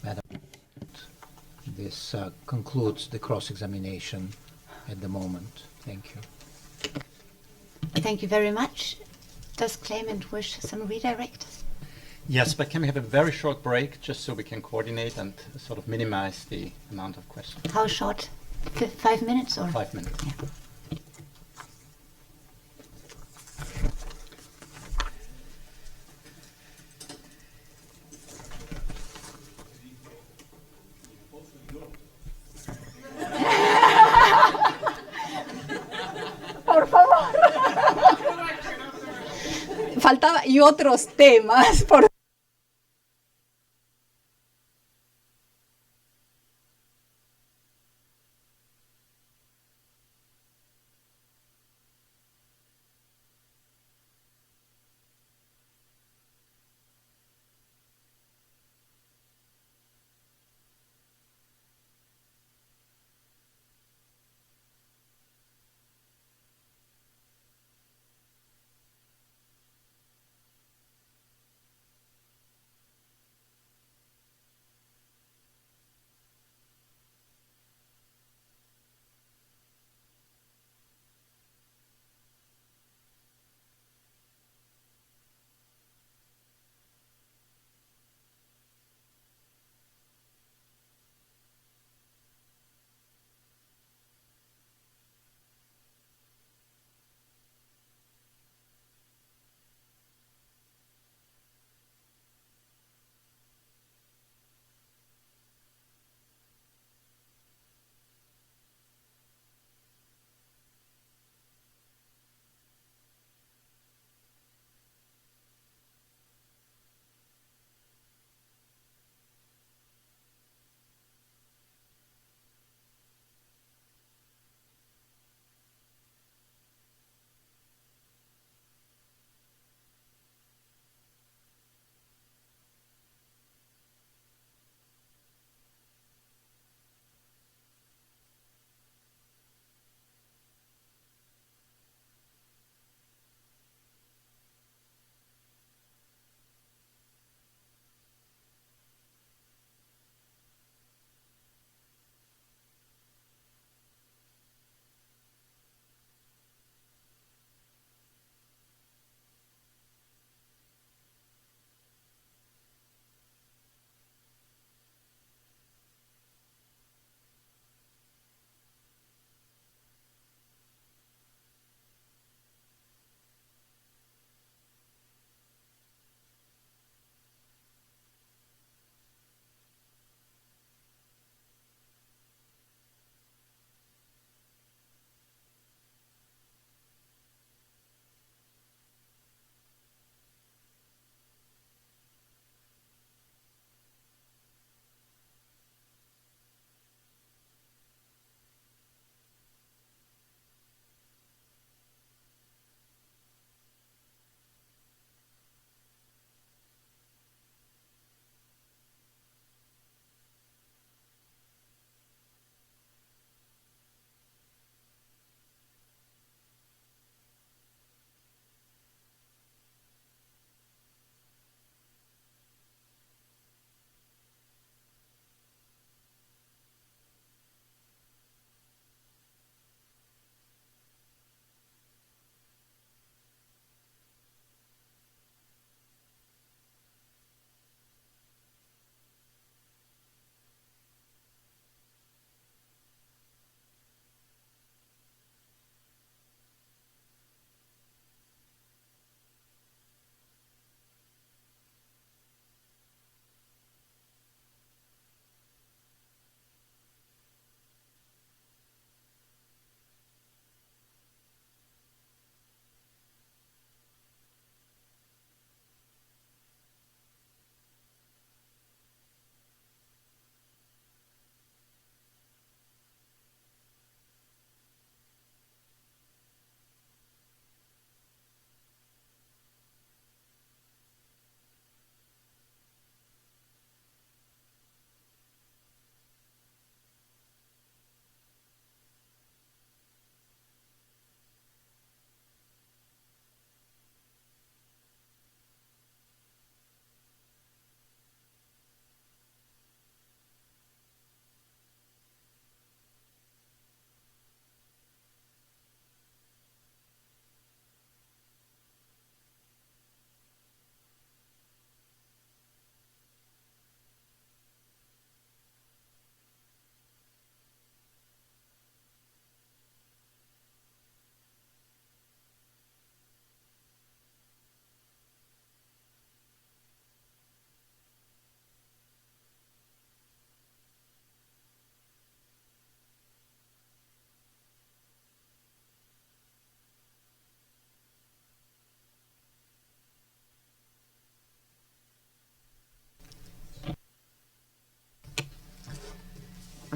Madam, this concludes the cross-examination at the moment. Thank you. Thank you very much. Does claimant wish some redirect? Yes, but can we have a very short break just so we can coordinate and sort of minimize the amount of questions? How short? 5 minutes or? 5 minutes. Yeah. por favor. Faltaba, y otros temas, por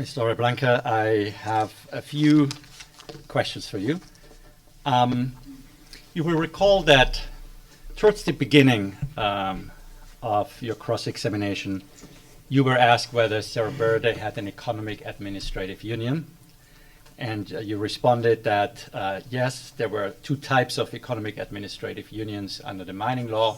Ms. Torreblanca, I have a few questions for you. You will recall that towards the beginning of your cross-examination, you were asked whether Cerro Verde had an economic administrative union, and you responded that yes, there were two types of economic administrative unions under the mining law,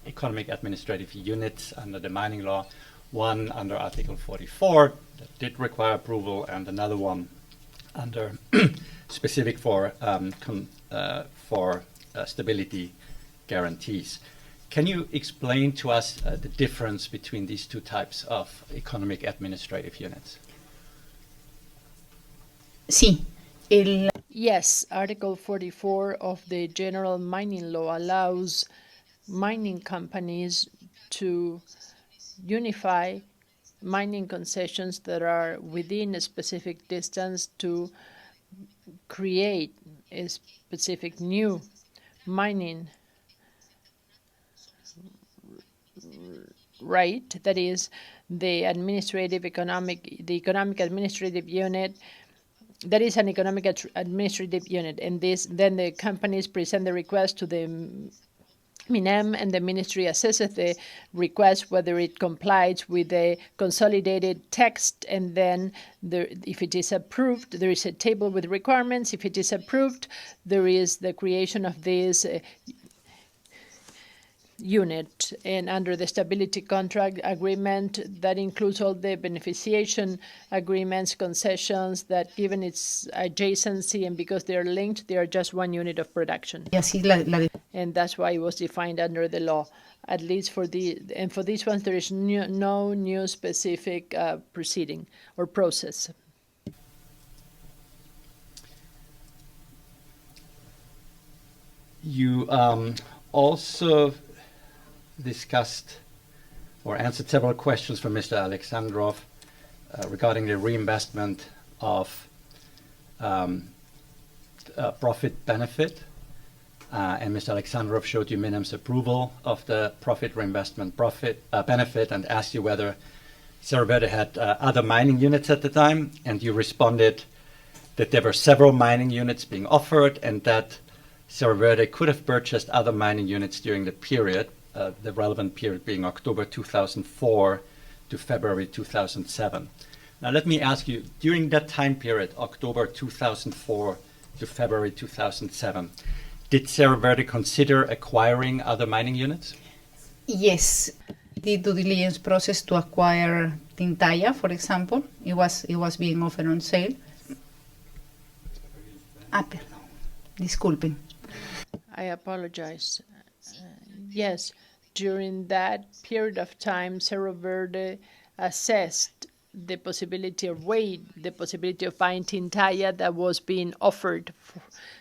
economic administrative units under the mining law, one under Article 44 that did require approval, and another one under specific for stability guarantees. Can you explain to us the difference between these two types of economic administrative units? Sí. Yes, Article 44 of the General Mining Law allows mining companies to unify mining concessions that are within a specific distance to create a specific new mining right. That is, the economic administrative unit. That is an economic administrative unit, and then the companies present the request to the MINEM, and the ministry assesses the request whether it complies with the consolidated text, and then if it is approved, there is a table with requirements. If it is approved, there is the creation of this unit, and under the stability contract agreement, that includes all the beneficiation agreements, concessions, that given its adjacency and because they're linked, they are just one unit of production. And that's why it was defined under the law. At least for these ones, there is no new specific proceeding or process. You also discussed or answered several questions from Mr. Alexandrov regarding the reinvestment of profit benefit. And Mr. Alexandrov showed you MINEM's approval of the profit reinvestment benefit and asked you whether Cerro Verde had other mining units at the time. And you responded that there were several mining units being offered and that Cerro Verde could have purchased other mining units during the period, the relevant period being October 2004 to February 2007. Now let me ask you, during that time period, October 2004 to February 2007, did Cerro Verde consider acquiring other mining units? Yes. The due diligence process to acquire Tintaya, for example, it was being offered on sale. Perdón. Disculpen. I apologize. Yes, during that period of time, Cerro Verde assessed the possibility of buying Tintaya that was being offered.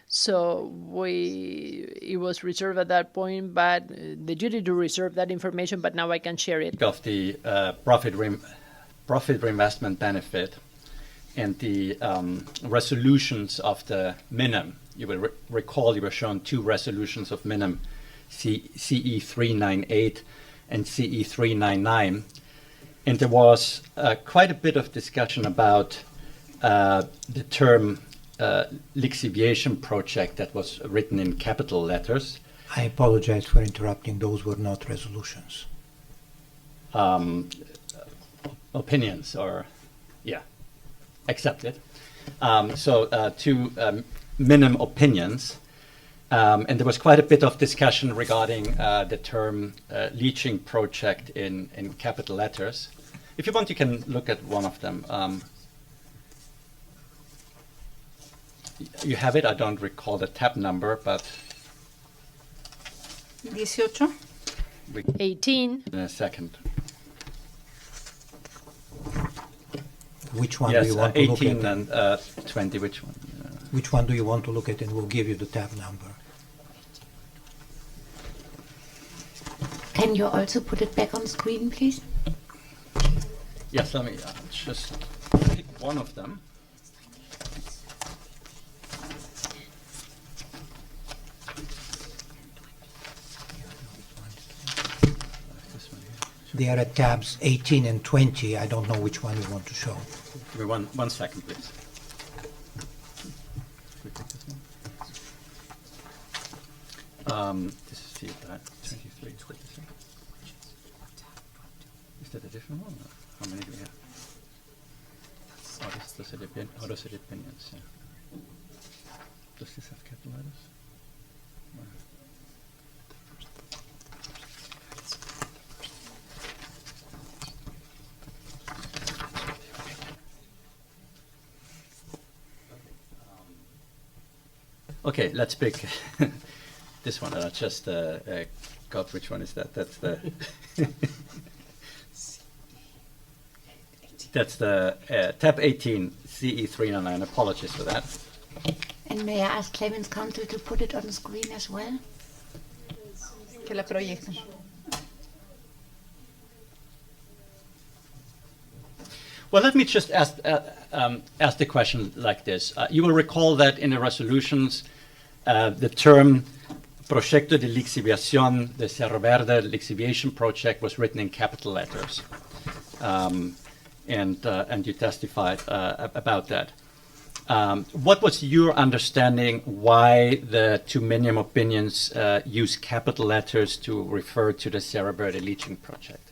So it was reserved at that point, but the duty to reserve that information, but now I can share it. Of the profit reinvestment benefit and the resolutions of the MINEM. You will recall you were shown two resolutions of MINEM, CE 398 and CE 399. And there was quite a bit of discussion about the term lixiviation project that was written in capital letters. I apologize for interrupting. Those were not resolutions. Opinions, or, yeah, accepted. Two MINEM opinions. And there was quite a bit of discussion regarding the term leaching project in capital letters. If you want, you can look at one of them. You have it. I don't recall the tab number, but 18. 18. In a second. Which one Yes, do you want to look at? 18 and 20. Which one? Which one do you want to look at, and we'll give you the tab number. Can you also put it back on screen, please? Yes, let me just pick one of them. This one here. They are at tabs 18 and 20. I don't know which one you want to show. Give me one second, please. We take this one? This is the 23, 23. Is that a different one? Or how many do we have? Oh, this is the opinions, yeah. Does this have capital letters? Okay, let's pick this one. I just got which one is that? That's the that's the tab 18 CE399. Apologies for that. And may I ask Claimant's Counsel to put it on the screen as well? Que la proyecten. Well, let me just ask the question like this. You will recall that in the resolutions, the term Proyecto de Lixiviación de Cerro Verde Lixiviation Project was written in capital letters. And you testified about that. What was your understanding why the two minimum opinions use capital letters to refer to the Cerro Verde leaching project?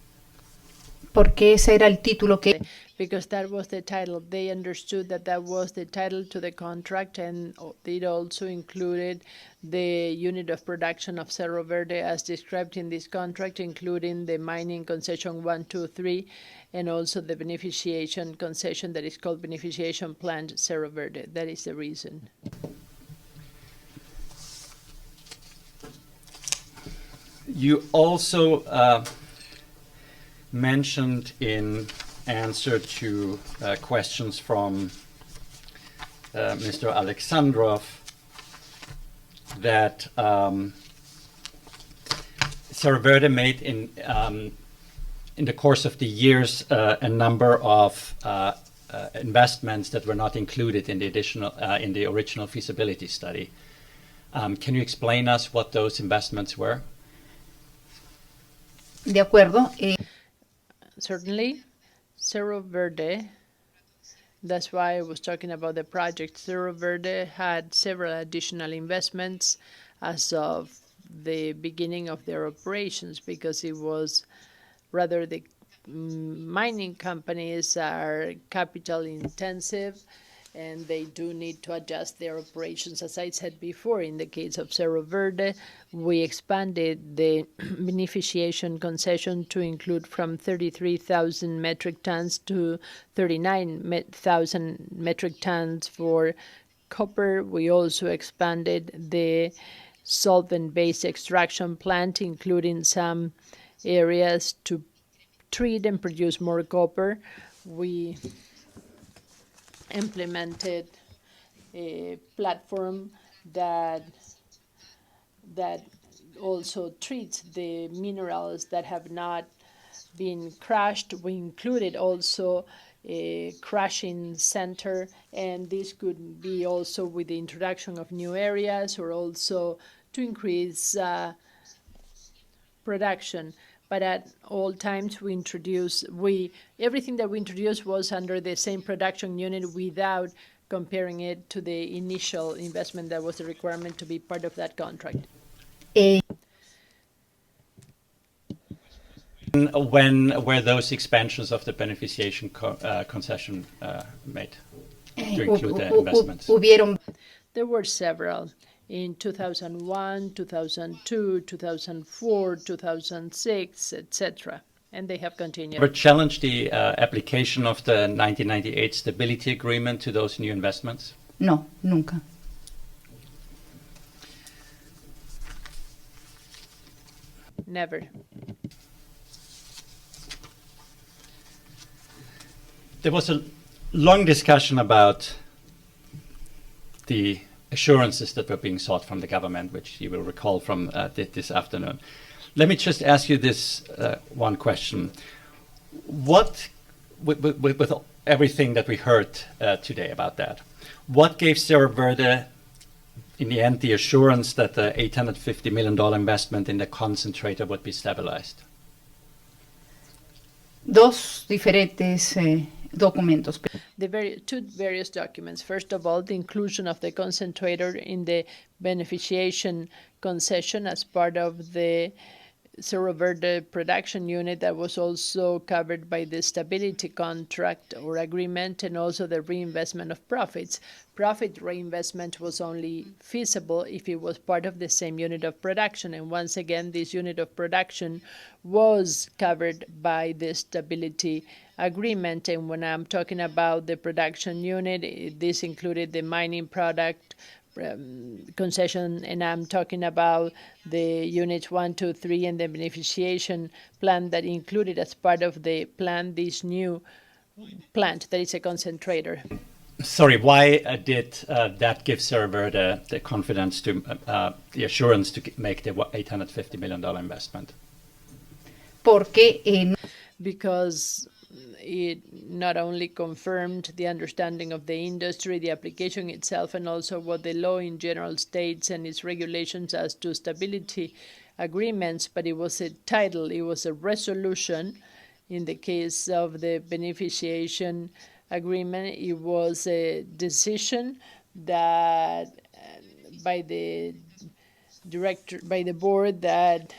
Porque ese era el título que Because that was the title. They understood that that was the title to the contract, and it also included the unit of production of Cerro Verde as described in this contract, including the mining concession 1, 2, 3, and also the beneficiation concession that is called Beneficiation Plant Cerro Verde. That is the reason. You also mentioned in answer to questions from Mr. Alexandrov that Cerro Verde made in the course of the years a number of investments that were not included in the original feasibility study. Can you explain us what those investments were? de acuerdo. Certainly, Cerro Verde, that's why I was talking about the project. Cerro Verde had several additional investments as of the beginning of their operations, because it was rather the mining companies are capital intensive, and they do need to adjust their operations. As I said before, in the case of Cerro Verde, we expanded the beneficiation concession to include from 33,000 metric tons to 39,000 metric tons for copper. We also expanded the solvent-based extraction plant, including some areas to treat and produce more copper. We implemented a platform that also treats the minerals that have not been crushed. We included also a crushing center, and this could be also with the introduction of new areas or also to increase production. But at all times everything that we introduced was under the same production unit without comparing it to the initial investment that was a requirement to be part of that contract. When were those expansions of the beneficiation concession made to include the investments? There were several. In 2001, 2002, 2004, 2006, etc. And they have continued. Ever challenged the application of the 1998 Stability Agreement to those new investments? No, nunca. Never. There was a long discussion about the assurances that were being sought from the government, which you will recall from this afternoon. Let me just ask you this one question. What, with everything that we heard today about that, what gave Cerro Verde, in the end, the assurance that the $850 million investment in the concentrator would be stabilized? dos diferentes documentos. Two various documents. First of all, the inclusion of the concentrator in the beneficiation concession as part of the Cerro Verde production unit that was also covered by the stability contract or agreement, and also the reinvestment of profits. Profit reinvestment was only feasible if it was part of the same unit of production. And once again, this unit of production was covered by the stability agreement. And when I'm talking about the production unit, this included the mining product concession, and I'm talking about the units 1, 2, 3, and the beneficiation plan that included as part of the plan this new plant that is a concentrator. Sorry, why did that give Cerro Verde the confidence to, the assurance to make the $850 million investment? Because it not only confirmed the understanding of the industry, the application itself, and also what the law in general states and its regulations as to stability agreements, but it was a title, it was a resolution. In the case of the beneficiation agreement, it was a decision that by the board that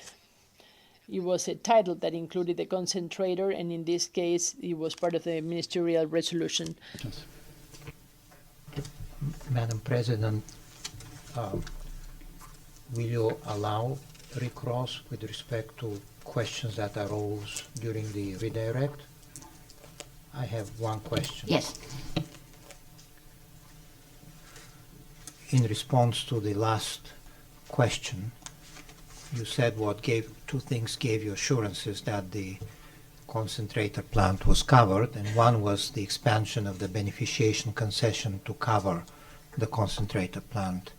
it was a title that included the concentrator, and in this case, it was part of the ministerial resolution. Yes. Madam President, will you allow recross with respect to questions that arose during the redirect? I have one question. Yes. In response to the last question, you said two things gave you assurances that the concentrator plant was covered, and one was the expansion of the beneficiation concession to cover the concentrator plant.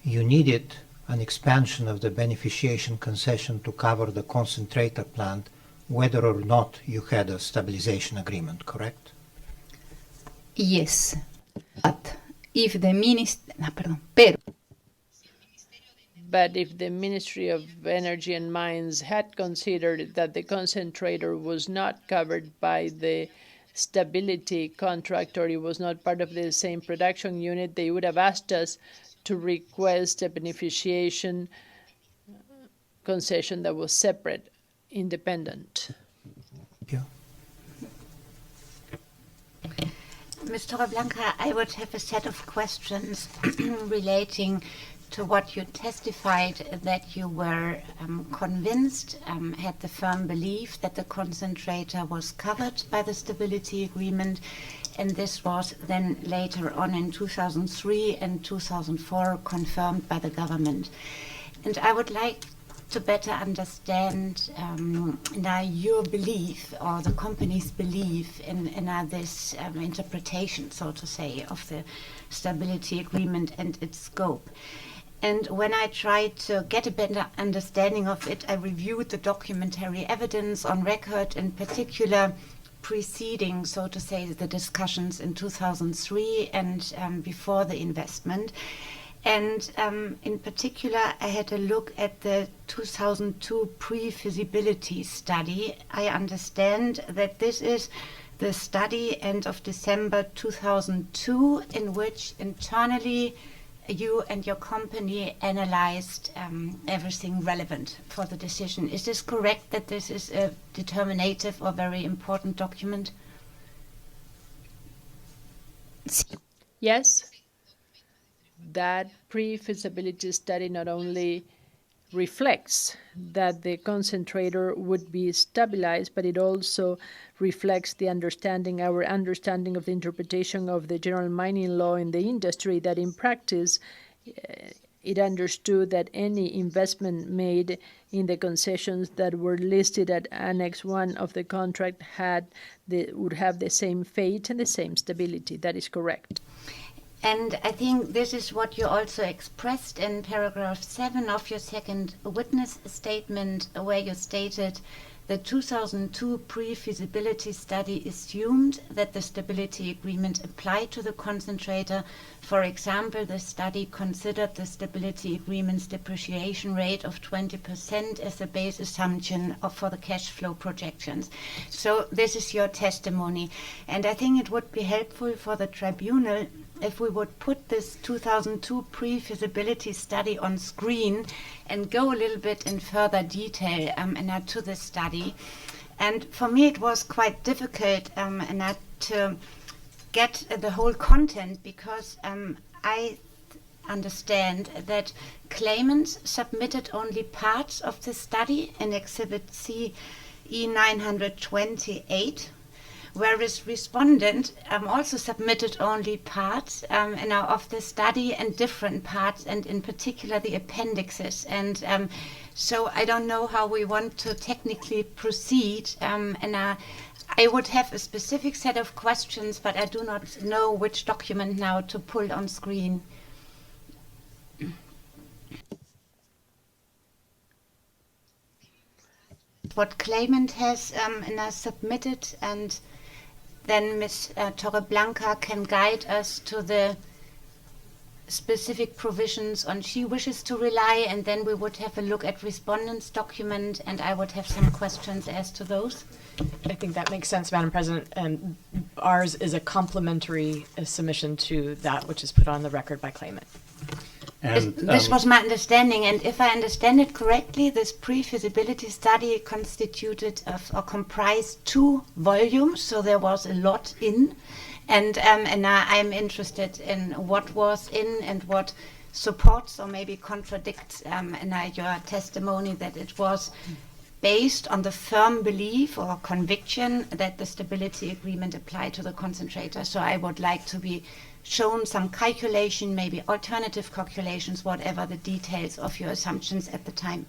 You needed an expansion of the beneficiation concession to cover the concentrator plant, whether or not you had a stabilization agreement, correct? Yes, but if the But if the Ministry of Energy and Mines had considered that the concentrator was not covered by the stability contract, or it was not part of the same production unit, they would have asked us to request a beneficiation concession that was separate, independent. Thank you. Ms. Torreblanca, I would have a set of questions relating to what you testified, that you were convinced, had the firm belief that the concentrator was covered by the stability agreement, and this was then later on in 2003 and 2004 confirmed by the government. And I would like to better understand now your belief, or the company's belief in this interpretation, so to say, of the stability agreement and its scope. And when I tried to get a better understanding of it, I reviewed the documentary evidence on record, in particular preceding, so to say, the discussions in 2003 and before the investment. And in particular, I had a look at the 2002 pre-feasibility study. I understand that this is the study end of December 2002, in which internally you and your company analyzed everything relevant for the decision. Is this correct, that this is a determinative or very important document? Yes. That pre-feasibility study not only reflects that the concentrator would be stabilized, but it also reflects the understanding, our understanding of the interpretation of the general mining law in the industry, that in practice it understood that any investment made in the concessions that were listed at Annex 1 of the contract would have the same fate and the same stability. That is correct. And I think this is what you also expressed in paragraph 7 of your second witness statement, where you stated the 2002 pre-feasibility study assumed that the stability agreement applied to the concentrator. For example, the study considered the stability agreement's depreciation rate of 20% as the base assumption for the cash flow projections. So this is your testimony. And I think it would be helpful for the tribunal if we would put this 2002 pre-feasibility study on screen and go a little bit in further detail to the study. And for me it was quite difficult to get the whole content, because I understand that claimants submitted only parts of the study in Exhibit C E928, whereas respondent also submitted only parts of the study and different parts, and in particular the appendixes. And so I don't know how we want to technically proceed. I would have a specific set of questions, but I do not know which document now to pull on screen. What claimant has submitted, and then Ms. Torreblanca can guide us to the specific provisions on she wishes to rely, and then we would have a look at respondent's document, and I would have some questions as to those. I think that makes sense, Madam President. And ours is a complementary submission to that which is put on the record by claimant. And, this was my understanding, and if I understand it correctly, this pre-feasibility study constituted of or comprised 2 volumes, so there was a lot in, and I'm interested in what was in and what supports or maybe contradicts your testimony that it was based on the firm belief or conviction that the stability agreement applied to the concentrator. So I would like to be shown some calculation, maybe alternative calculations, whatever the details of your assumptions at the time.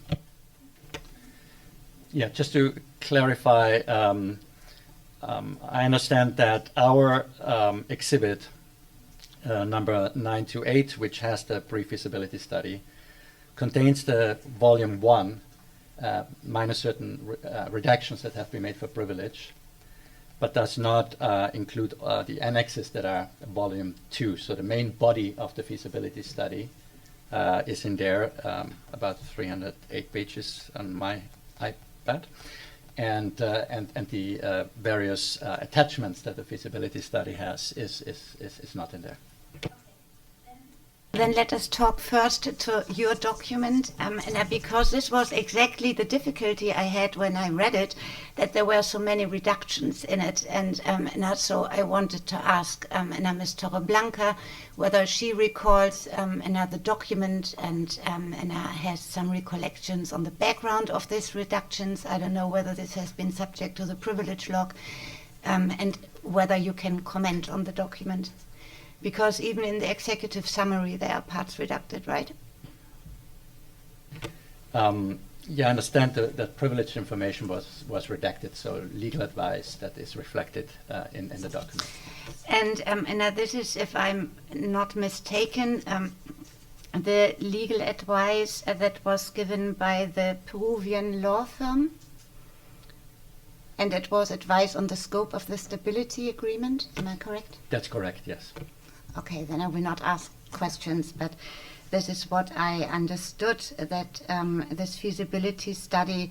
Yeah, just to clarify, I understand that our exhibit number 928, which has the pre-feasibility study, contains the volume 1 minus certain redactions that have been made for privilege, but does not include the annexes that are volume 2. So the main body of the feasibility study is in there, about 308 pages on my iPad, and the various attachments that the feasibility study has is not in there. Then let us talk first to your document, because this was exactly the difficulty I had when I read it, that there were so many reductions in it, and so I wanted to ask Ms. Torreblanca whether she recalls the document and has some recollections on the background of these reductions. I don't know whether this has been subject to the privilege log, and whether you can comment on the document. Because even in the executive summary, there are parts reducted, right? Yeah, I understand that privileged information was redacted, so legal advice that is reflected in the document. And this is, if I'm not mistaken, the legal advice that was given by the Peruvian law firm, and it was advice on the scope of the stability agreement. Am I correct? That's correct, yes. Okay, then I will not ask questions, but this is what I understood, that this feasibility study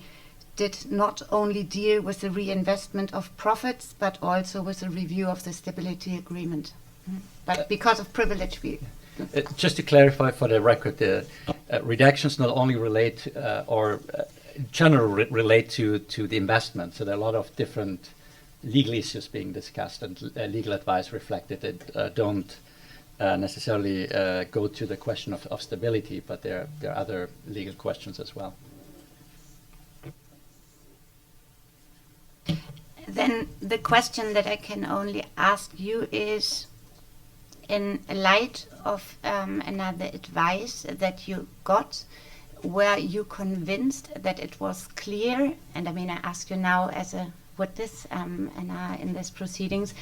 did not only deal with the reinvestment of profits, but also with a review of the stability agreement. But because of privilege, we... Just to clarify for the record, the redactions not only relate generally relate to the investment, so there are a lot of different legal issues being discussed, and legal advice reflected that don't necessarily go to the question of stability, but there are other legal questions as well. Then the question that I can only ask you is, in light of another advice that you got, were you convinced that it was clear, and I mean I ask you now as a witness in these proceedings,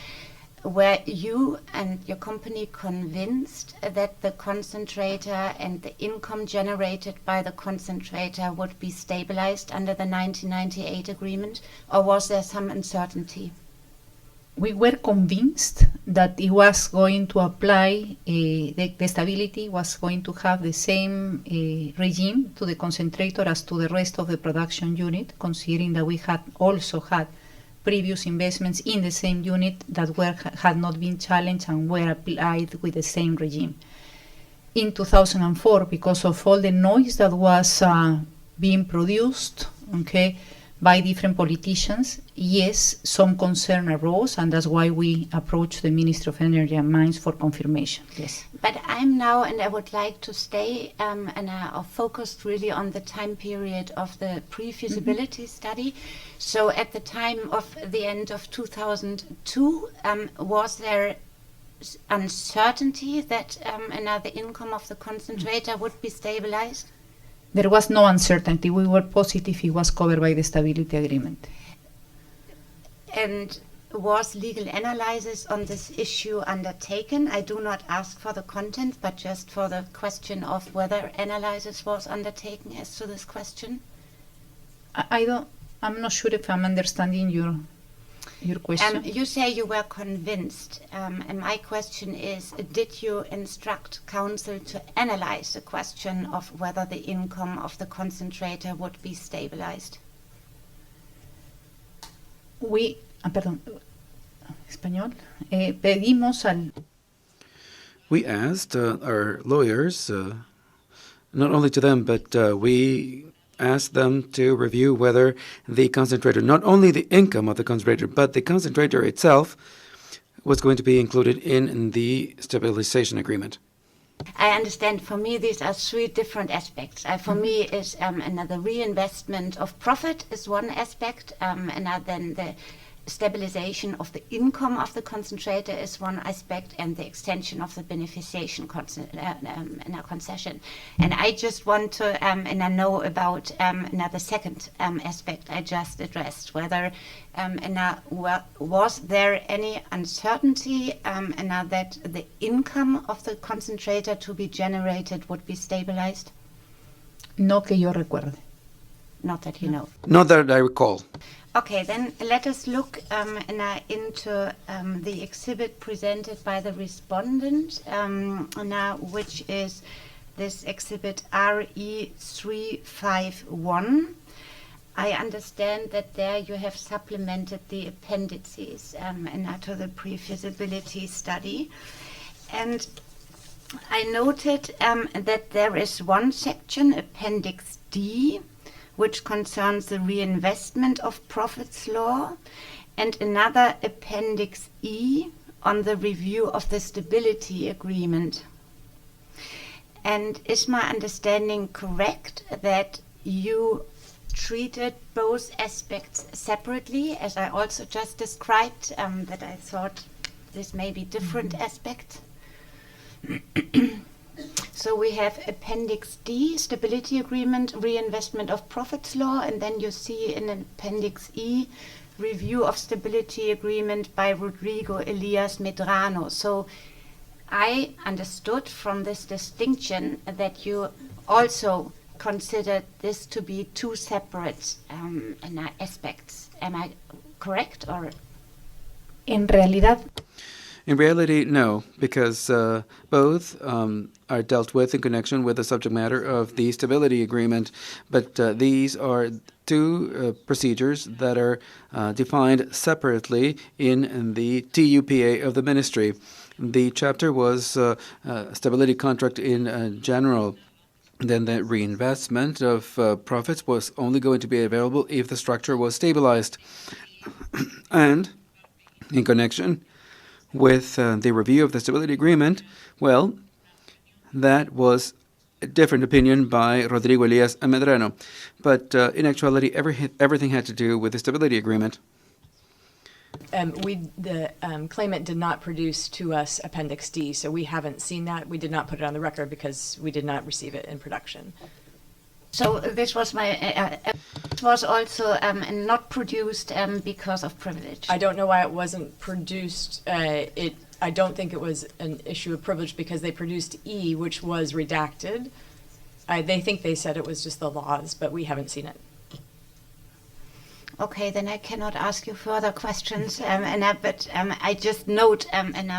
were you and your company convinced that the concentrator and the income generated by the concentrator would be stabilized under the 1998 agreement, or was there some uncertainty? We were convinced that it was going to apply, the stability was going to have the same regime to the concentrator as to the rest of the production unit, considering that we had also had previous investments in the same unit that had not been challenged and were applied with the same regime. In 2004, because of all the noise that was being produced, okay, by different politicians, yes, some concern arose, and that's why we approached the Ministry of Energy and Mines for confirmation. Yes. But I'm now, and I would like to stay and focused really on the time period of the pre-feasibility study. So at the time of the end of 2002, was there uncertainty that the income of the concentrator would be stabilized? There was no uncertainty. We were positive it was covered by the stability agreement. And was legal analysis on this issue undertaken? I do not ask for the content, but just for the question of whether analysis was undertaken as to this question. I'm not sure if I'm understanding your question. You say you were convinced, and my question is, did you instruct council to analyze the question of whether the income of the concentrator would be stabilized? We asked our lawyers, not only to them, but we asked them to review whether the concentrator, not only the income of the concentrator, but the concentrator itself was going to be included in the stabilization agreement. I understand. For me, these are three different aspects. For me, is another reinvestment of profit is one aspect, and then the stabilization of the income of the concentrator is one aspect, and the extension of the beneficiation concession. And I just want to know about the second aspect I just addressed, whether was there any uncertainty that the income of the concentrator to be generated would be stabilized? No que yo recuerde. Not that you know. Not that I recall. Okay, then let us look into the exhibit presented by the respondent, which is this exhibit RE351. I understand that there you have supplemented the appendices to the pre-feasibility study. And I noted that there is one section, Appendix D, which concerns the reinvestment of profits law, and another Appendix E on the review of the stability agreement. And is my understanding correct that you treated both aspects separately, as I also just described, that I thought this may be different aspects? So we have Appendix D, Stability Agreement, Reinvestment of Profits Law, and then you see in Appendix E, Review of Stability Agreement by Rodrigo Elias Medrano. So I understood from this distinction that you also considered this to be two separate aspects. Am I correct, or? En realidad. In reality, no, because both are dealt with in connection with the subject matter of the stability agreement, but these are two procedures that are defined separately in the TUPA of the ministry. The chapter was stability contract in general. Then the reinvestment of profits was only going to be available if the structure was stabilized. And in connection with the review of the stability agreement, well, that was a different opinion by Rodrigo Elias Medrano. But in actuality, everything had to do with the stability agreement. The claimant did not produce to us Appendix D, so we haven't seen that. We did not put it on the record because we did not receive it in production. So this was my. It was also not produced because of privilege. I don't know why it wasn't produced. I don't think it was an issue of privilege because they produced E, which was redacted. They think they said it was just the laws, but we haven't seen it. Okay, then I cannot ask you further questions, but I just note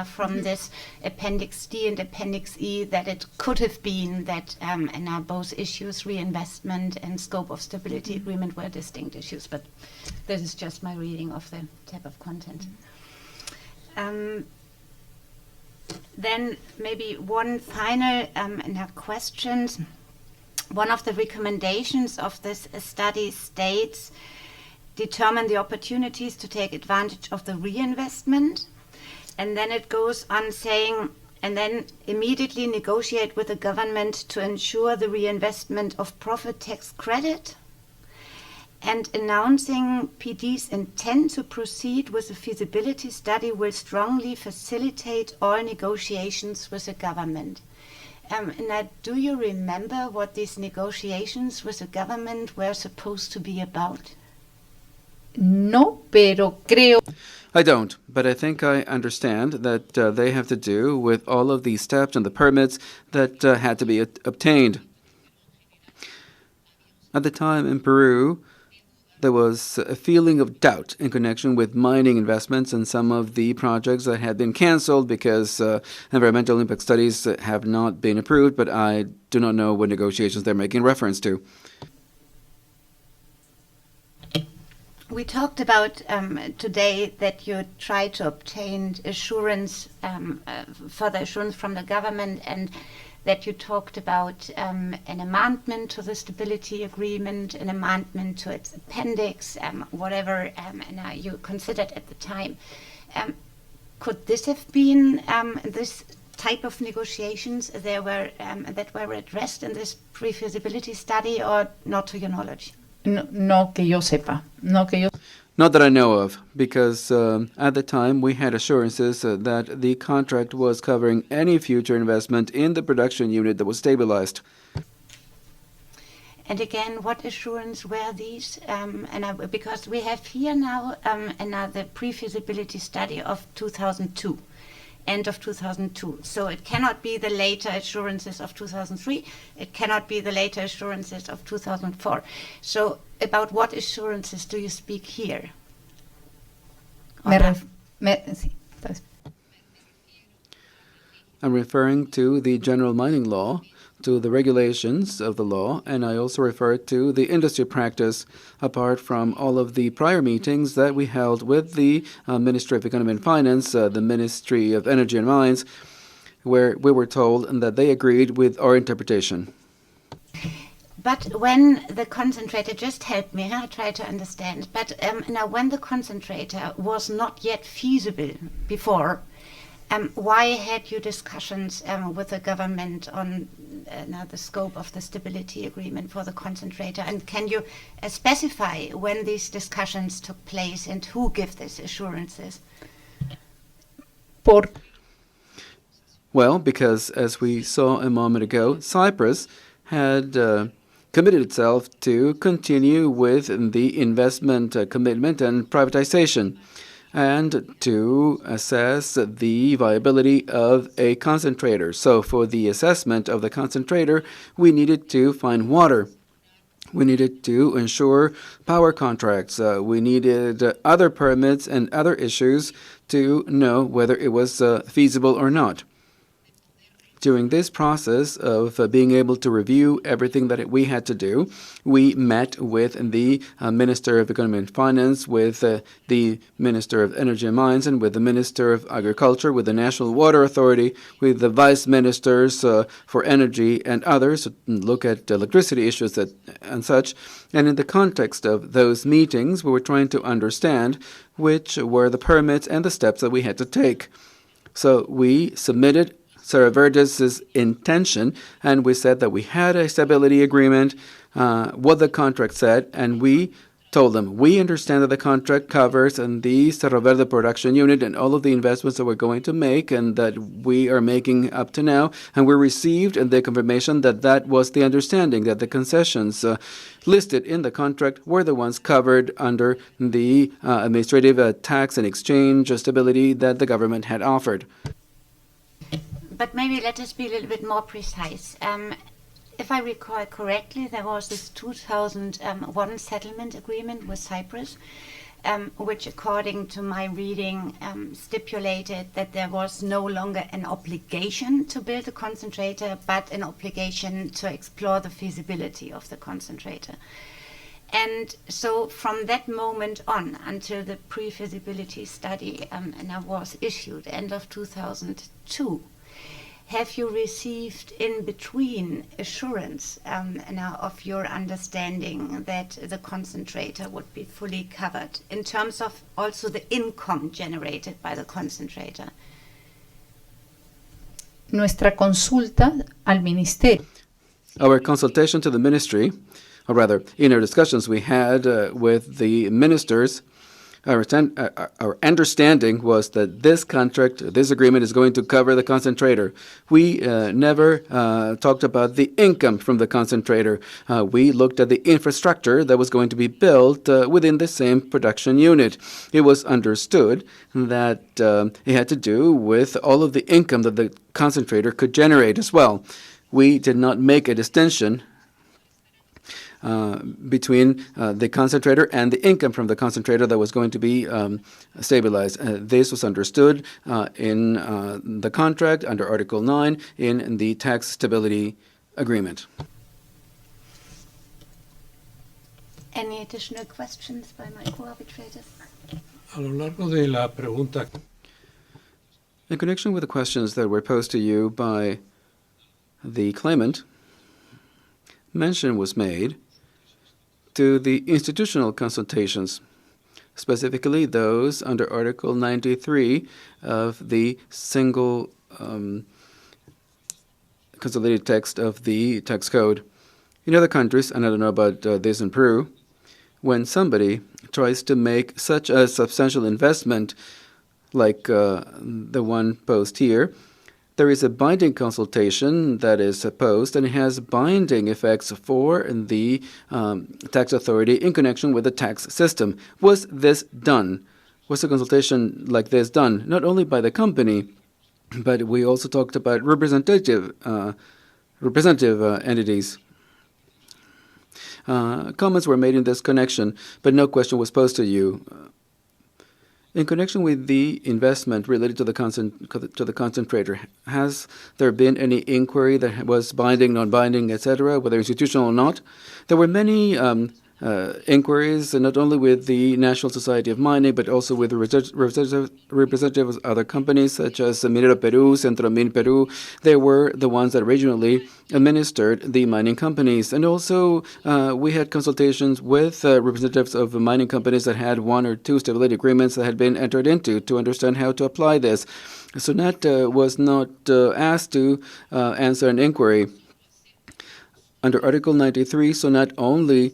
from this Appendix D and Appendix E that it could have been that both issues, reinvestment and scope of stability agreement, were distinct issues, but this is just my reading of the tab of content. Then maybe one final question. One of the recommendations of this study states, determine the opportunities to take advantage of the reinvestment. And then it goes on saying, and then immediately negotiate with the government to ensure the reinvestment of profit tax credit. And announcing PD's intent to proceed with the feasibility study will strongly facilitate all negotiations with the government. Now, do you remember what these negotiations with the government were supposed to be about? No, pero creo. I don't, but I think I understand that they have to do with all of the steps and the permits that had to be obtained. At the time in Peru, there was a feeling of doubt in connection with mining investments and some of the projects that had been canceled because environmental impact studies have not been approved, but I do not know what negotiations they're making reference to. We talked about today that you try to obtain assurance, further assurance from the government, and that you talked about an amendment to the stability agreement, an amendment to its appendix, whatever you considered at the time. Could this have been this type of negotiations that were addressed in this pre-feasibility study, or not to your knowledge? No que yo sepa. Not that I know of, because at the time we had assurances that the contract was covering any future investment in the production unit that was stabilized. And again, what assurance were these? Because we have here now another pre-feasibility study of 2002. End of 2002. So it cannot be the later assurances of 2003. It cannot be the later assurances of 2004. So about what assurances do you speak here? I'm referring to the general mining law, to the regulations of the law, and I also refer to the industry practice, apart from all of the prior meetings that we held with the Ministry of Economy and Finance, the Ministry of Energy and Mines, where we were told that they agreed with our interpretation. But when the concentrator, just help me, I try to understand, but now when the concentrator was not yet feasible before, why had you discussions with the government on the scope of the stability agreement for the concentrator? And can you specify when these discussions took place and who gave these assurances? Well, because as we saw a moment ago, Cyprus had committed itself to continue with the investment commitment and privatization, and to assess the viability of a concentrator. So for the assessment of the concentrator, we needed to find water. We needed to ensure power contracts. We needed other permits and other issues to know whether it was feasible or not. During this process of being able to review everything that we had to do, we met with the Minister of Economy and Finance, with the Minister of Energy and Mines, and with the Minister of Agriculture, with the National Water Authority, with the Vice Ministers for Energy and others to look at electricity issues and such. And in the context of those meetings, we were trying to understand which were the permits and the steps that we had to take. So we submitted Cerro Verde's intention, and we said that we had a stability agreement, what the contract said, and we told them, we understand that the contract covers and the Cerro Verde production unit and all of the investments that we're going to make and that we are making up to now. And we received the confirmation that that was the understanding, that the concessions listed in the contract were the ones covered under the administrative tax and exchange stability that the government had offered. But maybe let us be a little bit more precise. If I recall correctly, there was this 2001 settlement agreement with Cyprus, which, according to my reading, stipulated that there was no longer an obligation to build a concentrator, but an obligation to explore the feasibility of the concentrator. And so from that moment on until the pre-feasibility study was issued, end of 2002, have you received in between assurance of your understanding that the concentrator would be fully covered in terms of also the income generated by the concentrator? Nuestra consulta al ministerio. Our consultation to the ministry, or rather, in our discussions we had with the ministers, our understanding was that this contract, this agreement is going to cover the concentrator. We never talked about the income from the concentrator. We looked at the infrastructure that was going to be built within the same production unit. It was understood that it had to do with all of the income that the concentrator could generate as well. We did not make a distinction between the concentrator and the income from the concentrator that was going to be stabilized. This was understood in the contract under Article 9 in the tax stability agreement. Any additional questions by my co-arbitrators? A lo largo de la pregunta. In connection with the questions that were posed to you by the claimant, mention was made to the institutional consultations, specifically those under Article 93 of the single consolidated text of the tax code. In other countries, and I don't know about this in Peru, when somebody tries to make such a substantial investment like the one posed here, there is a binding consultation that is posed, and it has binding effects for the tax authority in connection with the tax system. Was this done? Was a consultation like this done? Not only by the company, but we also talked about representative entities. Comments were made in this connection, but no question was posed to you. In connection with the investment related to the concentrator, has there been any inquiry that was binding, non-binding, etc., whether institutional or not? There were many inquiries, not only with the National Society of Mining, but also with representatives of other companies such as Minero Peru, Centromin Peru. They were the ones that originally administered the mining companies. And also we had consultations with representatives of mining companies that had one or two stability agreements that had been entered into to understand how to apply this. SUNAT was not asked to answer an inquiry. Under Article 93, SUNAT only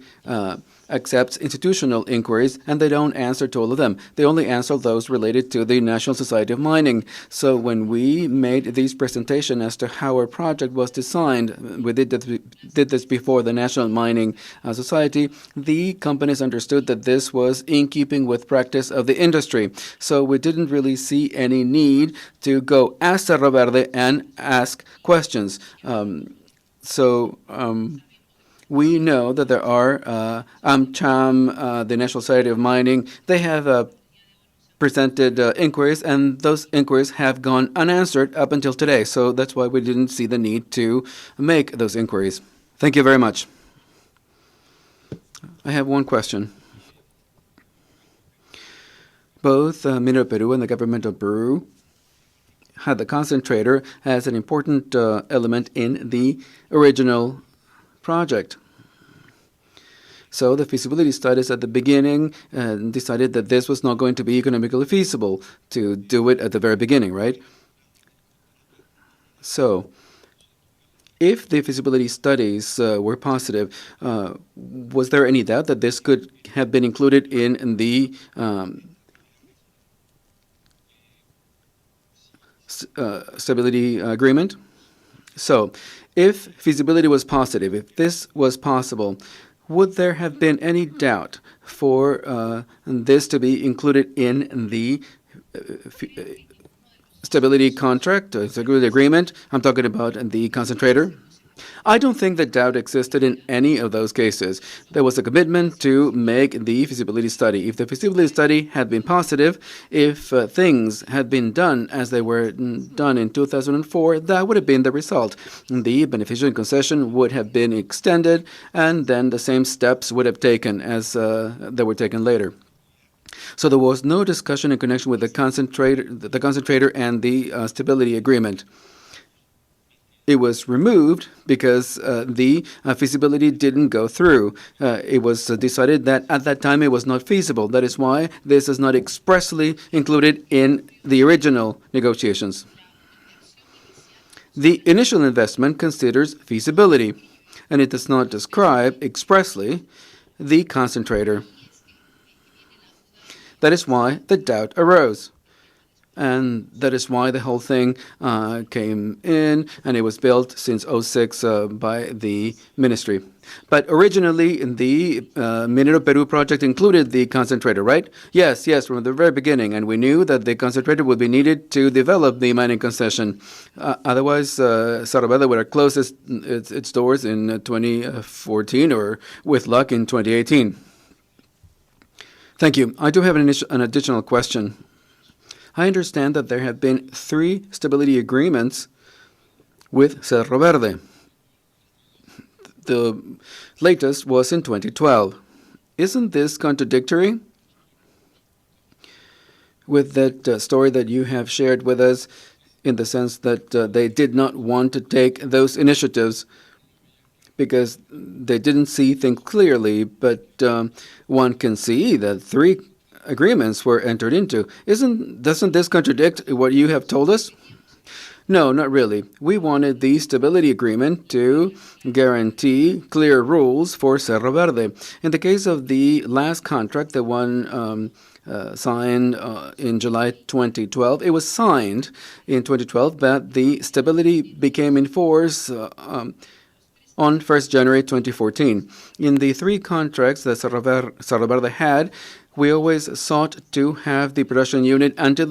accepts institutional inquiries, and they don't answer to all of them. They only answer those related to the National Society of Mining. So when we made this presentation as to how our project was designed, we did this before the National Mining Society, the companies understood that this was in keeping with practice of the industry. So we didn't really see any need to go ask Cerro Verde and ask questions. We know that there are AmCham, the National Society of Mining. They have presented inquiries, and those inquiries have gone unanswered up until today. So that's why we didn't see the need to make those inquiries. Thank you very much. I have one question. Both Minero Peru and the government of Peru had the concentrator as an important element in the original project. So the feasibility studies at the beginning decided that this was not going to be economically feasible to do it at the very beginning, right? So if the feasibility studies were positive, was there any doubt that this could have been included in the stability agreement? So, if feasibility was positive, if this was possible, would there have been any doubt for this to be included in the stability contract, stability agreement? I'm talking about the concentrator. I don't think that doubt existed in any of those cases. There was a commitment to make the feasibility study. If the feasibility study had been positive, if things had been done as they were done in 2004, that would have been the result. The beneficial concession would have been extended, and then the same steps would have taken as they were taken later. So there was no discussion in connection with the concentrator and the stability agreement. It was removed because the feasibility didn't go through. It was decided that at that time it was not feasible. That is why this is not expressly included in the original negotiations. The initial investment considers feasibility, and it does not describe expressly the concentrator. That is why the doubt arose. And that is why the whole thing came in, and it was built since 2006 by the ministry. But originally, the Minero Peru project included the concentrator, right? Yes, from the very beginning, and we knew that the concentrator would be needed to develop the mining concession. Otherwise, Cerro Verde would have closed its doors in 2014, or with luck, in 2018. Thank you. I do have an additional question. I understand that there have been 3 stability agreements with Cerro Verde. The latest was in 2012. Isn't this contradictory with that story that you have shared with us, in the sense that they did not want to take those initiatives because they didn't see things clearly, but one can see that 3 agreements were entered into. Doesn't this contradict what you have told us? No, not really. We wanted the stability agreement to guarantee clear rules for Cerro Verde. In the case of the last contract, the one signed in July 2012, it was signed in 2012, but the stability became in force on 1st January 2014. In the 3 contracts that Cerro Verde had, we always sought to have the production unit under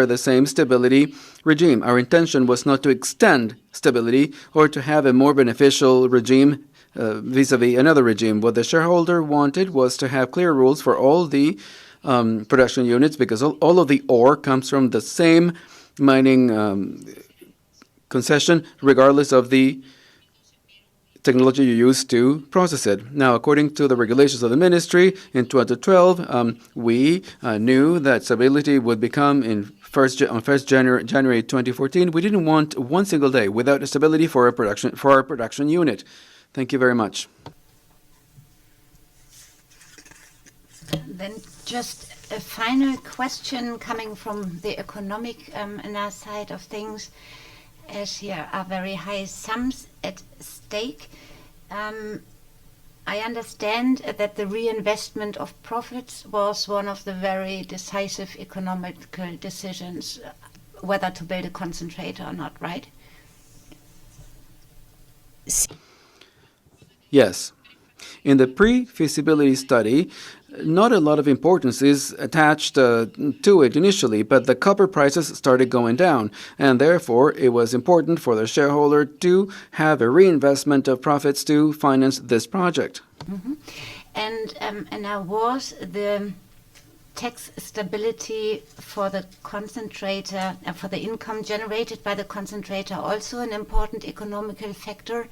the same stability regime. Our intention was not to extend stability or to have a more beneficial regime vis-a-vis another regime. What the shareholder wanted was to have clear rules for all the production units, because all of the ore comes from the same mining concession, regardless of the technology you use to process it. Now, according to the regulations of the ministry, in 2012, we knew that stability would become on 1st January 2014. We didn't want one single day without stability for our production unit. Thank you very much. Then just a final question coming from the economic side of things, as here are very high sums at stake. I understand that the reinvestment of profits was one of the very decisive economical decisions, whether to build a concentrator or not, right? Yes. In the pre-feasibility study, not a lot of importance is attached to it initially, but the copper prices started going down, and therefore it was important for the shareholder to have a reinvestment of profits to finance this project. Mm-hmm. And now, was the tax stability for the concentrator, for the income generated by the concentrator, also an important economical factor,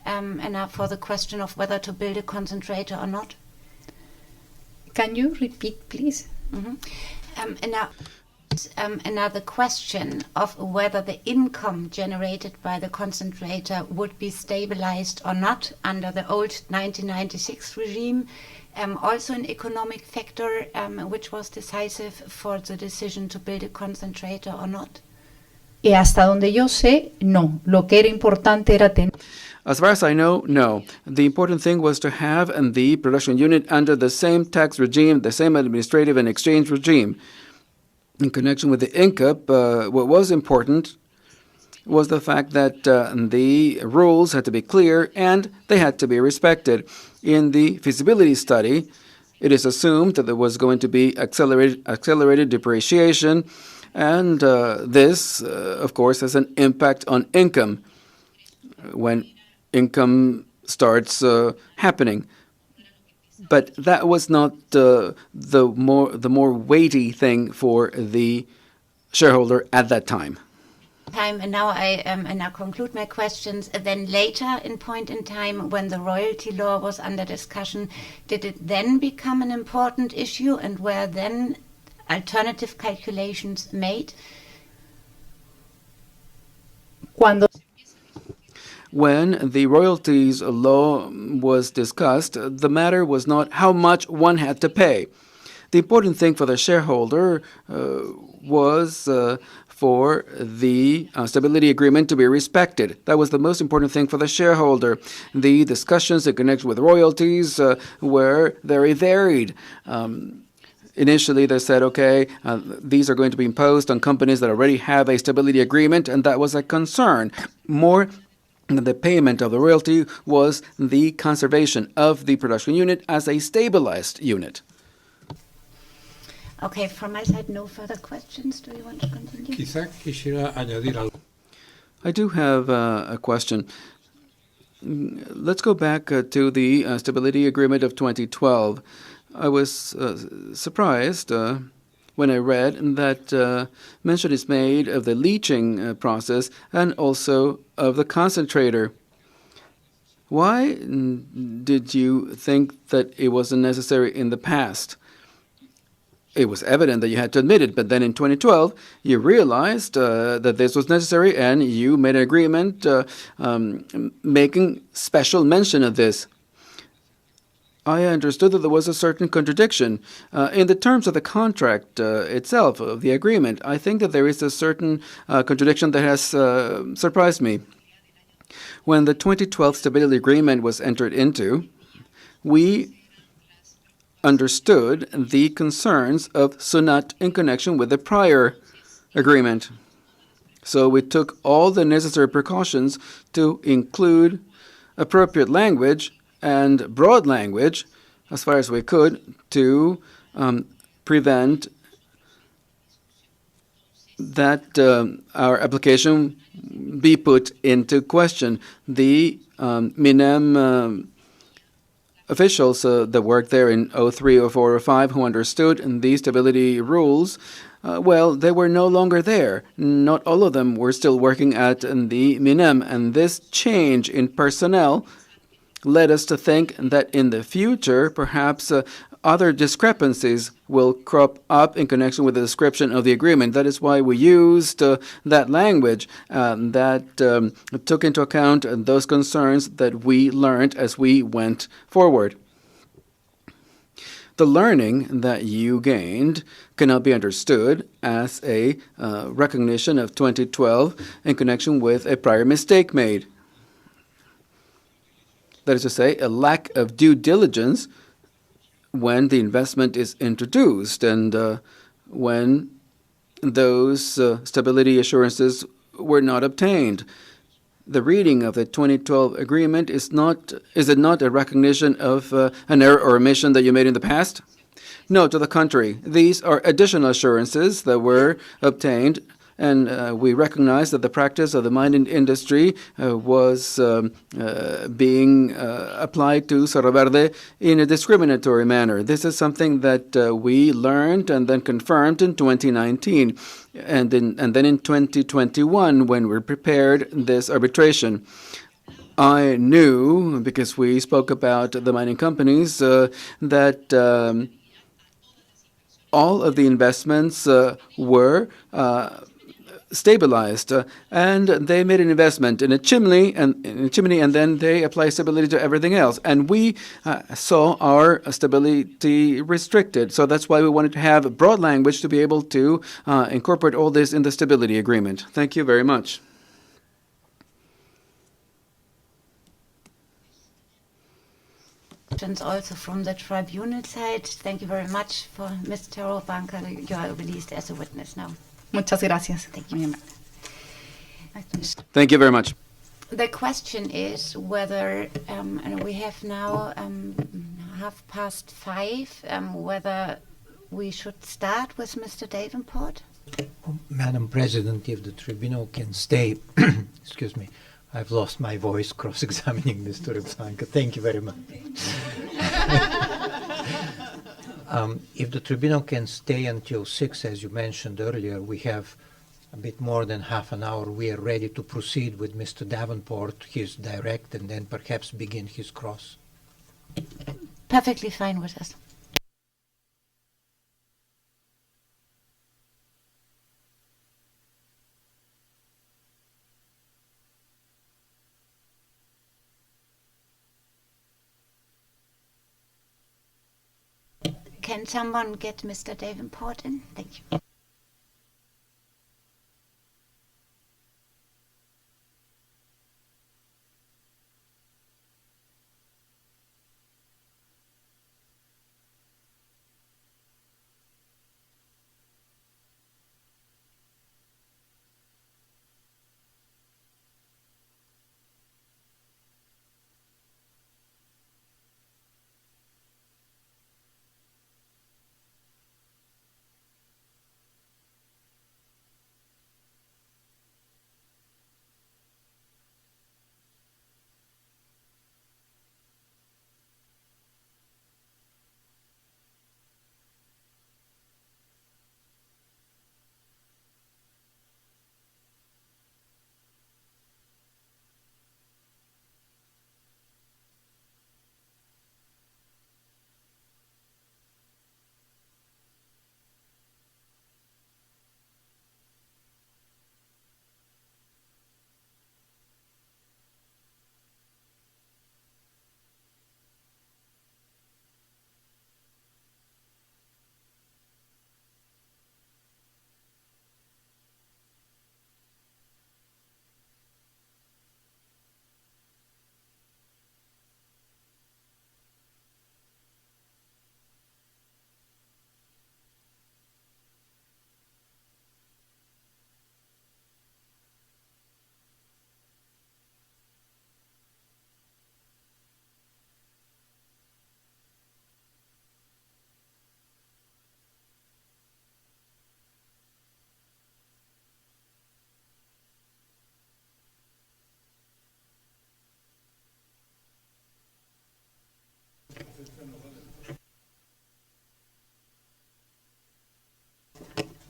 and now for the question of whether to build a concentrator or not? Can you repeat, please? Mm-hmm. Another question of whether the income generated by the concentrator would be stabilized or not under the old 1996 regime, also an economic factor which was decisive for the decision to build a concentrator or not. Hasta donde yo sé, no. Lo que era importante era tener As far as I know, no. The important thing was to have the production unit under the same tax regime, the same administrative and exchange regime. In connection with the INCUP, what was important was the fact that the rules had to be clear and they had to be respected. In the feasibility study, it is assumed that there was going to be accelerated depreciation, and this, of course, has an impact on income when income starts happening. But that was not the more weighty thing for the shareholder at that time. And now I now conclude my questions. Then later in point in time when the royalty law was under discussion, did it then become an important issue, and were then alternative calculations made? When the royalties law was discussed, the matter was not how much one had to pay. The important thing for the shareholder was for the stability agreement to be respected. That was the most important thing for the shareholder. The discussions in connection with royalties were very varied. Initially, they said, okay, these are going to be imposed on companies that already have a stability agreement, and that was a concern. More than the payment of the royalty was the conservation of the production unit as a stabilized unit. Okay, from my side, no further questions. Do you want to continue? Quizá quisiera añadir algo. I do have a question. Let's go back to the stability agreement of 2012. I was surprised when I read that mention is made of the leaching process and also of the concentrator. Why did you think that it wasn't necessary in the past? It was evident that you had to admit it, but then in 2012, you realized that this was necessary and you made an agreement making special mention of this. I understood that there was a certain contradiction in the terms of the contract itself, of the agreement. I think that there is a certain contradiction that has surprised me. When the 2012 Stability Agreement was entered into, we understood the concerns of SUNAT in connection with the prior agreement. So we took all the necessary precautions to include appropriate language and broad language, as far as we could, to prevent that our application be put into question. The MINEM officials that worked there in 03, 04, 05 who understood the stability rules, well, they were no longer there. Not all of them were still working at the MINEM, and this change in personnel led us to think that in the future, perhaps other discrepancies will crop up in connection with the description of the agreement. That is why we used that language that took into account those concerns that we learned as we went forward. The learning that you gained cannot be understood as a recognition of 2012 in connection with a prior mistake made. That is to say, a lack of due diligence when the investment is introduced and when those stability assurances were not obtained. The reading of the 2012 agreement is it not a recognition of an error or omission that you made in the past? No, to the contrary. These are additional assurances that were obtained, and we recognize that the practice of the mining industry was being applied to Cerro Verde in a discriminatory manner. This is something that we learned and then confirmed in 2019, and then in 2021 when we prepared this arbitration. I knew, because we spoke about the mining companies, that all of the investments were stabilized, and they made an investment in a chimney, and then they apply stability to everything else. And we saw our stability restricted. So that's why we wanted to have broad language to be able to incorporate all this in the stability agreement. Thank you very much. Also from the tribunal side, thank you very much for Mr. Banker. You are released as a witness now. Muchas gracias. Thank you. Thank you very much. The question is whether, and we have now 5:30, whether we should start with Mr. Davenport. Madam President, if the tribunal can stay, excuse me, I've lost my voice cross-examining Mr. Blanca. Thank you very much. If the tribunal can stay until 6, as you mentioned earlier, we have a bit more than half an hour. We are ready to proceed with Mr. Davenport, his direct, and then perhaps begin his cross. Perfectly fine with us. Can someone get Mr. Davenport in? Thank you.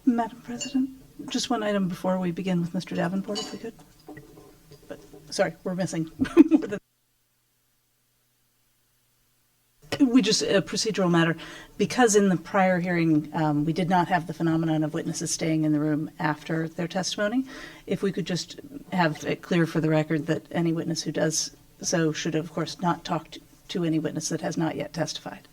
Madam President, just one item before we begin with Mr. Davenport, if we could. But, sorry, we're missing more than. We just, a procedural matter, because in the prior hearing, we did not have the phenomenon of witnesses staying in the room after their testimony. If we could just have it clear for the record that any witness who does so should, of course, not talk to any witness that has not yet testified.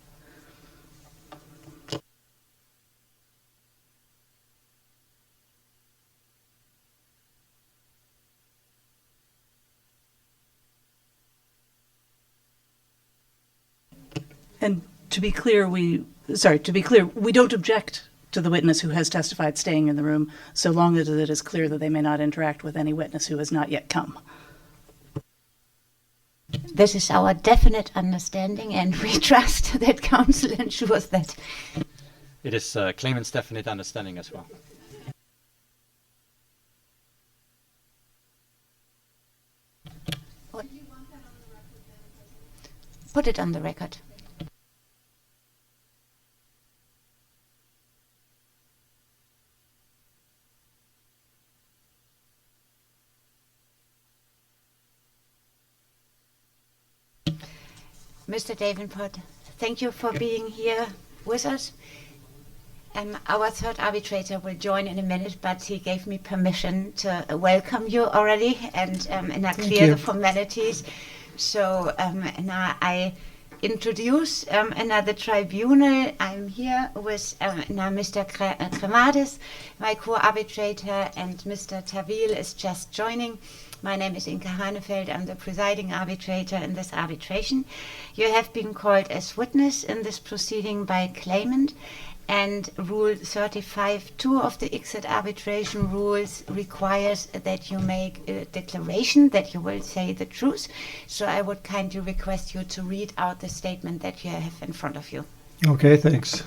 And to be clear, we don't object to the witness who has testified staying in the room, so long as it is clear that they may not interact with any witness who has not yet come. This is our definite understanding, and we trust that counsel ensures that. It is claimant's definite understanding as well. Put it on the record. Mr. Davenport, thank you for being here with us. Our third arbitrator will join in a minute, but he gave me permission to welcome you already and clear the formalities. So now I introduce another tribunal. I'm here with now Mr. Cremades, my co-arbitrator, and Mr. Tawil is just joining. My name is Inka Hanefeld. I'm the presiding arbitrator in this arbitration. You have been called as witness in this proceeding by claimant, and Rule 35(2) of the ICSID arbitration rules requires that you make a declaration that you will say the truth. So I would kindly request you to read out the statement that you have in front of you. Okay, thanks.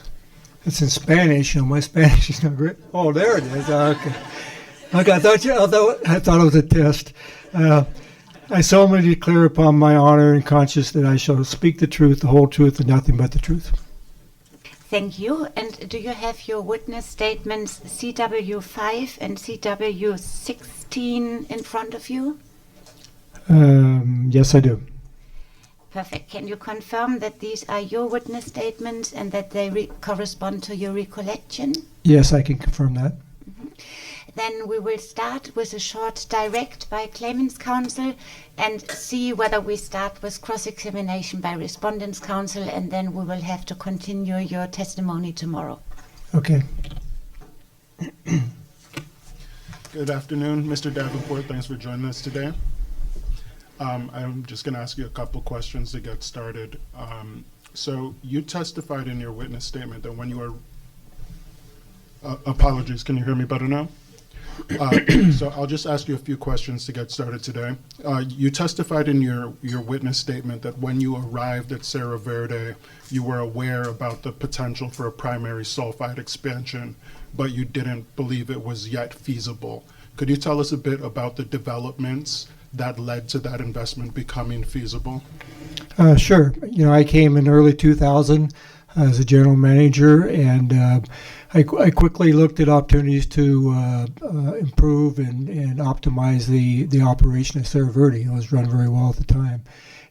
It's in Spanish, and my Spanish is not great. Oh, there it is. Okay. Okay, I thought it was a test. I solemnly declare upon my honor and conscience that I shall speak the truth, the whole truth, and nothing but the truth. Thank you. And do you have your witness statements CW5 and CW16 in front of you? Yes, I do. Perfect. Can you confirm that these are your witness statements and that they correspond to your recollection? Yes, I can confirm that. Then we will start with a short direct by claimant's counsel and see whether we start with cross-examination by respondent's counsel, and then we will have to continue your testimony tomorrow. Okay. Good afternoon, Mr. Davenport. Thanks for joining us today. I'm just going to ask you a couple questions to get started. So you testified in your witness statement that when you were apologies, can you hear me better now? So I'll just ask you a few questions to get started today. You testified in your witness statement that when you arrived at Cerro Verde, you were aware about the potential for a primary sulfide expansion, but you didn't believe it was yet feasible. Could you tell us a bit about the developments that led to that investment becoming feasible? Sure. You know, I came in early 2000 as a general manager, and I quickly looked at opportunities to improve and optimize the operation of Cerro Verde. It was run very well at the time.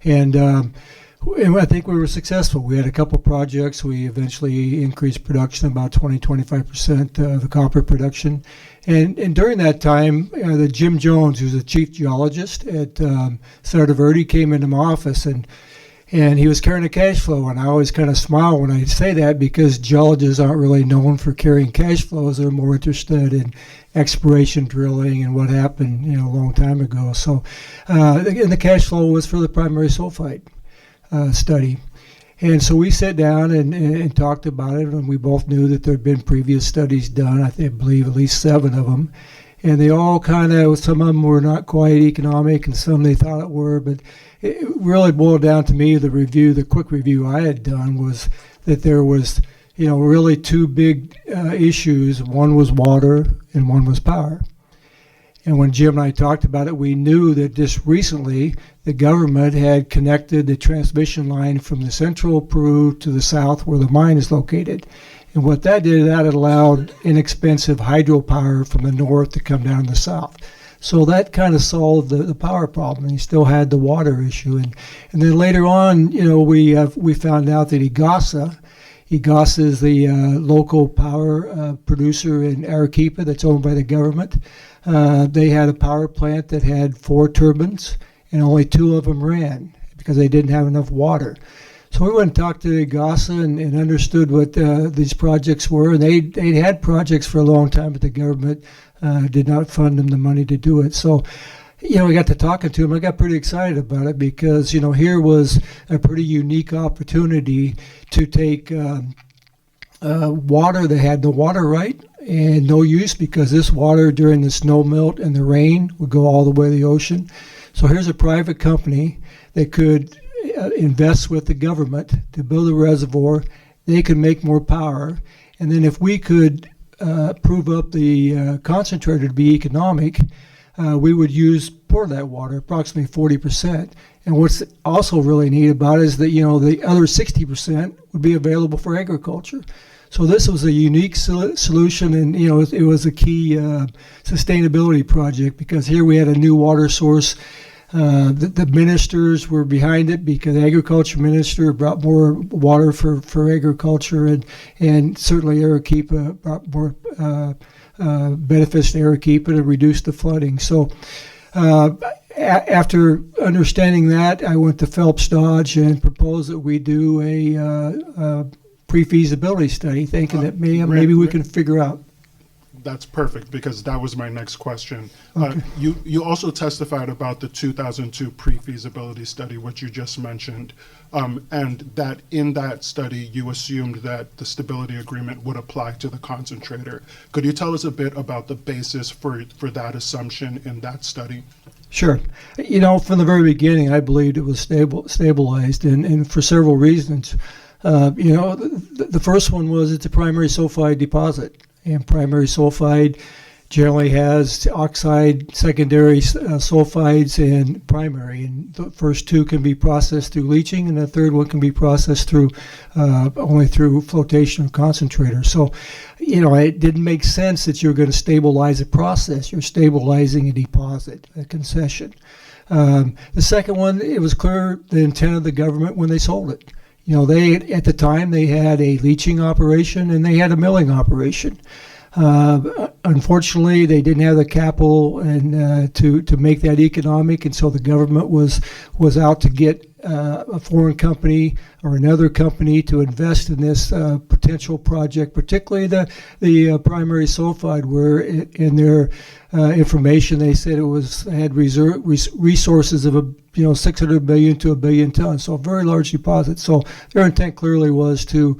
And I think we were successful. We had a couple projects. We eventually increased production about 20-25% of the copper production. And during that time, the Jim Jones, who's the chief geologist at Cerro Verde, came into my office, and he was carrying a cash flow, and I always kind of smile when I say that because geologists aren't really known for carrying cash flows. They're more interested in exploration drilling and what happened, a long time ago. So, and the cash flow was for the primary sulfide study. And so we sat down and talked about it, and we both knew that there had been previous studies done, I believe at least 7 of them. And they all kind of, some of them were not quite economic, and some they thought it were, but it really boiled down to me, the quick review I had done was that there was, really 2 big issues. One was water and one was power. And when Jim and I talked about it, we knew that just recently the government had connected the transmission line from the central Peru to the south where the mine is located. And what that did, that allowed inexpensive hydropower from the north to come down to the south. So that kind of solved the power problem, and you still had the water issue. And then later on, we found out that Igasa is the local power producer in Arequipa that's owned by the government. They had a power plant that had 4 turbines, and only 2 of them ran because they didn't have enough water. So we went and talked to Igasa and understood what these projects were. And they had projects for a long time, but the government did not fund them the money to do it. So, we got to talking to them. I got pretty excited about it because, here was a pretty unique opportunity to take water that had no water right and no use because this water during the snow melt and the rain would go all the way to the ocean. So here's a private company that could invest with the government to build a reservoir. They could make more power, and then if we could prove up the concentrator to be economic, we would use part of that water, approximately 40%. And what's also really neat about it is that the other 60% would be available for agriculture. So this was a unique solution, and it was a key sustainability project because here we had a new water source. The ministers were behind it because the agriculture minister brought more water for agriculture, and certainly Arequipa brought more benefits to Arequipa to reduce the flooding. So after understanding that, I went to Phelps Dodge and proposed that we do a pre-feasibility study, thinking that maybe we can figure out. That's perfect, because that was my next question. Okay. You also testified about the 2002 pre-feasibility study, which you just mentioned, and that in that study you assumed that the stability agreement would apply to the concentrator. Could you tell us a bit about the basis for that assumption in that study? Sure. From the very beginning, I believed it was stabilized, and for several reasons. The first one was it's a primary sulfide deposit. And primary sulfide generally has oxide, secondary sulfides, and primary. And the first two can be processed through leaching, and the third one can be processed only through flotation of concentrator. So, it didn't make sense that you're going to stabilize a process. You're stabilizing a deposit, a concession. The second one, it was clear the intent of the government when they sold it. At the time they had a leaching operation and they had a milling operation. Unfortunately, they didn't have the capital and to make that economic, and so the government was out to get a foreign company or another company to invest in this potential project, particularly the primary sulfide, where in their information they said it had resources of 600 million to 1 billion tons, so a very large deposit. So their intent clearly was to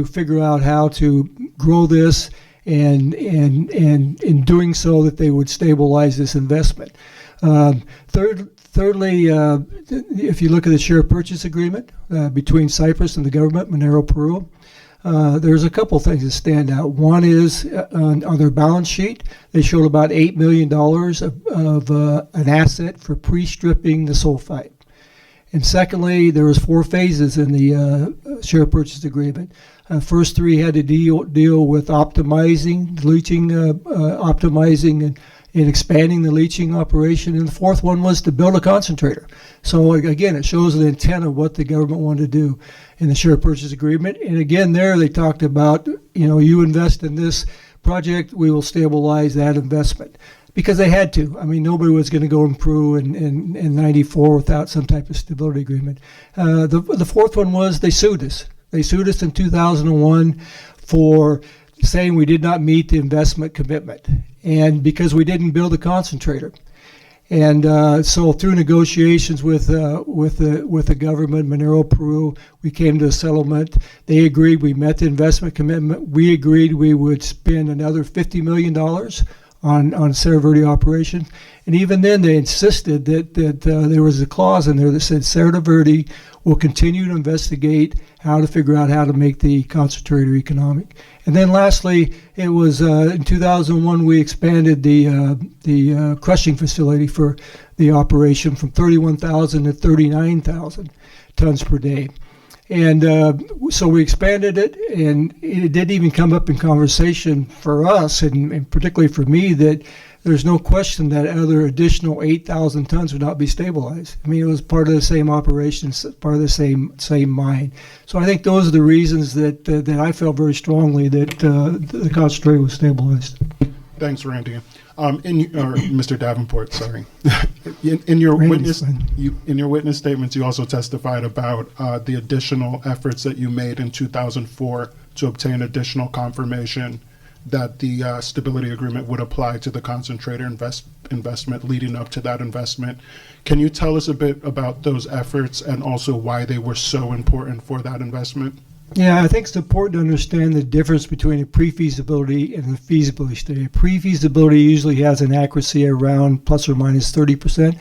figure out how to grow this, and in doing so that they would stabilize this investment. Thirdly, if you look at the share purchase agreement between Cyprus and the government, Minero Peru, there's a couple things that stand out. One is on their balance sheet, they showed about $8 million of an asset for pre-stripping the sulfide. And secondly, there was 4 phases in the share purchase agreement. First 3 had to deal with optimizing, leaching, optimizing and expanding the leaching operation. And the 4th one was to build a concentrator. So again, it shows the intent of what the government wanted to do in the share purchase agreement. And again, there they talked about, you invest in this project, we will stabilize that investment. Because they had to. I mean, nobody was going to go in Peru in 94 without some type of stability agreement. The 4th one was they sued us. They sued us in 2001 for saying we did not meet the investment commitment, and because we didn't build a concentrator. And so through negotiations with the government, Minero Peru, we came to a settlement. They agreed we met the investment commitment. We agreed we would spend another $50 million on Cerro Verde operations. And even then they insisted that there was a clause in there that said Cerro Verde will continue to investigate how to figure out how to make the concentrator economic. And then lastly, it was in 2001 we expanded the crushing facility for the operation from 31,000 to 39,000 tons per day. And so we expanded it, and it didn't even come up in conversation for us, and particularly for me, that there's no question that other additional 8,000 tons would not be stabilized. I mean, it was part of the same operation, part of the same mine. So I think those are the reasons that I felt very strongly that the concentrator was stabilized. Thanks, Randy. Mr. Davenport, sorry. in your witness statements, you also testified about the additional efforts that you made in 2004 to obtain additional confirmation that the stability agreement would apply to the concentrator investment leading up to that investment. Can you tell us a bit about those efforts and also why they were so important for that investment? Yeah, I think it's important to understand the difference between a pre-feasibility and a feasibility study. A pre-feasibility usually has an accuracy around plus or minus 30%.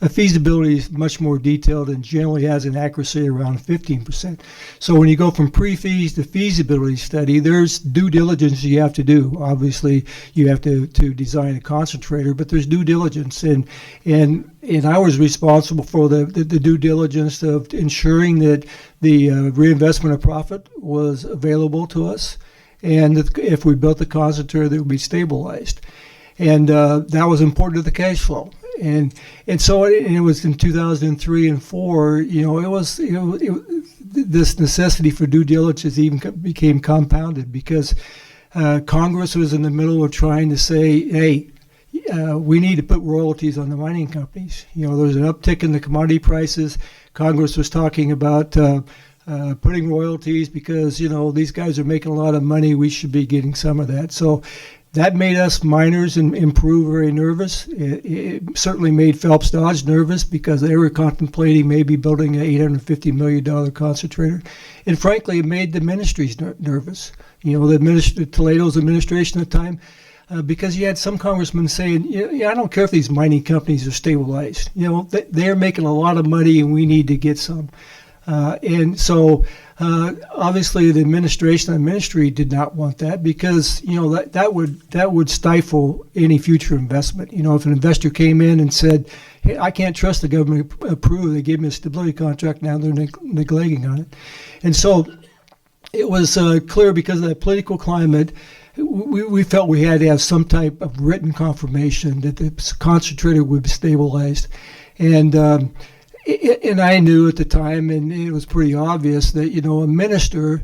A feasibility is much more detailed and generally has an accuracy around 15%. So when you go from pre-feas to feasibility study, there's due diligence you have to do. Obviously, you have to design a concentrator, but there's due diligence. And I was responsible for the due diligence of ensuring that the reinvestment of profit was available to us, and that if we built the concentrator, that it would be stabilized. And that was important to the cash flow. And so it was in 2003 and 4. This necessity for due diligence even became compounded because Congress was in the middle of trying to say, hey, we need to put royalties on the mining companies. There's an uptick in the commodity prices. Congress was talking about putting royalties because, these guys are making a lot of money. We should be getting some of that. So that made us miners in Peru very nervous. It certainly made Phelps Dodge nervous because they were contemplating maybe building an $850 million concentrator. And frankly, it made the ministries nervous. Toledo's administration at the time, because you had some congressmen saying, I don't care if these mining companies are stabilized. They're making a lot of money and we need to get some. And so obviously the administration and the ministry did not want that because that would stifle any future investment. If an investor came in and said, hey, I can't trust the government of Peru, they gave me a stability contract, now they're neglecting on it. And so it was clear because of that political climate, we felt we had to have some type of written confirmation that the concentrator would be stabilized. And I knew at the time, and it was pretty obvious, that, a minister,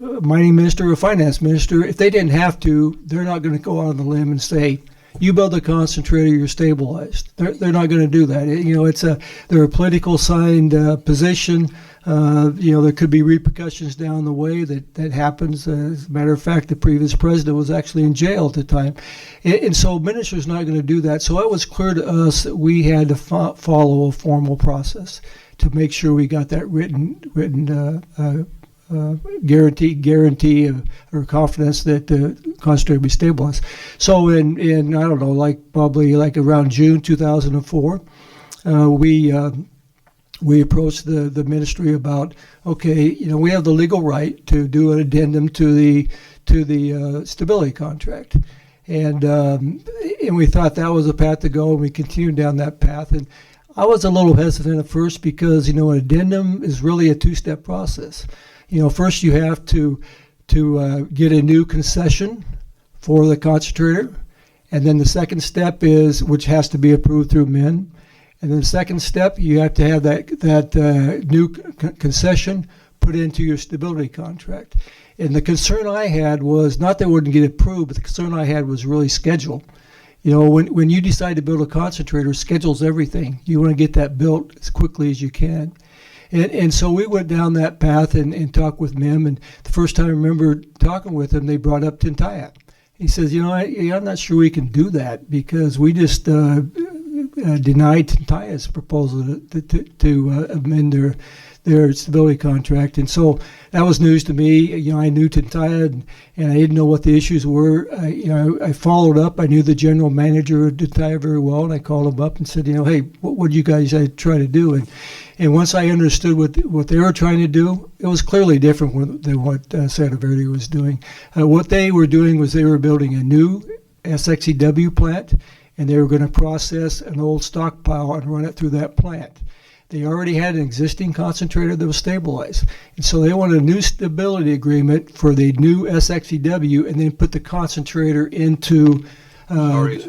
a mining minister or a finance minister, if they didn't have to, they're not going to go out on the limb and say, you build a concentrator, you're stabilized. They're not going to do that. They're a political signed position. There could be repercussions down the way that happens. As a matter of fact, the previous president was actually in jail at the time. And so minister's not going to do that. So it was clear to us that we had to follow a formal process to make sure we got that written guarantee or confidence that the concentrator would be stabilized. So in I don't know, probably around June 2004, we approached the ministry about, okay, we have the legal right to do an addendum to the stability contract, and we thought that was a path to go, and we continued down that path. And I was a little hesitant at first because an addendum is really a two-step process. First you have to get a new concession for the concentrator, and then the second step is, which has to be approved through MIN. And then the second step, you have to have that new concession put into your stability contract. And the concern I had was not that it wouldn't get approved, but the concern I had was really schedule. When you decide to build a concentrator, schedule's everything. You want to get that built as quickly as you can. And so we went down that path and talked with MIM. And the first time I remember talking with him, they brought up Tintaya. He says, I'm not sure we can do that because we just denied Tintaya's proposal to amend their stability contract. And so that was news to me. I knew Tintaya and I didn't know what the issues were. I followed up. I knew the general manager of Tintaya very well, and I called him up and said, hey, what would you guys try to do? And once I understood what they were trying to do, it was clearly different than what Cerro Verde was doing. What they were doing was they were building a new SXEW plant, and they were going to process an old stockpile and run it through that plant. They already had an existing concentrator that was stabilized. And so they wanted a new stability agreement for the new SXEW and then put the concentrator into... Sorry.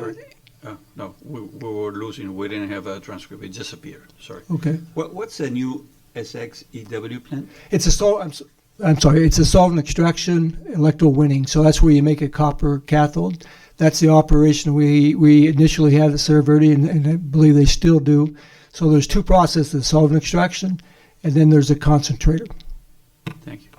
No, we were losing. We didn't have a transcript. It disappeared. Sorry. Okay. What's the new SXEW plant? It's a solvent extraction electrowinning. So that's where you make a copper cathode. That's the operation we initially had at Cerro Verde, and I believe they still do. So there's two processes, solvent extraction, and then there's a concentrator. Thank you.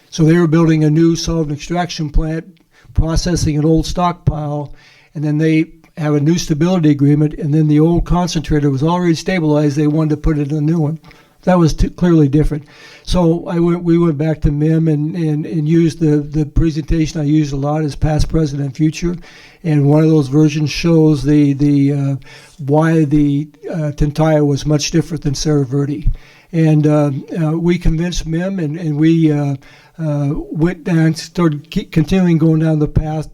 So they were building a new solvent extraction plant, processing an old stockpile, and then they have a new stability agreement, and then the old concentrator was already stabilized. They wanted to put it in a new one. That was clearly different. So we went back to MIM and used the presentation I used a lot as past, present, and future. And one of those versions shows why the Tintaya was much different than Cerro Verde. And we convinced MIM, and we went down, started continuing going down the path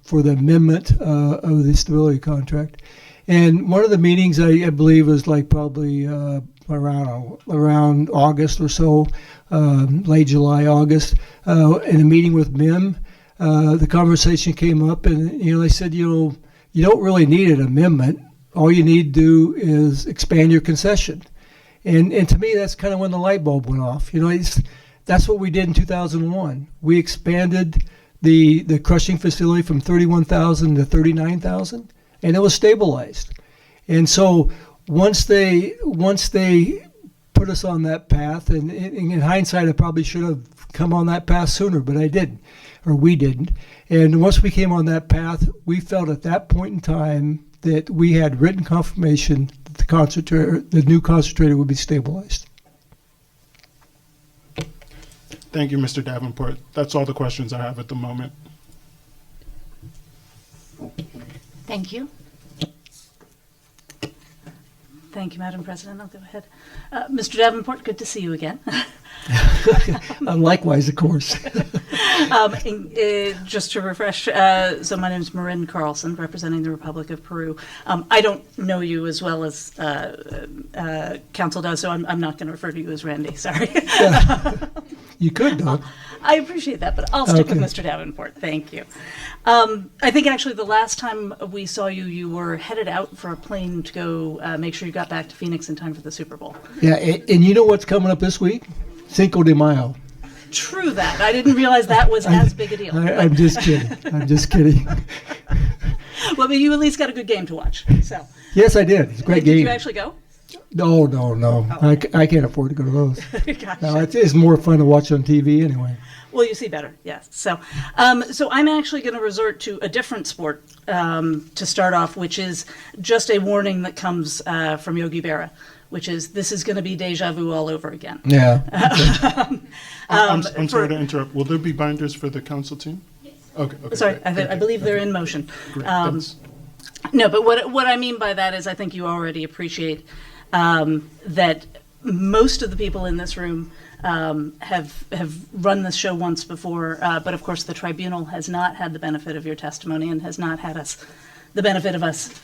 for the amendment of the stability contract. And one of the meetings I believe was probably around August or so, late July, August, in a meeting with MIM, the conversation came up, and they said, you don't really need an amendment. all you need to do is expand your concession. And to me, that's kind of when the light bulb went off. That's what we did in 2001. We expanded the crushing facility from 31,000 to 39,000, and it was stabilized. And so once they put us on that path, and in hindsight, I probably should have come on that path sooner, but I didn't, or we didn't. And once we came on that path, we felt at that point in time that we had written confirmation that the new concentrator would be stabilized. Thank you, Mr. Davenport. That's all the questions I have at the moment. Thank you. Thank you, Madam President. I'll go ahead. Mr. Davenport, good to see you again. Likewise, of course. Just to refresh, so my name is Marin Carlson, representing the Republic of Peru. I don't know you as well as Council does, so I'm not going to refer to you as Randy. Sorry. You could, though. I appreciate that, but I'll stick with Okay. Mr. Davenport. Thank you. I think actually the last time we saw you, you were headed out for a plane to go make sure you got back to Phoenix in time for the Super Bowl. Yeah, and you know what's coming up this week? Cinco de Mayo. True that. I didn't realize that was as big a deal. I'm just kidding. I'm just kidding. Well, but you at least got a good game to watch. So. Yes, I did. It's a great Did game. you actually go? No. I can't afford to go to those. Gotcha. No, it's more fun to watch on TV anyway. Well, you see better, yes. So I'm actually going to resort to a different sport to start off, which is just a warning that comes from Yogi Berra, which is this is going to be deja vu all over again. Yeah. I'm sorry to interrupt. Will there be binders for the council team? Yes. Okay. Sorry, great. I believe they're in motion. Great, thanks. No, but what I mean by that is I think you already appreciate that most of the people in this room have run this show once before, but of course the tribunal has not had the benefit of your testimony and has not had the benefit of us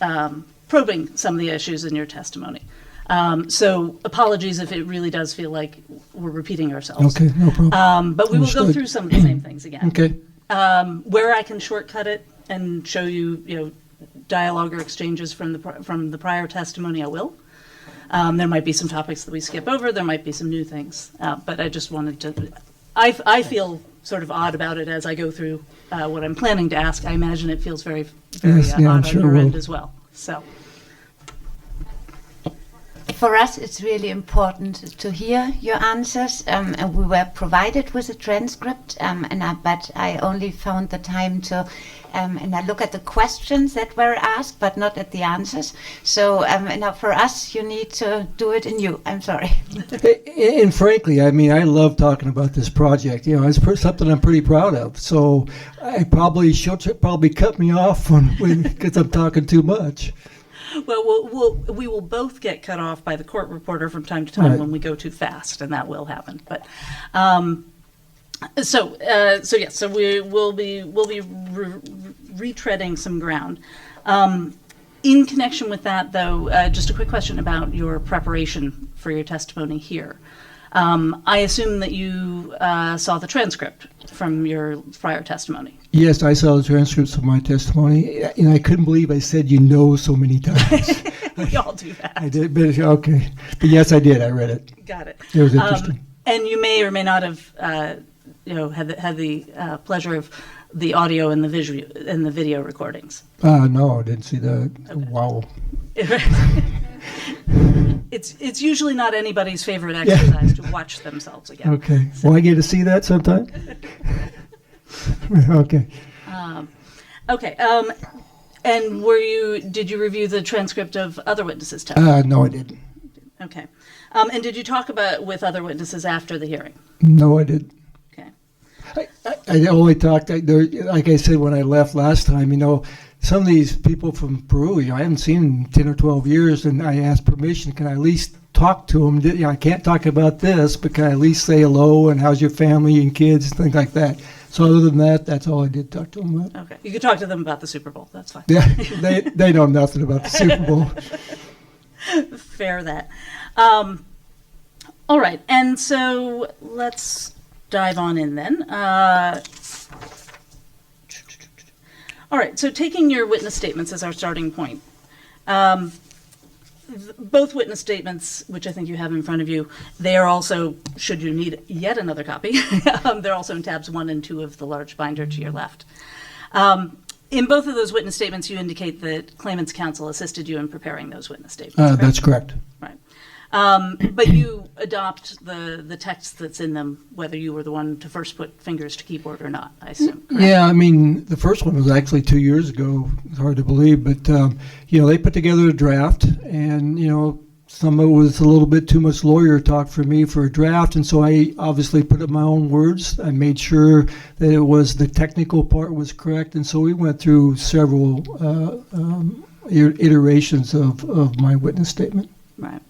probing some of the issues in your testimony. So apologies if it really does feel like we're repeating ourselves. Okay, no problem. But we will go Understood. through some of the same things again. Okay. Where I can shortcut it and show you, dialogue or exchanges from the prior testimony, I will. There might be some topics that we skip over. There might be some new things. But I just wanted to. I feel sort of odd about it as I go through what I'm planning to ask. I imagine it feels very, very Yes, yeah, I'm odd sure on your it will. end as well. So. For us, it's really important to hear your answers, and we were provided with a transcript, but I only found the time to and I look at the questions that were asked, but not at the answers. So now for us, you need to do it in you. I'm sorry. And frankly, I mean, I love talking about this project. It's something I'm pretty proud of. So she'll probably cut me off because I'm talking too much. Well, we will both get cut off by the court reporter from time to time Right. when we go too fast, and that will happen. But so we will be retreading some ground. In connection with that, though, just a quick question about your preparation for your testimony here. I assume that you saw the transcript from your prior testimony. Yes, I saw the transcripts of my testimony, and I couldn't believe I said so many times. We all do that. I did, but okay. But yes, I did. I read it. Got it. It was interesting. And you may or may not have, had the pleasure of the audio and the video recordings. No, I didn't see that. Okay. Wow. It's usually not anybody's favorite exercise to watch themselves again. Okay. Will I get to see that sometime? Okay. Okay. And did you review the transcript of other witnesses' testimony? No, I didn't. Okay. And did you talk with other witnesses after the hearing? No, I didn't. Okay. I only talked, like I said when I left last time, some of these people from Peru, I haven't seen in 10 or 12 years, and I asked permission, can I at least talk to them? I can't talk about this, but can I at least say hello and how's your family and kids and things like that. So other than that, that's all I did talk to them about. Okay. You could talk to them about the Super Bowl. That's fine. Yeah, they know nothing about the Super Bowl. Fair that. All right. And so let's dive on in then. All right. So taking your witness statements as our starting point, Both witness statements, which I think you have in front of you, they are also, should you need yet another copy, they're also in tabs 1 and 2 of the large binder to your left. In both of those witness statements, you indicate that claimant's counsel assisted you in preparing those witness statements. That's correct. Right. But you adopt the text that's in them, whether you were the one to first put fingers to keyboard or not, I assume. Correct? Yeah, I mean, the first one was actually 2 years ago. It's hard to believe, but, they put together a draft, and, some of it was a little bit too much lawyer talk for me for a draft, and so I obviously put in my own words. I made sure that it was, the technical part was correct, and so we went through several iterations of my witness statement. Right.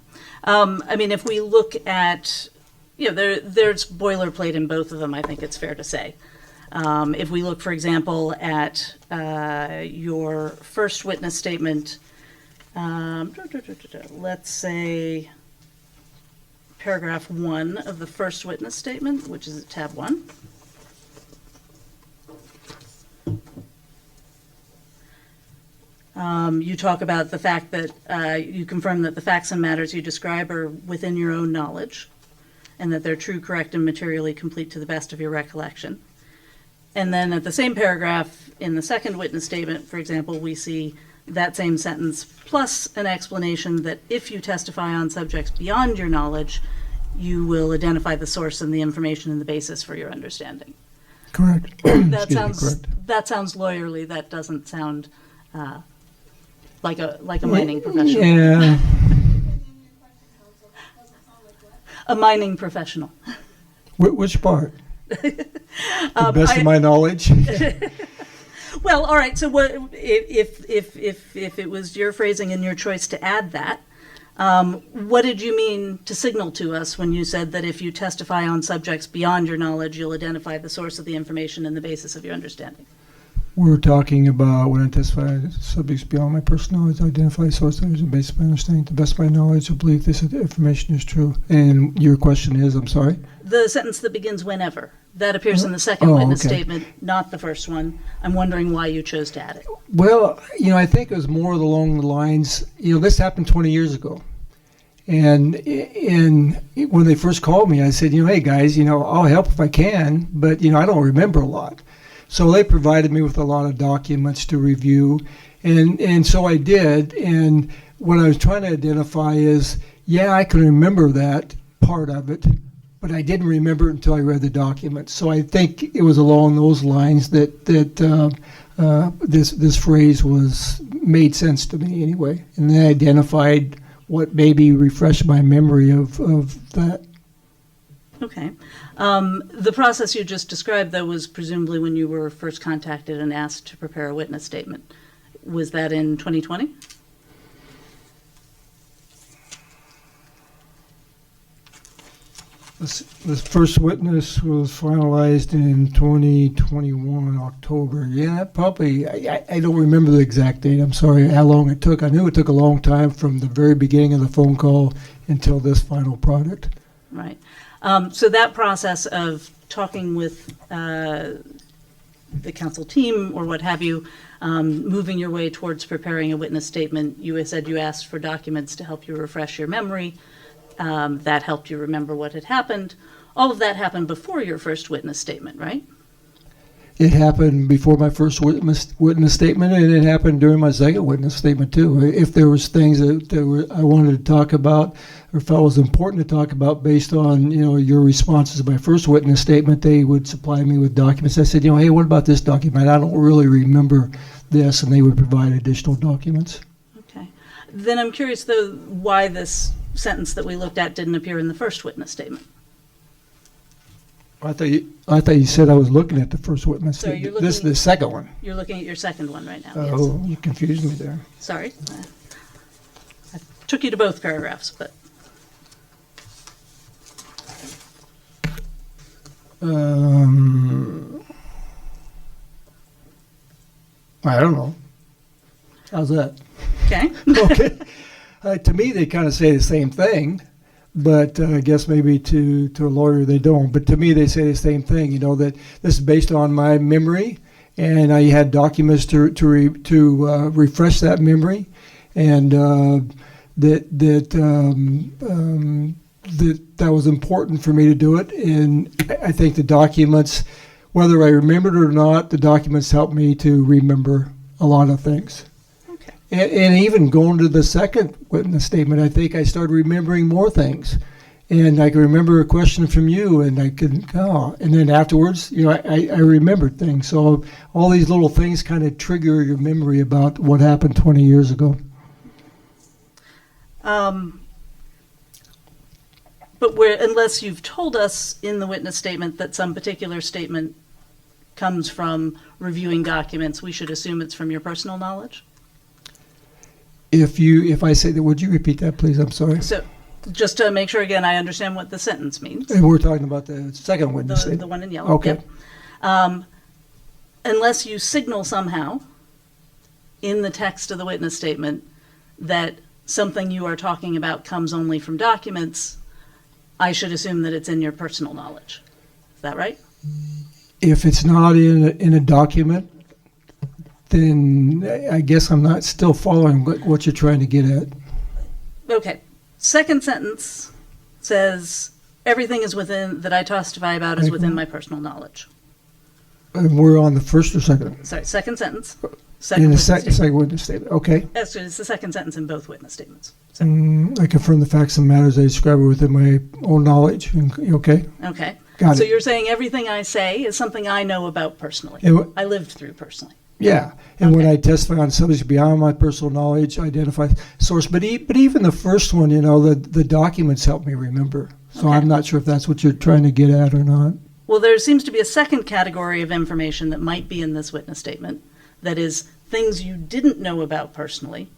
If we look at, there's boilerplate in both of them, I think it's fair to say. If we look, for example, at your first witness statement, let's say paragraph 1 of the first witness statement, which is at tab 1. You talk about the fact that you confirm that the facts and matters you describe are within your own knowledge and that they're true, correct, and materially complete to the best of your recollection. And then at the same paragraph in the second witness statement, for example, we see that same sentence plus an explanation that if you testify on subjects beyond your knowledge, you will identify the source and the information and the basis for your understanding. Correct. That sounds lawyerly. That doesn't sound like a mining professional. Yeah. A mining professional. Which part? The best of my knowledge. Well, all right. So, what if it was your phrasing and your choice to add that? What did you mean to signal to us when you said that if you testify on subjects beyond your knowledge, you'll identify the source of the information and the basis of your understanding? We're talking about when I testify on subjects beyond my personal knowledge, identify source that is based on my understanding. To the best of my knowledge, I believe this information is true. And your question is, I'm sorry? The sentence that begins whenever. That appears in the second witness statement, not the first one. I'm wondering why you chose to add it. Well, I think it was more along the lines, this happened 20 years ago. And when they first called me, I said, hey guys, I'll help if I can, but, I don't remember a lot. So they provided me with a lot of documents to review, and so I did. And what I was trying to identify is, I can remember that part of it, but I didn't remember it until I read the documents. So I think it was along those lines that this phrase made sense to me anyway, and then I identified what maybe refreshed my memory of that. Okay. The process you just described, though, was presumably when you were first contacted and asked to prepare a witness statement. Was that in 2020? This first witness was finalized in 2021, October. Yeah, probably. I don't remember the exact date. I'm sorry how long it took. I knew it took a long time from the very beginning of the phone call until this final product. Right. So that process of talking with the counsel team or what have you, moving your way towards preparing a witness statement, you said you asked for documents to help you refresh your memory. That helped you remember what had happened. All of that happened before your first witness statement, right? It happened before my first witness statement, and it happened during my second witness statement too. If there was things that I wanted to talk about, or felt was important to talk about based on your responses to my first witness statement, they would supply me with documents. I said, hey, what about this document? I don't really remember this, and they would provide additional documents. Okay. Then I'm curious though why this sentence that we looked at didn't appear in the first witness statement. I thought you said I was looking at the first witness. So you're this is the second one. You're looking at your second one right now. Oh, yes. You confused me there. Sorry. I took you to both paragraphs, but. I don't know. How's that? Okay. Okay. To me, they kind of say the same thing. But I guess maybe to a lawyer they don't. But to me, they say the same thing. That this is based on my memory, and I had documents to refresh that memory, and that was important for me to do it. And I think the documents, whether I remembered it or not, the documents helped me to remember a lot of things. Okay. And even going to the second witness statement, I think I started remembering more things. And I can remember a question from you, and I could, and then afterwards, I remembered things. So all these little things kind of trigger your memory about what happened 20 years ago. But unless you've told us in the witness statement that some particular statement comes from reviewing documents, we should assume it's from your personal knowledge? If I say that, would you repeat that, please? I'm sorry. So, just to make sure again I understand what the sentence means. And we're talking about the second witness statement. The one in yellow. Okay. Yep. Unless you signal somehow in the text of the witness statement that something you are talking about comes only from documents, I should assume that it's in your personal knowledge. Is that right? If it's not in a document, then I guess I'm not still following what you're trying to get at. Okay. Second sentence says everything is within that I testify about is within my personal knowledge. And we're on the first or second? Sorry, second sentence. In the second witness statement. Okay. Actually, it's the second sentence in both witness statements. I confirm the facts and matters I describe within my own knowledge. Okay. Okay. Got so it. you're saying everything I say is something I know about personally. I lived through personally. Yeah, and when I testify on subjects beyond my personal knowledge, identify source. But even the first one, the documents help me remember. So I'm not sure if that's what you're trying to get at or not. Well, there seems to be a second category of information that might be in this witness statement. That is things you didn't know about personally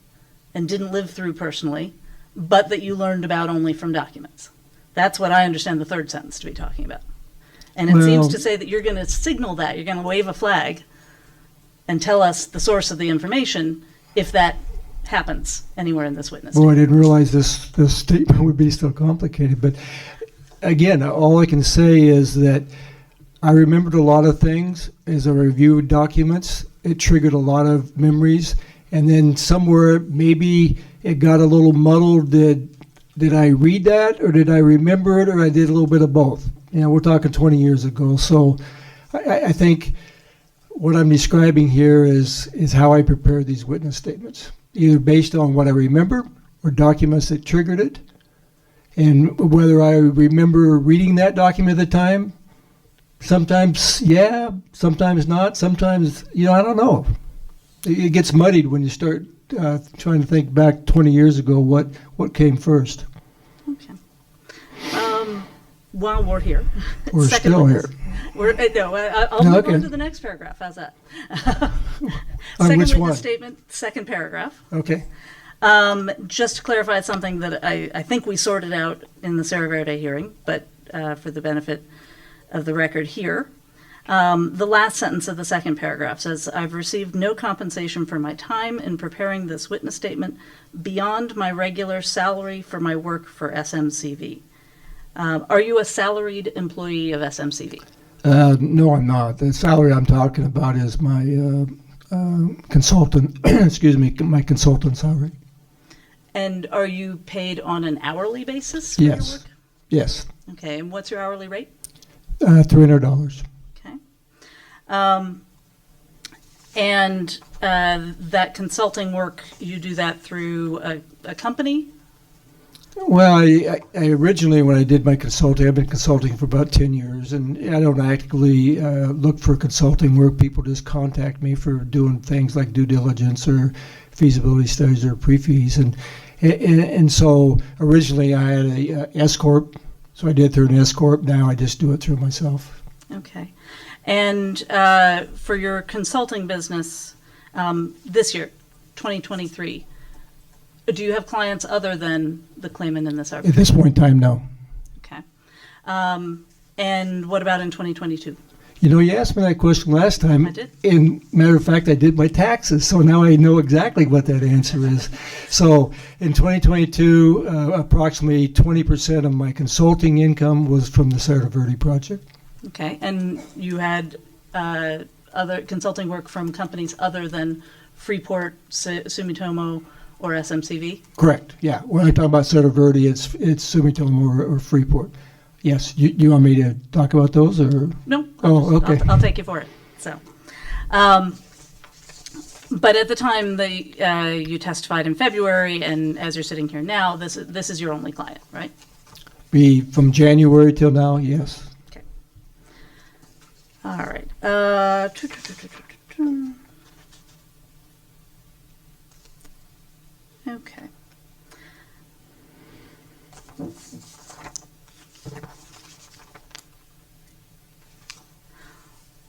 and didn't live through personally, but that you learned about only from documents. That's what I understand the third sentence to be talking about. And it seems to say that you're going to signal that, you're going to wave a flag and tell us the source of the information if that happens anywhere in this witness statement. I didn't realize this statement would be so complicated. But again, all I can say is that I remembered a lot of things as I reviewed documents. It triggered a lot of memories. And then somewhere maybe it got a little muddled. Did I read that, or did I remember it, or I did a little bit of both? We're talking 20 years ago. So I think what I'm describing here is how I prepare these witness statements, either based on what I remember or documents that triggered it. And whether I remember reading that document at the time, sometimes yeah, sometimes not, sometimes, I don't know. It gets muddied when you start trying to think back 20 years ago what came first. Okay. While we're here. We're still here. I'll move on to the next paragraph. How's that? Second which witness one? statement, second paragraph. Okay. Just to clarify something that I think we sorted out in the Cerro Verde hearing, but for the benefit of the record here. The last sentence of the second paragraph says, I've received no compensation for my time in preparing this witness statement beyond my regular salary for my work for SMCV. Are you a salaried employee of SMCV? No, I'm not. The salary I'm talking about is my consultant, my consultant salary. And are you paid on an hourly basis for your work? Yes. Okay, and what's your hourly rate? $300. Okay. And that consulting work, you do that through a company? Well, I originally, when I did my consulting, I've been consulting for about 10 years, and I don't actively look for consulting work. People just contact me for doing things like due diligence or feasibility studies or pre-fees. And so originally I had a S-Corp, so I did through an S-Corp. Now I just do it through myself. Okay. And for your consulting business this year, 2023, do you have clients other than the claimant in this arbitration? At this point in time, no. Okay. And what about in 2022? You asked me that question last time. I did. And matter of fact, I did my taxes, so now I know exactly what that answer is. So in 2022, approximately 20% of my consulting income was from the Cerro Verde project. Okay. And you had other consulting work from companies other than Freeport, Sumitomo, or SMCV? Correct, yeah. When I talk about Cerro Verde, it's Sumitomo or Freeport. Yes, you want me to talk about those, or? No. Okay. I'll take you for it. So, but at the time you testified in February, and as you're sitting here now, this is your only client, right? Be from January till now, yes. Okay. All right. Okay.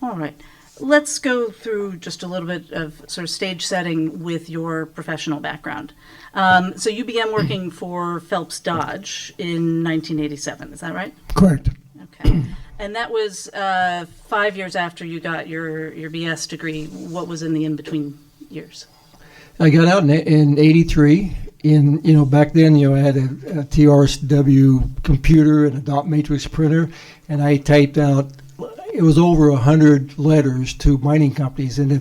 All right. Let's go through just a little bit of sort of stage setting with your professional background. So you began working for Phelps Dodge in 1987, is that right? Correct. Okay. And that was 5 years after you got your BS degree. What was in the in-between years? I got out in 83. Back then, I had a TRSW computer and a dot matrix printer, and I typed out, it was over 100 letters to mining companies. And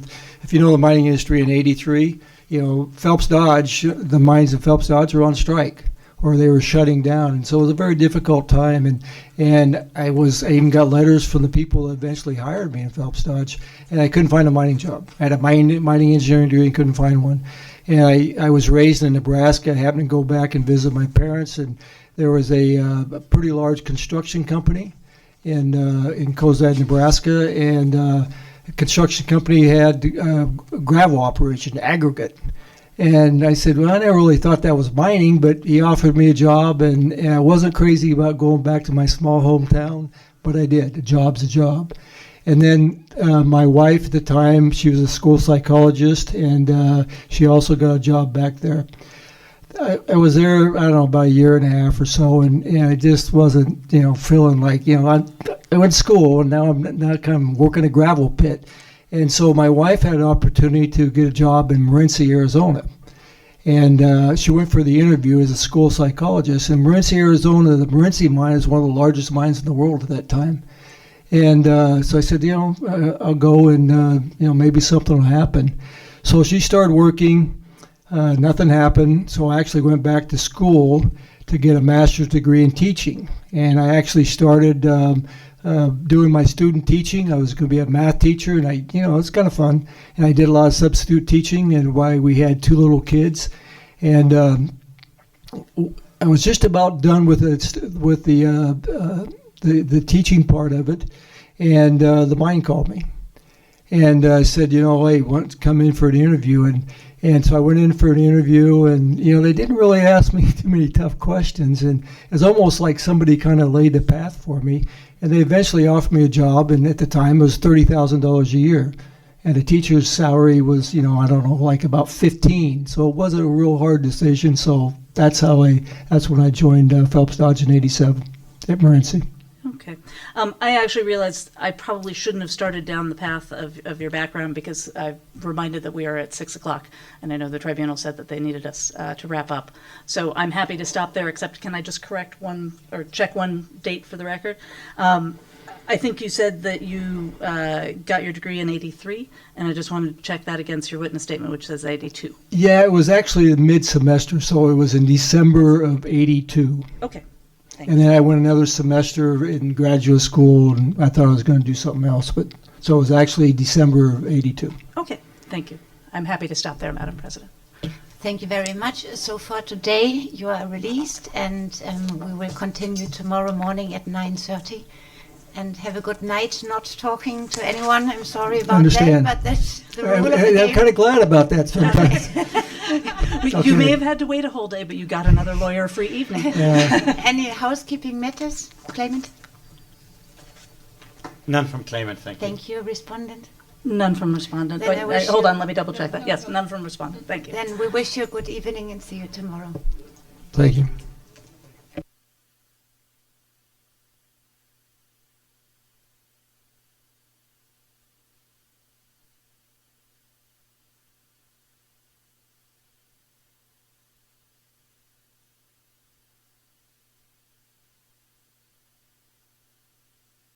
if you know the mining industry in 83, Phelps Dodge, the mines of Phelps Dodge were on strike, or they were shutting down. And so it was a very difficult time. And I even got letters from the people that eventually hired me in Phelps Dodge, and I couldn't find a mining job. I had a mining engineering degree and couldn't find one. And I was raised in Nebraska. I happened to go back and visit my parents, and there was a pretty large construction company in Cozad, Nebraska, and the construction company had gravel operation, aggregate. And I said, well, I never really thought that was mining, but he offered me a job, and I wasn't crazy about going back to my small hometown, but I did. A job's a job. And then my wife at the time, she was a school psychologist, and she also got a job back there. I was there, I don't know, about a year and a half or so, and I just wasn't, feeling like, I went to school, and now I'm kind of working a gravel pit. And so my wife had an opportunity to get a job in Morenci, Arizona. And she went for the interview as a school psychologist. In Morenci, Arizona, the Morenci mine is one of the largest mines in the world at that time. And so I said, I'll go and, maybe something will happen. So she started working. Nothing happened. So I actually went back to school to get a master's degree in teaching. And I actually started doing my student teaching. I was going to be a math teacher, and it's kind of fun. And I did a lot of substitute teaching, and why we had 2 little kids. And I was just about done with the teaching part of it, and the mine called me, and said, hey, want to come in for an interview, and so I went in for an interview, and they didn't really ask me too many tough questions, and it was almost like somebody kind of laid the path for me, and they eventually offered me a job, and at the time it was $30,000 a year, and a teacher's salary was, I don't know, like about 15, so it wasn't a real hard decision. So that's when I joined Phelps Dodge in 87 at Morenci. Okay. I actually realized I probably shouldn't have started down the path of your background, because I'm reminded that we are at 6 o'clock, and I know the tribunal said that they needed us to wrap up. So I'm happy to stop there, except can I just correct one, or check one date for the record? I think you said that you got your degree in 83, and I just wanted to check that against your witness statement, which says 82. Yeah, it was actually mid-semester, so it was in December of 82. Okay. And then I went another semester in graduate school, and I thought I was going to do something else. But so it was actually December of 82. Okay, thank you. I'm happy to stop there, Madam President. Thank you very much. So for today, you are released, and we will continue tomorrow morning at 9:30. And have a good night, not talking to anyone. I'm sorry about that, but that's the rule of the game. I'm kind of glad about that sometimes. You may have had to wait a whole day, but you got another lawyer-free evening. Any housekeeping matters, claimant? None from claimant, thank you. Thank you, respondent. None from respondent. Wait, hold on, let me double check that. Yes, none from respondent. Thank you. Then we wish you a good evening and see you tomorrow. Thank you.